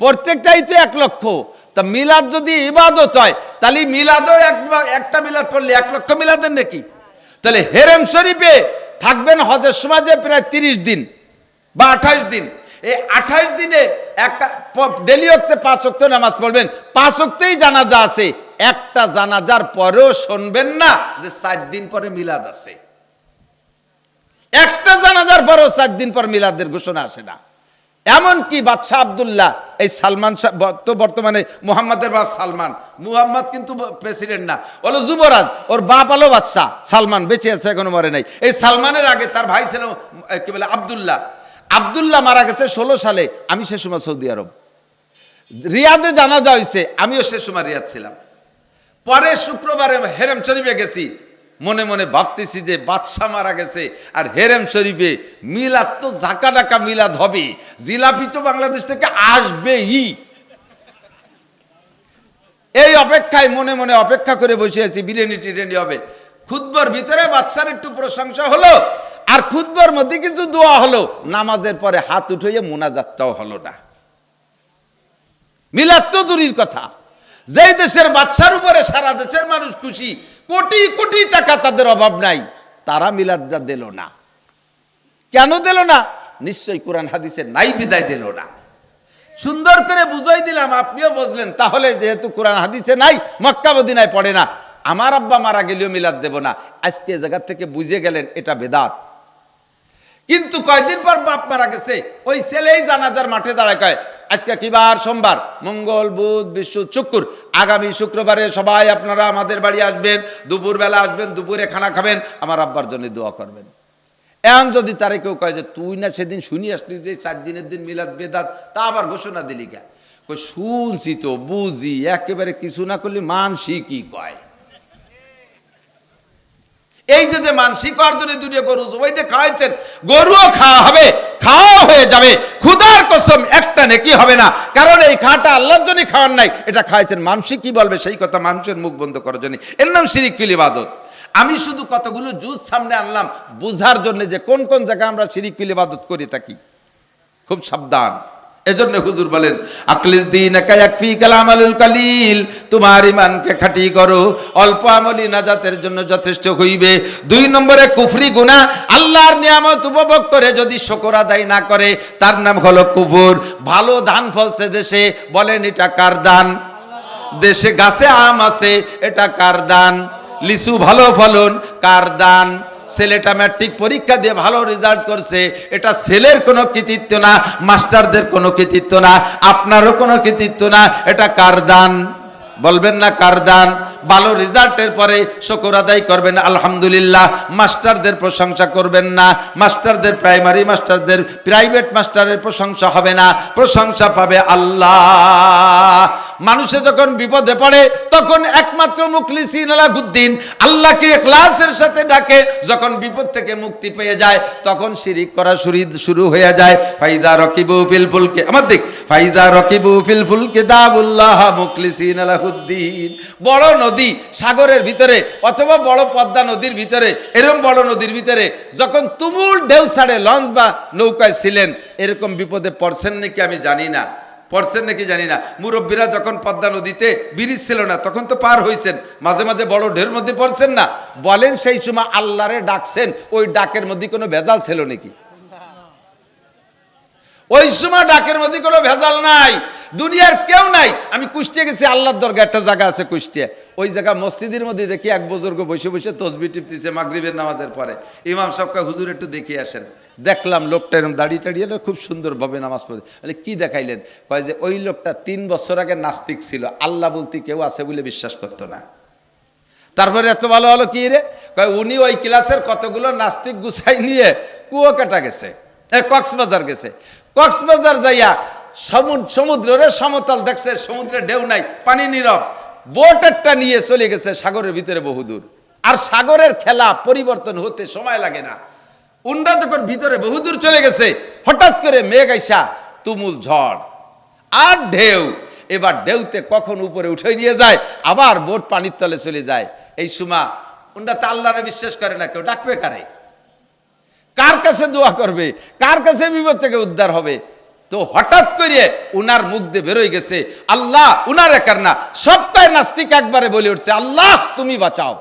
প্রত্যেকটাই তো 1,00,000। তা মিলাদ যদি ইবাদত হয়, তাহলে মিলাদও একটা মিলাদ পড়লে 1,00,000 মিলাদের নেকি। তাহলে হেরেম শরীফে থাকবেন হজের সময় যে প্রায় 30 দিন বা 28 দিন, এই 28 দিনে একটা ডেলি ওয়াক্তে 5 ওয়াক্ত নামাজ পড়বেন, 5 ওয়াক্তেই জানাজা আছে। একটা জানাজার পরেও শুনবেন না যে 4 দিন পরে মিলাদ আছে। একটা জানাজার পরেও 4 দিন পর মিলাদের ঘোষণা আসে না। এমনকি বাদশাহ আব্দুল্লাহ, এই সালমান তো বর্তমানে মুহাম্মাদের বাপ সালমান, মুহাম্মদ কিন্তু প্রেসিডেন্ট না, হলো যুবরাজ, ওর বাপ হলো বাদশাহ সালমান, বেঁচে আছে, এখনো মরে নাই। এই সালমানের আগে তার ভাই ছিল কি বলে আব্দুল্লাহ। আব্দুল্লাহ মারা গেছে 16 সালে, আমি সে সময় সৌদি আরব, রিয়াদে জানাজা হয়েছে, আমিও সে সময় রিয়াদ ছিলাম। পরে শুক্রবারে হেরেম শরীফে গেছি, মনে মনে ভাবতেছি যে বাদশাহ মারা গেছে আর হেরেম শরীফে মিলাদ, তো ঝাঁকা ডাকা মিলাদ হবে, জিলাপি তো বাংলাদেশ থেকে আসবেই। এই অপেক্ষায় মনে মনে অপেক্ষা করে বসে আছি, বিরিয়ানি টিরিয়ানি হবে। খুতবার ভিতরে বাদশার একটু প্রশংসা হলো, আর খুতবার মধ্যে কিছু দোয়া হলো, নামাজের পরে হাত উঠাইয়ে মোনাজাতটাও হলো না। মিলাদ তো দূরের কথা, যেই দেশের বাদশার উপরে সারা দেশের মানুষ খুশি, কোটি কোটি টাকা তাদের অভাব নাই, তারা মিলাদটা দিল না। কেন দিল না? নিশ্চয়ই কোরআন হাদিসে নাই বিদায় দিল না। সুন্দর করে বুঝাই দিলাম, আপনিও বুঝলেন। তাহলে যেহেতু কোরআন হাদিসে নাই, মক্কা মদিনায় পড়ে না, আমার আব্বা মারা গেলেও মিলাদ দেব না, আজকে জায়গা থেকে বুঝে গেলেন এটা বেদাত। কিন্তু কয়দিন পর বাপ মারা গেছে, ওই ছেলেই জানাজার মাঠে দাঁড়ায় কয়, আজকে কি বার? সোমবার, মঙ্গল, বুধ, বৃহস্পতি, শুক্র, আগামী শুক্রবারে সবাই আপনারা আমাদের বাড়ি আসবেন, দুপুরবেলা আসবেন, দুপুরে খানা খাবেন, আমার আব্বার জন্য দোয়া করবেন। এখন যদি তারে কেউ কয় যে তুই না সেদিন শুনি আসলি যে 4 দিনের দিন মিলাদ বেদাত, তা আবার ঘোষণা দিলি কে? কই শুনছি তো, বুঝি, একেবারে কিছু না করলে মানসি কি কয়। এই যে মানসি করার জন্য দুটো গরু জবাইতে খাওয়াইছেন, গরুও খাওয়া হবে, খাওয়া হয়ে যাবে, খুদার কসম একটা নেকি হবে না, কারণ এই খাটা আল্লাহর জন্য খাওয়ার নাই, এটা খাওয়াইছেন। মানসি কি বলবে সেই কথা মানুষের মুখ বন্ধ করার জন্য, এর নাম শিরিক ফিল ইবাদত। আমি শুধু কতগুলো জুজ সামনে আনলাম বুঝার জন্য যে কোন কোন জায়গায় আমরা শিরিক ফিল ইবাদত করে থাকি। খুব সাবধান। এজন্য হুজুর বলেন, আকলিস দীনাকা ইয়াকফি কালামালুল কালিল, তোমার ঈমানকে খাঁটি করো, অল্প আমলই নাজাতের জন্য যথেষ্ট হইবে। 2 নম্বরে কুফরি গুনাহ, আল্লাহর নিয়ামত উপভোগ করে যদি শুকর আদায় না করে, তার নাম হলো কুফর। ভালো ধান ফলছে দেশে, বলেন এটা কার দান? দেশে গাছে আম আছে, এটা কার দান? লিচু ভালো ফলন, কার দান? ছেলেটা ম্যাট্রিক পরীক্ষা দিয়ে ভালো রেজাল্ট করছে, এটা ছেলের কোনো কৃতিত্ব না, মাস্টারদের কোনো কৃতিত্ব না, আপনারও কোনো কৃতিত্ব না, এটা কার দান? বলবেন না কার দান? ভালো রেজাল্টের পরে শুকর আদায় করবেন আলহামদুলিল্লাহ, মাস্টারদের প্রশংসা করবেন না, মাস্টারদের, প্রাইমারি মাস্টারদের, প্রাইভেট মাস্টারের প্রশংসা হবে না, প্রশংসা পাবে আল্লাহ। মানুষে যখন বিপদে পড়ে তখন একমাত্র মুখলিসিন আলাহুদ্দিন আল্লাহকে ইখলাসের সাথে ডাকে, যখন বিপদ থেকে মুক্তি পেয়ে যায় তখন শিরিক করা শুরু হয়ে যায়। ফাইদা রকিবু ফিল ফুলকে, আমার দিক, ফাইদা রকিবু ফিল ফুলকে দাউল্লাহ মুখলিসিন আলাহুদ্দিন। বড় নদী সাগরের ভিতরে অথবা বড় পদ্মা নদীর ভিতরে, এরকম বড় নদীর ভিতরে যখন তুমুল ঢেউ ছাড়ে, লঞ্চ বা নৌকায় ছিলেন, এরকম বিপদে পড়ছেন নাকি আমি জানি না, পড়ছেন নাকি জানি না, মুরব্বীরা যখন পদ্মা নদীতে ব্রিজ ছিল না তখন তো পার হইছেন, মাঝে মাঝে বড় ঢের মধ্যে পড়ছেন না, বলেন সেই সময় আল্লাহরে ডাকছেন, ওই ডাকের মধ্যে কোনো ভেজাল ছিল নাকি? ওই সময় ডাকের মধ্যে কোনো ভেজাল নাই, দুনিয়ার কেউ নাই। আমি কুষ্টিয়া গেছি, আল্লাহর দরগা একটা জায়গা আছে কুষ্টিয়া, ওই জায়গা মসজিদের মধ্যে দেখি এক বুজুর্গ বসে বসে তসবিহ টিপতেছে মাগরিবের নামাজের পরে। ইমাম সাহেবকে হুজুর একটু দেখিয়ে আসেন। দেখলাম লোকটা এরকম দাড়ি টাড়িয়ে খুব সুন্দরভাবে নামাজ পড়ে। বলে কি দেখাইলেন? কয় যে ওই লোকটা 3 বছর আগে নাস্তিক ছিল, আল্লাহ বলতে কেউ আছে বলে বিশ্বাস করতো না। তারপরে এত ভালো হলো কি রে? কয় উনি ওই ক্লাসের কতগুলো নাস্তিক গুছাই নিয়ে কুয়াকাটা গেছে, কক্সবাজার গেছে। কক্সবাজার যাইয়া সমুদ্রের সমতল দেখছে, সমুদ্রে ঢেউ নাই, পানি নীরব, বোট একটা নিয়ে চলে গেছে সাগরের ভিতরে বহুদূর। আর সাগরের খেলা পরিবর্তন হতে সময় লাগে না। উন্ডা যখন ভিতরে বহুদূর চলে গেছে, হঠাৎ করে মেঘ আইসা তুমুল ঝড় আর ঢেউ। এবার ঢেউতে কখন উপরে উঠে নিয়ে যায়, আবার বোট পানির তলে চলে যায়। এই সময় উন্ডা তো আল্লাহরে বিশ্বাস করে না, কেউ ডাকবে কারে? কার কাছে দোয়া করবে? কার কাছে বিপদ থেকে উদ্ধার হবে? তো হঠাৎ করে উনার মুখ দিয়ে বেরোয় গেছে আল্লাহ, উনার একার না, সব কয় নাস্তিক একবারে বলে উঠছে আল্লাহ তুমি বাঁচাও।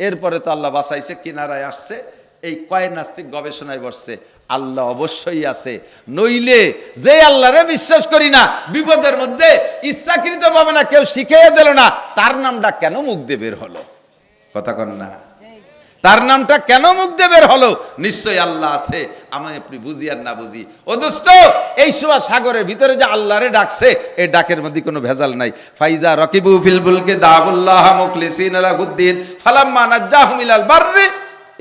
এরপরে তো আল্লাহ বাঁচাইছে, কিনারায় আসছে। এই কয় নাস্তিক গবেষণায় বসছে আল্লাহ অবশ্যই আছে, নইলে যে আল্লাহরে বিশ্বাস করি না, বিপদের মধ্যে ইচ্ছাকৃত ভাবে না কেউ শিখিয়ে দিল না, তার নামটা কেন মুখ দিয়ে বের হলো? কথা কন না, তার নামটা কেন মুখ দিয়ে বের হলো? নিশ্চয়ই আল্লাহ আছে, আমি আপনি বুঝি আর না বুঝি। ও দোস্ত, এই সময় সাগরের ভিতরে যে আল্লাহরে ডাকছে, এই ডাকের মধ্যে কোনো ভেজাল নাই। ফাইজা রাকিবু ফিল ফুলকি দাউল্লাহ মুখলিসিন লাহুদ্দিন ফালাম্মা নাজ্জাহুম ইলাল বাররি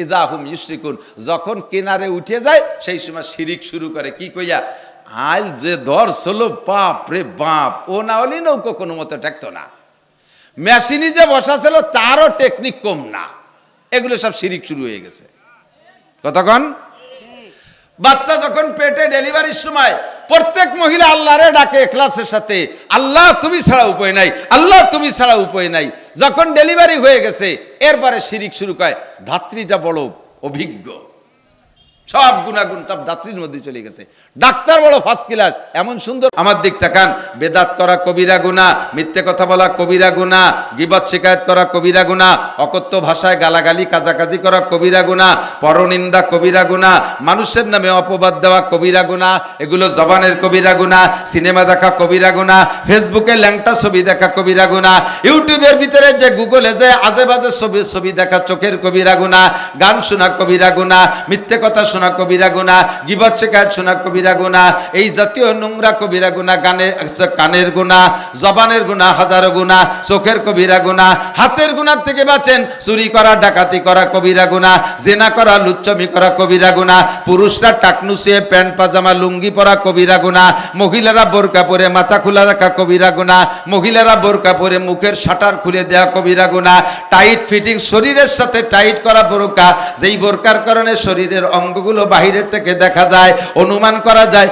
ইযা হুম ইউশরিকুন। যখন কিনারে উঠে যায় সেই সময় শিরিক শুরু করে। কি কইয়া? আল যে ধরছিল, বাপ রে বাপ, ও না হলে নৌকো কোনো মতে ঠেকতো না। মেশিনে যে বসা ছিল তারও টেকনিক কম না। এগুলো সব শিরিক শুরু হয়ে গেছে। কতক্ষণ? বাচ্চা যখন পেটে ডেলিভারির সময় প্রত্যেক মহিলা আল্লাহরে ডাকে ইখলাসের সাথে, আল্লাহ তুমি ছাড়া উপায় নাই, আল্লাহ তুমি ছাড়া উপায় নাই। যখন ডেলিভারি হয়ে গেছে এরপরে শিরিক শুরু করে। ধাত্রীটা বড় অভিজ্ঞ, সব গুণাগুণ সব ধাত্রীর মধ্যে চলে গেছে। ডাক্তার বড় ফার্স্ট ক্লাস, এমন সুন্দর। আমার দিক তাকান, বেদাত করা কবিরা গুনাহ, মিথ্যে কথা বলা কবিরা গুনাহ, গীবত শিকায়ত করা কবিরা গুনাহ, অকথ্য ভাষায় গালাগালি কাজাকাজি করা কবিরা গুনাহ, পরনিন্দা কবিরা গুনাহ, মানুষের নামে অপবাদ দেওয়া কবিরা গুনাহ, এগুলো জবানের কবিরা গুনাহ, সিনেমা দেখা কবিরা গুনাহ, ফেসবুকে ল্যাংটা ছবি দেখা কবিরা গুনাহ, ইউটিউবের ভিতরে যে গুগলে যে আজে বাজে ছবি দেখা চোখের কবিরা গুনাহ, গান শোনা কবিরা গুনাহ, মিথ্যে কথা শোনা কবিরা গুনাহ, গীবত শিকায়ত শোনা কবিরা গুনাহ, এই জাতীয় নোংরা কবিরা গুনাহ, কানের গুনাহ, জবানের গুনাহ হাজারো গুনাহ, চোখের কবিরা গুনাহ, হাতের গুনাহ থেকে বাঁচেন। চুরি করা ডাকাতি করা কবিরা গুনাহ, জেনা করা লুচ্চমি করা কবিরা গুনাহ, পুরুষরা টাকনুসিয়ে প্যান্ট পাজামা লুঙ্গি পরা কবিরা গুনাহ, মহিলারা বোরকা পরে মাথা খোলা রাখা কবিরা গুনাহ, মহিলারা বোরকা পরে মুখের শাটার খুলে দেওয়া কবিরা গুনাহ, টাইট ফিটিং শরীরের সাথে টাইট করা বোরকা, যেই বোরকার কারণে শরীরের অঙ্গগুলো বাহিরের থেকে দেখা যায়, অনুমান করা যায়,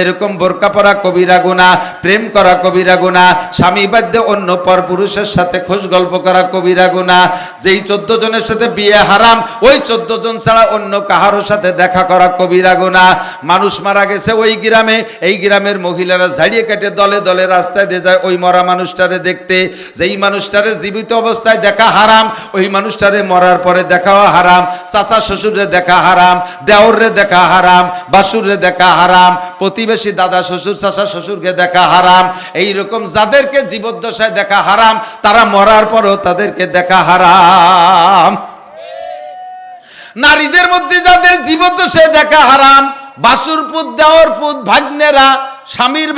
এরকম বোরকা পরা কবিরা গুনাহ, প্রেম করা কবিরা গুনাহ, স্বামী বাধ্যে অন্য পর পুরুষের সাথে খোশ গল্প করা কবিরা গুনাহ, যেই 14 জনের সাথে বিয়ে হারাম, ওই 14 জন ছাড়া অন্য কাহারোর সাথে দেখা করা কবিরা গুনাহ। মানুষ মারা গেছে ওই গ্রামে, এই গ্রামের মহিলারা ঝাড়িয়ে কেটে দলে দলে রাস্তায় দিয়ে যায় ওই মরা মানুষটারে দেখতে। যেই মানুষটারে জীবিত অবস্থায় দেখা হারাম, ওই মানুষটারে মরার পরে দেখাও হারাম। চাচা শ্বশুরে দেখা হারাম, দেওরে দেখা হারাম, বাসুরে দেখা হারাম, প্রতিবেশী দাদা শ্বশুর চাচা শ্বশুরকে দেখা হারাম। এইরকম যাদেরকে জীবদ্দশায় দেখা হারাম, তারা মরার পরও তাদেরকে দেখা হারাম। নারীদের মধ্যে যাদের জীবদ্দশায় দেখা হারাম, বাসুর পুত, দেওর পুত, ভাগ্নেরা, স্বামীর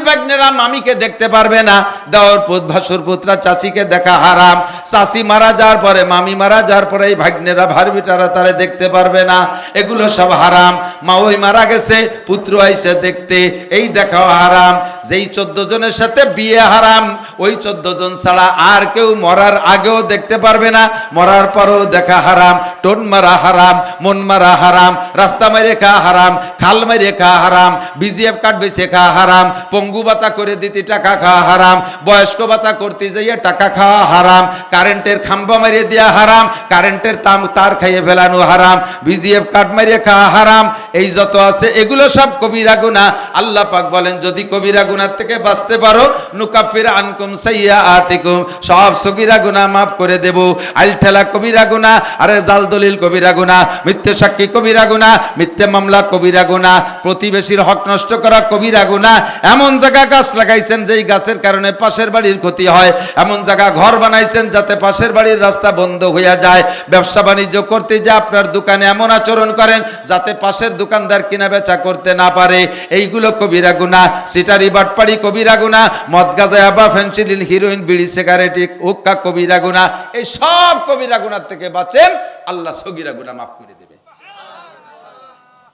ভাগ্নেরা মামিকে দেখতে পারবে না, দেওর পুত ভাসুর পুত্রা চাচিকে দেখা হারাম। চাচি মারা যাওয়ার পরে, মামি মারা যাওয়ার পরে এই ভাগ্নেরা ভারবিটারা তারে দেখতে পারবে না, এগুলো সব হারাম। মা ওই মারা গেছে, পুত্র আইসে দেখতে, এই দেখাও হারাম। যেই 14 জনের সাথে বিয়ে হারাম, ওই 14 জন ছাড়া আর কেউ মরার আগেও দেখতে পারবে না, মরার পরেও দেখা হারাম। টোন মারা হারাম, মন মারা হারাম, রাস্তা মেরে খাওয়া হারাম, খাল মেরে খাওয়া হারাম, বিজিএফ কার্ড বেছে খাওয়া হারাম, পঙ্গু ভাতা করে দিতে টাকা খাওয়া হারাম, বয়স্ক ভাতা করতে যাইয়ে টাকা খাওয়া হারাম, কারেন্টের খাম্বা মেরে দেওয়া হারাম, কারেন্টের তার খাইয়ে ফেলানো হারাম, বিজিএফ কার্ড মেরে খাওয়া হারাম। এই যত আছে এগুলো সব কবিরা গুনাহ। আল্লাহ পাক বলেন যদি কবিরা গুনাহ থেকে বাঁচতে পারো, নুকাফির আনকুম সাইয়্যাতিকুম, সব সগীরা গুনাহ মাফ করে দেব। আইলঠেলা কবিরা গুনাহ, আরে জাল দলিল কবিরা গুনাহ, মিথ্যে সাক্ষী কবিরা গুনাহ, মিথ্যে মামলা কবিরা গুনাহ, প্রতিবেশীর হক নষ্ট করা কবিরা গুনাহ। এমন জায়গা গাছ লাগাইছেন যেই গাছের কারণে পাশের বাড়ির ক্ষতি হয়, এমন জায়গা ঘর বানাইছেন যাতে পাশের বাড়ির রাস্তা বন্ধ হইয়া যায়, ব্যবসা বাণিজ্য করতে যে আপনার দোকানে এমন আচরণ করেন যাতে পাশের দোকানদার কিনা বেচা করতে না পারে, এইগুলো কবিরা গুনাহ। সিটারি বাটপাড়ি কবিরা গুনাহ, মদ গাঁজা ইয়াবা ফেনসিডিল হিরোইন বিড়ি সিগারেট হুক্কা কবিরা গুনাহ। এই সব কবিরা গুনাহ থেকে বাঁচেন, আল্লাহ সগীরা গুনাহ মাফ করে দেবে।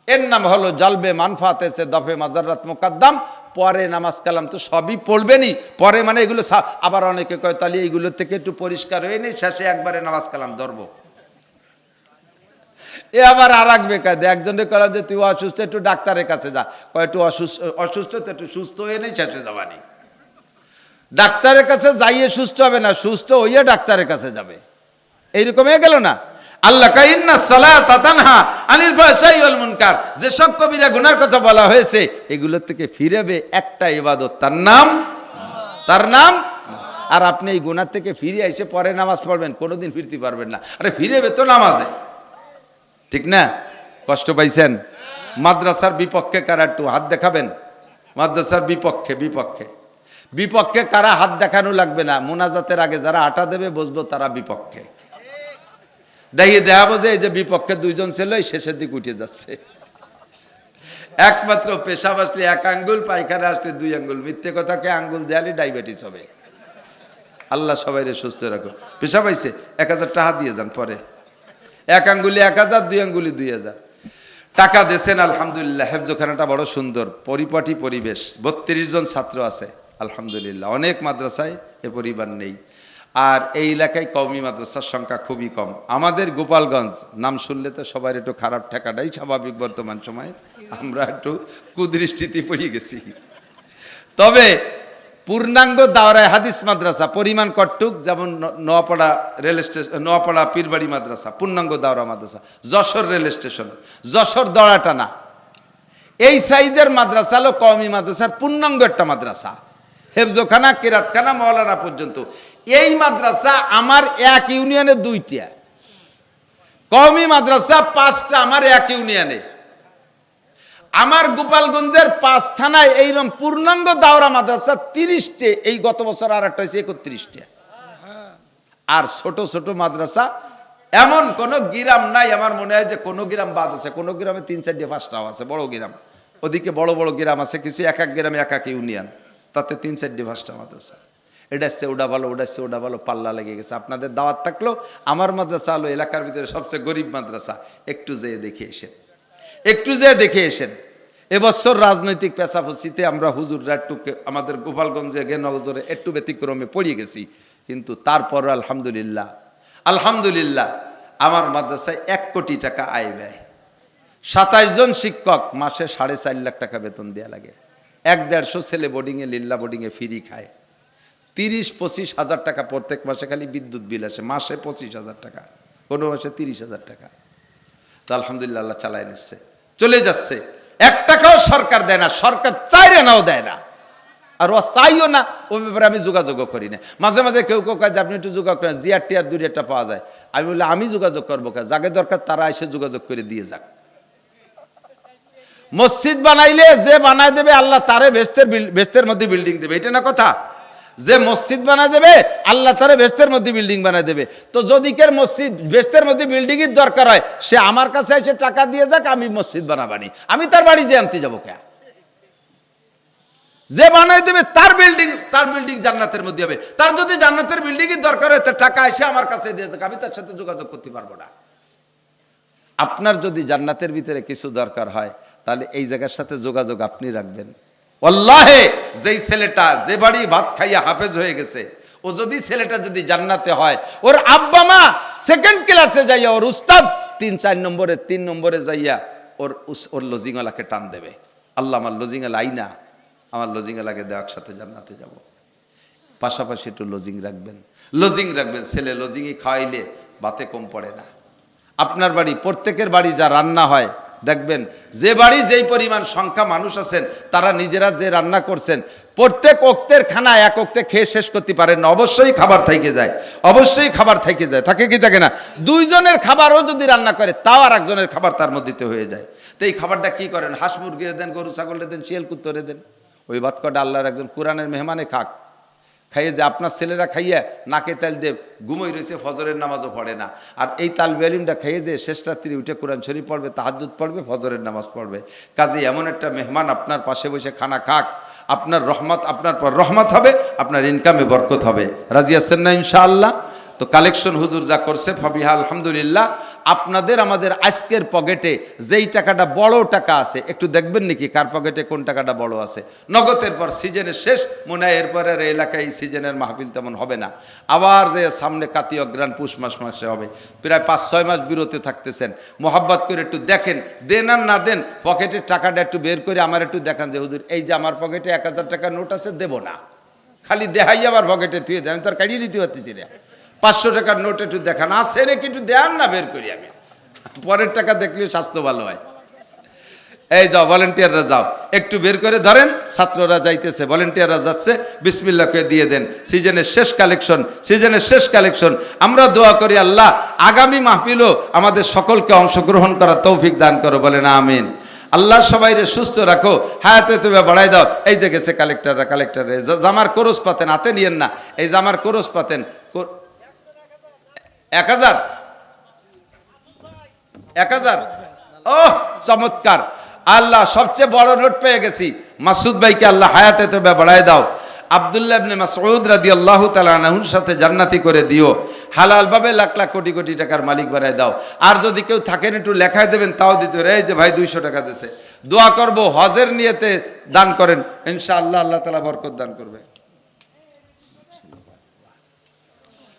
এর নাম হলো জালবে মানফাতে সে দফে মাজারাত মুকদ্দম। পরে নামাজ কালাম তো সবই পড়বেনই, পরে মানে এগুলো আবার অনেকে কয় তাহলে এইগুলোর থেকে একটু পরিষ্কার হয়ে নেই, শেষে একবারে নামাজ কালাম ধরবো। এ আবার আর এক বেকায়দা, একজনে কলাম যে তুই অসুস্থ একটু ডাক্তারের কাছে যা, কয় একটু অসুস্থ তো একটু সুস্থ হয়ে নেই, শেষে যাবানি। ডাক্তারের কাছে যাইয়ে সুস্থ হবে না, সুস্থ হইয়া ডাক্তারের কাছে যাবে, এইরকম হয়ে গেল না। আল্লাহ কয় ইন্না সালাতা তানহা আনিল ফাহশাই ওয়াল মুনকার, যেসব কবিরা গুনার কথা বলা হয়েছে এগুলোর থেকে ফিরেবে একটা ইবাদত, তার নাম। আর আপনি এই গুনার থেকে ফিরে এসে পরে নামাজ পড়বেন, কোনোদিন ফিরতে পারবেন না। আরে ফিরেবে তো নামাজে, ঠিক না? কষ্ট পাইছেন? মাদ্রাসার বিপক্ষে কারা একটু হাত দেখাবেন? মাদ্রাসার বিপক্ষে কারা হাত দেখানো লাগবে না, মোনাজাতের আগে যারা আটা দেবে বসবো তারা বিপক্ষে। দাঁড়িয়ে দেখাবো যে এই যে বিপক্ষে দুইজন ছিল, এই শেষের দিকে উঠে যাচ্ছে। একমাত্র পেশাব আসলে 1 আঙ্গুল, পায়খানা আসলে 2 আঙ্গুল, মিথ্যে কথাকে আঙ্গুল দেয়ালে ডায়াবেটিস হবে। আল্লাহ সবাইরে সুস্থ রাখো। পেশাব আইছে 1000 টাকা দিয়ে যান, পরে 1 আঙ্গুলি 1000, 2 আঙ্গুলি 2000 টাকা দিয়েছেন। আলহামদুলিল্লাহ, হেফজখানাটা বড় সুন্দর, পরিপাটি পরিবেশ, 32 জন ছাত্র আছে আলহামদুলিল্লাহ। অনেক মাদ্রাসায় এ পরিবার নেই। আর এই এলাকায় কওমি মাদ্রাসার সংখ্যা খুবই কম। আমাদের গোপালগঞ্জ নাম শুনলে তো সবার একটু খারাপ ঠেকাটাই স্বাভাবিক, বর্তমান সময়ে আমরা একটু কুদৃষ্টিতে পড়ে গেছি। তবে পূর্ণাঙ্গ দাওরায়ে হাদিস মাদ্রাসা পরিমাণ কটুক, যেমন নোয়াপাড়া রেল স্টেশন, নোয়াপাড়া পীরবাড়ি মাদ্রাসা পূর্ণাঙ্গ দাওরা মাদ্রাসা, যশোর রেল স্টেশন, যশোর দড়াটানা, এই সাইজের মাদ্রাসা হলো কওমি মাদ্রাসার পূর্ণাঙ্গ একটা মাদ্রাসা। হেফজখানা, কিরাতখানা, মাওলানা পর্যন্ত। এই মাদ্রাসা আমার এক ইউনিয়নে 2টা, কওমি মাদ্রাসা 5টা আমার এক ইউনিয়নে। আমার গোপালগঞ্জের 5 থানায় এইরকম পূর্ণাঙ্গ দাওরা মাদ্রাসা 30টে, এই গত বছর আর একটা হয়েছে 31টে। আর ছোট ছোট মাদ্রাসা এমন কোন গ্রাম নাই, আমার মনে হয় যে কোনো গ্রাম বাদ আছে, কোনো গ্রামে 3, 4, 5টাও আছে বড় গ্রাম। ওদিকে বড় বড় গ্রাম আছে কিছু, এক গ্রামে এক ইউনিয়ন, তাতে 3, 4, 5টা মাদ্রাসা। এটা হচ্ছে ওটা ভালো, ওটা হচ্ছে ওটা ভালো, পাল্লা লেগে গেছে। আপনাদের দাওয়াত থাকলেও আমার মাদ্রাসা হলো এলাকার ভিতরে সবচেয়ে গরিব মাদ্রাসা, একটু যেয়ে দেখে এসেন। এবছর রাজনৈতিক পেশাফসিতে আমরা হুজুররা একটু আমাদের গোপালগঞ্জে নজরে একটু ব্যতিক্রমে পড়ে গেছি, কিন্তু তারপর আলহামদুলিল্লাহ আমার মাদ্রাসায় 1 কোটি টাকা আয় ব্যয়, 27 জন শিক্ষক, মাসে 4.5 লাখ টাকা বেতন দেওয়া লাগে, 1-150 ছেলে বোর্ডিংয়ে, লিল্লা বোর্ডিংয়ে ফ্রি খায়, 30-25 হাজার টাকা প্রত্যেক মাসে খালি বিদ্যুৎ বিল আসে, মাসে 25,000 টাকা, কোনো মাসে 30,000 টাকা। তো আলহামদুলিল্লাহ আল্লাহ চালায় নিচ্ছে, চলে যাচ্ছে। 1 টাকাও সরকার দেয় না, সরকার চাইরে নাও দেয় না, আর ও চাইও না। ও ব্যাপারে আমি যোগাযোগও করি না। মাঝে মাঝে কেউ কাজ আপনি একটু যোগাযোগ করেন, জিআরটি আর 2 পাওয়া যায়। আমি বলি আমি যোগাযোগ করবো, যাকে দরকার তারা এসে যোগাযোগ করে দিয়ে যাক। মসজিদ বানাইলে যে বানায় দেবে আল্লাহ তারে বেহেশতের মধ্যে বিল্ডিং দেবে, এটা না কথা? যে মসজিদ বানায় দেবে আল্লাহ তারে বেহেশতের মধ্যে বিল্ডিং বানায় দেবে। তো যদি কের মসজিদ বেহেশতের মধ্যে বিল্ডিং এর দরকার হয়, সে আমার কাছে এসে টাকা দিয়ে যাক, আমি মসজিদ বানাবানি, আমি তার বাড়ি দিয়ে আনতে যাবো কে? যে বানায় দেবে তার বিল্ডিং জান্নাতের মধ্যে হবে। তার যদি জান্নাতের বিল্ডিং এর দরকার হয়, তার টাকা এসে আমার কাছে দিয়ে যাক, আমি তার সাথে যোগাযোগ করতে পারবো না। আপনার যদি জান্নাতের ভিতরে কিছু দরকার হয়, তাহলে এই জায়গার সাথে যোগাযোগ আপনি রাখবেন। আল্লাহে যেই ছেলেটা যে বাড়ি ভাত খাইয়া হাফেজ হয়ে গেছে, ও যদি ছেলেটা যদি জান্নাতে হয়, ওর আব্বা মা সেকেন্ড ক্লাসে যাইয়া ওর উস্তাদ 3 নম্বরে যাইয়া ওর লজিংওয়ালাকে টান দেবে, আল্লাহ আমার লজিংওয়ালা আই না, আমার লজিংওয়ালাকে দেওয়ার সাথে জান্নাতে যাব। পাশাপাশি একটু লজিং রাখবেন, ছেলে লজিংই খাওয়াইলে বাতে কম পড়ে না। আপনার বাড়ি, প্রত্যেকের বাড়ি যা রান্না হয় দেখবেন, যে বাড়ি যেই পরিমাণ সংখ্যা মানুষ আছেন তারা নিজেরা যে রান্না করছেন, প্রত্যেক ওক্তের খানা এক ওক্তে খেয়ে শেষ করতে পারেন না, অবশ্যই খাবার থেকে যায়, থাকে কি থাকে না? দুইজনের খাবারও যদি রান্না করে তাও আর একজনের খাবার তার মধ্যে হয়ে যায়। তো এই খাবারটা কি করেন? হাঁস মুরগিরে দেন, গরু ছাগলরে দেন, শিয়াল কুত্তরে দেন, ওই ভাত কটা আল্লাহর একজন কোরআনের মেহমানে খাক, খাইয়ে যে আপনার ছেলেরা খাইয়া নাকে তেল দিয়ে ঘুমোই রয়েছে, ফজরের নামাজও পড়ে না, আর এই তালবে আলিমটা খাইয়ে যে শেষ রাত্রি উঠে কোরআন শরীফ পড়বে, তাহাজ্জুদ পড়বে, ফজরের নামাজ পড়বে। কাজে এমন একটা মেহমান আপনার পাশে বসে খানা খাক, আপনার রহমত, আপনার পর রহমত হবে, আপনার ইনকামে বরকত হবে। রাজি আছেন না ইনশাআল্লাহ? তো কালেকশন হুজুর যা করছে ফাবিহা আলহামদুলিল্লাহ। আপনাদের আমাদের আজকের পকেটে যেই টাকাটা বড় টাকা আছে, একটু দেখবেন নাকি কার পকেটে কোন টাকাটা বড় আছে। নগদের পর সিজনের শেষ মনে হয়, এরপরে এলাকায় এই সিজনের মাহফিল তেমন হবে না, আবার যে সামনে কাতি অগ্রাণ পুষ মাসে হবে, প্রায় 5-6 মাস বিরতি থাকতেছেন। মোহাব্বত করে একটু দেখেন, দেন আর না দেন, পকেটের টাকাটা একটু বের করে আমার একটু দেখান যে হুজুর এই যে আমার পকেটে 1000 টাকার নোট আছে, দেব না, খালি দেখাই আবার পকেটে তুই দেন, তার কাটিয়ে দিতে পারতেছি না। 500 টাকার নোট একটু দেখান, আছে নাকি একটু দেন না, বের করি আমি, পরের টাকা দেখলেও স্বাস্থ্য ভালো হয়। এই যাও ভলেন্টিয়াররা যাও, একটু বের করে ধরেন, ছাত্ররা যাইতেছে, ভলেন্টিয়াররা যাচ্ছে, বিসমিল্লাহ করে দিয়ে দেন। সিজনের শেষ কালেকশন। আমরা দোয়া করি আল্লাহ আগামী মাহফিলও আমাদের সকলকে অংশগ্রহণ করার তৌফিক দান করো, বলেন আমিন। আল্লাহ সবাইরে সুস্থ রাখো, হায়াতে তুমি বাড়াই দাও। এই যে গেছে কালেক্টররা জামার কোরস পাতেন, হাতে নিয়েন না, এই জামার কোরস পাতেন 1000। ও চমৎকার, আল্লাহ সবচেয়ে বড় নোট পেয়ে গেছি। মাসুদ ভাইকে আল্লাহ হায়াতে তবে বাড়ায় দাও। আব্দুল্লাহ ইবনে মাসউদ রাদিয়াল্লাহু তাআলা আনহুর সাথে জান্নাতি করে দিও, হালাল ভাবে লাখ লাখ কোটি কোটি টাকার মালিক বানায় দাও। আর যদি কেউ থাকেন একটু লেখায় দেবেন, তাও দিতে পারে। এই যে ভাই 200 টাকা দিয়েছে, দোয়া করব হজের নিয়তে দান করেন, ইনশাআল্লাহ আল্লাহ তাআলা বরকত দান করবে।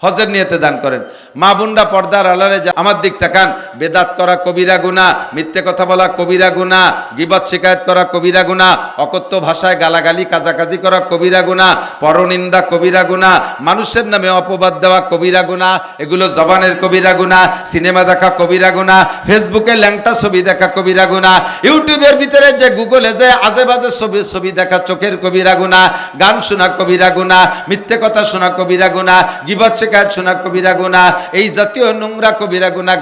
হজের নিয়তে দান করেন। মা বোনরা পর্দার আড়ালে আমার দিক তাকান। বেদাত করা কবিরা গুনাহ, মিথ্যে কথা বলা কবিরা গুনাহ, গীবত শিকায়ত করা কবিরা গুনাহ, অকথ্য ভাষায় গালাগালি কাজাকাজি করা কবিরা গুনাহ, পরনিন্দা কবিরা গুনাহ, মানুষের নামে অপবাদ দেওয়া কবিরা গুনাহ, এগুলো জবানের কবিরা গুনাহ। সিনেমা দেখা কবিরা গুনাহ, ফেসবুকে ল্যাংটা ছবি দেখা কবিরা গুনাহ, ইউটিউবের ভিতরে যে গুগলে যে আজে বাজে ছবি দেখা চোখের কবিরা গুনাহ, গান শোনা কবিরা গুনাহ, মিথ্যে কথা শোনা কবিরা গুনাহ, গীবত শিকায়ত শোনা কবিরা গুনাহ, এই জাতীয় নোংরা কবিরা গুনাহ,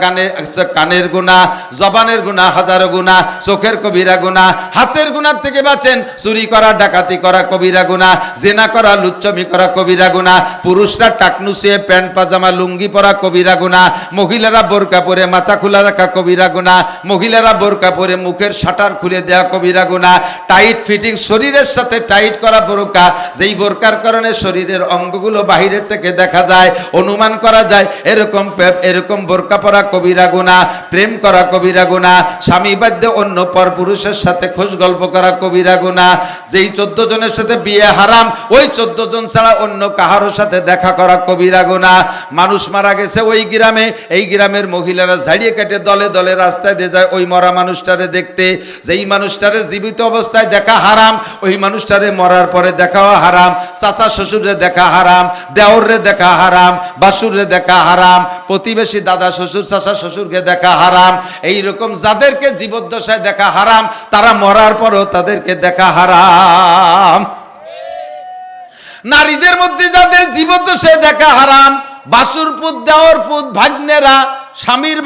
কানের গুনাহ, জবানের গুনাহ হাজারো গুনাহ, চোখের কবিরা গুনাহ, হাতের গুনাহ থেকে বাঁচেন। চুরি করা ডাকাতি করা কবিরা গুনাহ, জেনা করা লুচ্চমি করা কবিরা গুনাহ, পুরুষরা টাকনুসিয়ে প্যান্ট পাজামা লুঙ্গি পরা কবিরা গুনাহ, মহিলারা বোরকা পরে মাথা খোলা রাখা কবিরা গুনাহ, মহিলারা বোরকা পরে মুখের শাটার খুলে দেওয়া কবিরা গুনাহ, টাইট ফিটিং শরীরের সাথে টাইট করা বোরকা, যেই বোরকার কারণে শরীরের অঙ্গগুলো বাহিরের থেকে দেখা যায়, অনুমান করা যায়, এরকম বোরকা পরা কবিরা গুনাহ, প্রেম করা কবিরা গুনাহ, স্বামী বাধ্যে অন্য পর পুরুষের সাথে খোঁজ গল্প করা কবিরা গুনাহ, যেই 14 জনের সাথে বিয়ে হারাম, ওই 14 জন ছাড়া অন্য কাহারোর সাথে দেখা করা কবিরা গুনাহ। মানুষ মারা গেছে ওই গ্রামে, এই গ্রামের মহিলারা ঝাড়িয়ে কেটে দলে দলে রাস্তায় দিয়ে যায় ওই মরা মানুষটারে দেখতে। যেই মানুষটারে জীবিত অবস্থায় দেখা হারাম, ওই মানুষটারে মরার পরে দেখাও হারাম। চাচা শ্বশুরে দেখা হারাম, দেওরে দেখা হারাম, বাসুরে দেখা হারাম, প্রতিবেশী দাদা শ্বশুর চাচা শ্বশুরকে দেখা হারাম। এইরকম যাদেরকে জীবদ্দশায় দেখা হারাম, তারা মরার পরও তাদেরকে দেখা হারাম। নারীদের মধ্যে যাদের জীবদ্দশায় দেখা হারাম, বাসুর পুত, দেওর পুত, ভাগ্নেরা, স্বামীর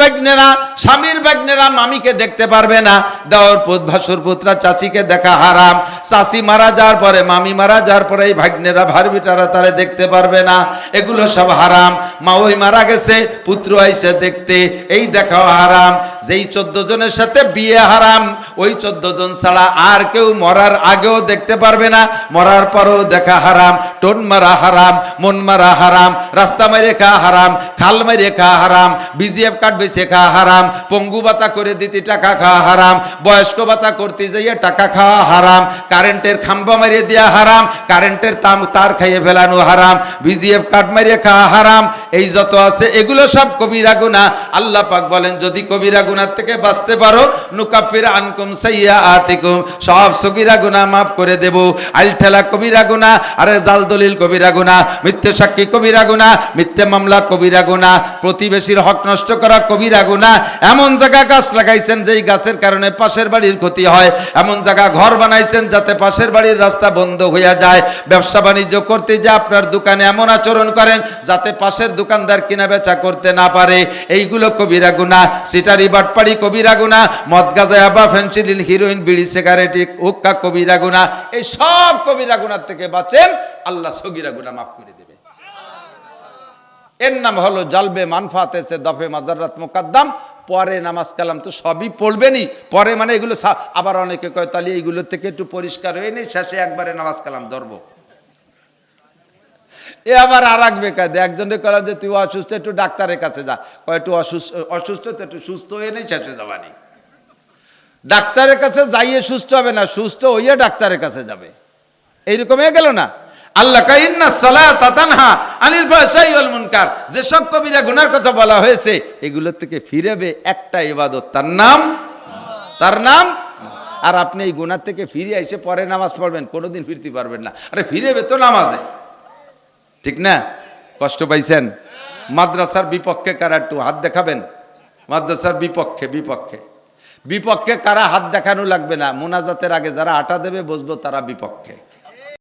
ভাগ্নেরা মামিকে দেখতে পারবে না, দেওর পুত ভাসুর পুত্রা চাচিকে দেখা হারাম। চাচি মারা যাওয়ার পরে, মামি মারা যাওয়ার পরে এই ভাগ্নেরা ভারবিটারা তারে দেখতে পারবে না, এগুলো সব হারাম। মা ওই মারা গেছে, পুত্র আইসে দেখতে, এই দেখাও হারাম। যেই 14 জনের সাথে বিয়ে হারাম, ওই 14 জন ছাড়া আর কেউ মরার আগেও দেখতে পারবে না, মরার পরেও দেখা হারাম। টোন মারা হারাম, মন মারা হারাম, রাস্তা মেরে খাওয়া হারাম, খাল মেরে খাওয়া হারাম, বিজি বিজিএফ কার্ড বেচে খাওয়া হারাম, পঙ্গু ভাতা করে দিতে টাকা খাওয়া হারাম, বয়স্ক ভাতা করতে যাইয়ে টাকা খাওয়া হারাম, কারেন্টের খাম্বা মারিয়ে দেওয়া হারাম, কারেন্টের তার খাইয়ে ফেলানো হারাম, বিজিএফ কার্ড মারিয়ে খাওয়া হারাম। এই যত আছে এগুলো সব কবিরা গুনাহ। আল্লাহ পাক বলেন যদি কবিরা গুনাহ থেকে বাঁচতে পারো নুকাফির আনকুম সাইয়্যাতিকুম, সব সগীরা গুনাহ মাফ করে দেব। আলঠেলা কবিরা গুনাহ, আরে জাল দলিল কবিরা গুনাহ, মিথ্যে সাক্ষী কবিরা গুনাহ, মিথ্যে মামলা কবিরা গুনাহ, প্রতিবেশীর হক নষ্ট করা কবিরা গুনাহ। এমন জায়গা গাছ লাগাইছেন যেই গাছের কারণে পাশের বাড়ির ক্ষতি হয়, এমন জায়গা ঘর বানাইছেন যাতে পাশের বাড়ির রাস্তা বন্ধ হয়ে যায়, ব্যবসা বাণিজ্য করতে যে আপনার দোকানে এমন আচরণ করেন যাতে পাশের দোকানদার কিনা বেচা করতে না পারে, এইগুলো কবিরা গুনাহ। সিটারি বাটপাড়ি কবিরা গুনাহ, মদ গাঁজা ইয়াবা ফেনসিডিল হিরোইন বিড়ি সিগারেট হুক্কা কবিরা গুনাহ। এই সব কবিরা গুনাহ থেকে বাঁচেন, আল্লাহ সগীরা গুনাহ মাফ করে দেবে। এর নাম হলো জালবে মানফাতে সে দফে মাজারাত মুকদ্দম। পরে নামাজ কালাম তো সবই পড়বেনই, পরে মানে এগুলো আবার অনেকে কয় তাহলে এইগুলো থেকে একটু পরিষ্কার হয়ে নেই, শেষে একবারে নামাজ কালাম ধরবো। এ আবার আর এক বেকায়দা, একজনে কলাম যে তুই অসুস্থ একটু ডাক্তারের কাছে যা, কয় একটু অসুস্থ তো একটু সুস্থ হয়ে নেই, শেষে যাবানি। ডাক্তারের কাছে যাইয়ে সুস্থ হবে না, সুস্থ হইয়া ডাক্তারের কাছে যাবে, এইরকম হয়ে গেল না। আল্লাহ কয় ইন্না সালাতা তানহা আনিল ফাহশাই ওয়াল মুনকার, যেসব কবিরা গুনার কথা বলা হয়েছে এগুলো থেকে ফিরেবে একটা ইবাদত, তার নাম। আর আপনি এই গুনাহ থেকে ফিরে এসে পরে নামাজ পড়বেন, কোনোদিন ফিরতে পারবেন না। আরে ফিরেবে তো নামাজে, ঠিক না? কষ্ট পাইছেন? মাদ্রাসার বিপক্ষে কারা একটু হাত দেখাবেন? মাদ্রাসার বিপক্ষে কারা হাত দেখানো লাগবে না, মোনাজাতের আগে যারা আটা দেবে বসবো তারা বিপক্ষে।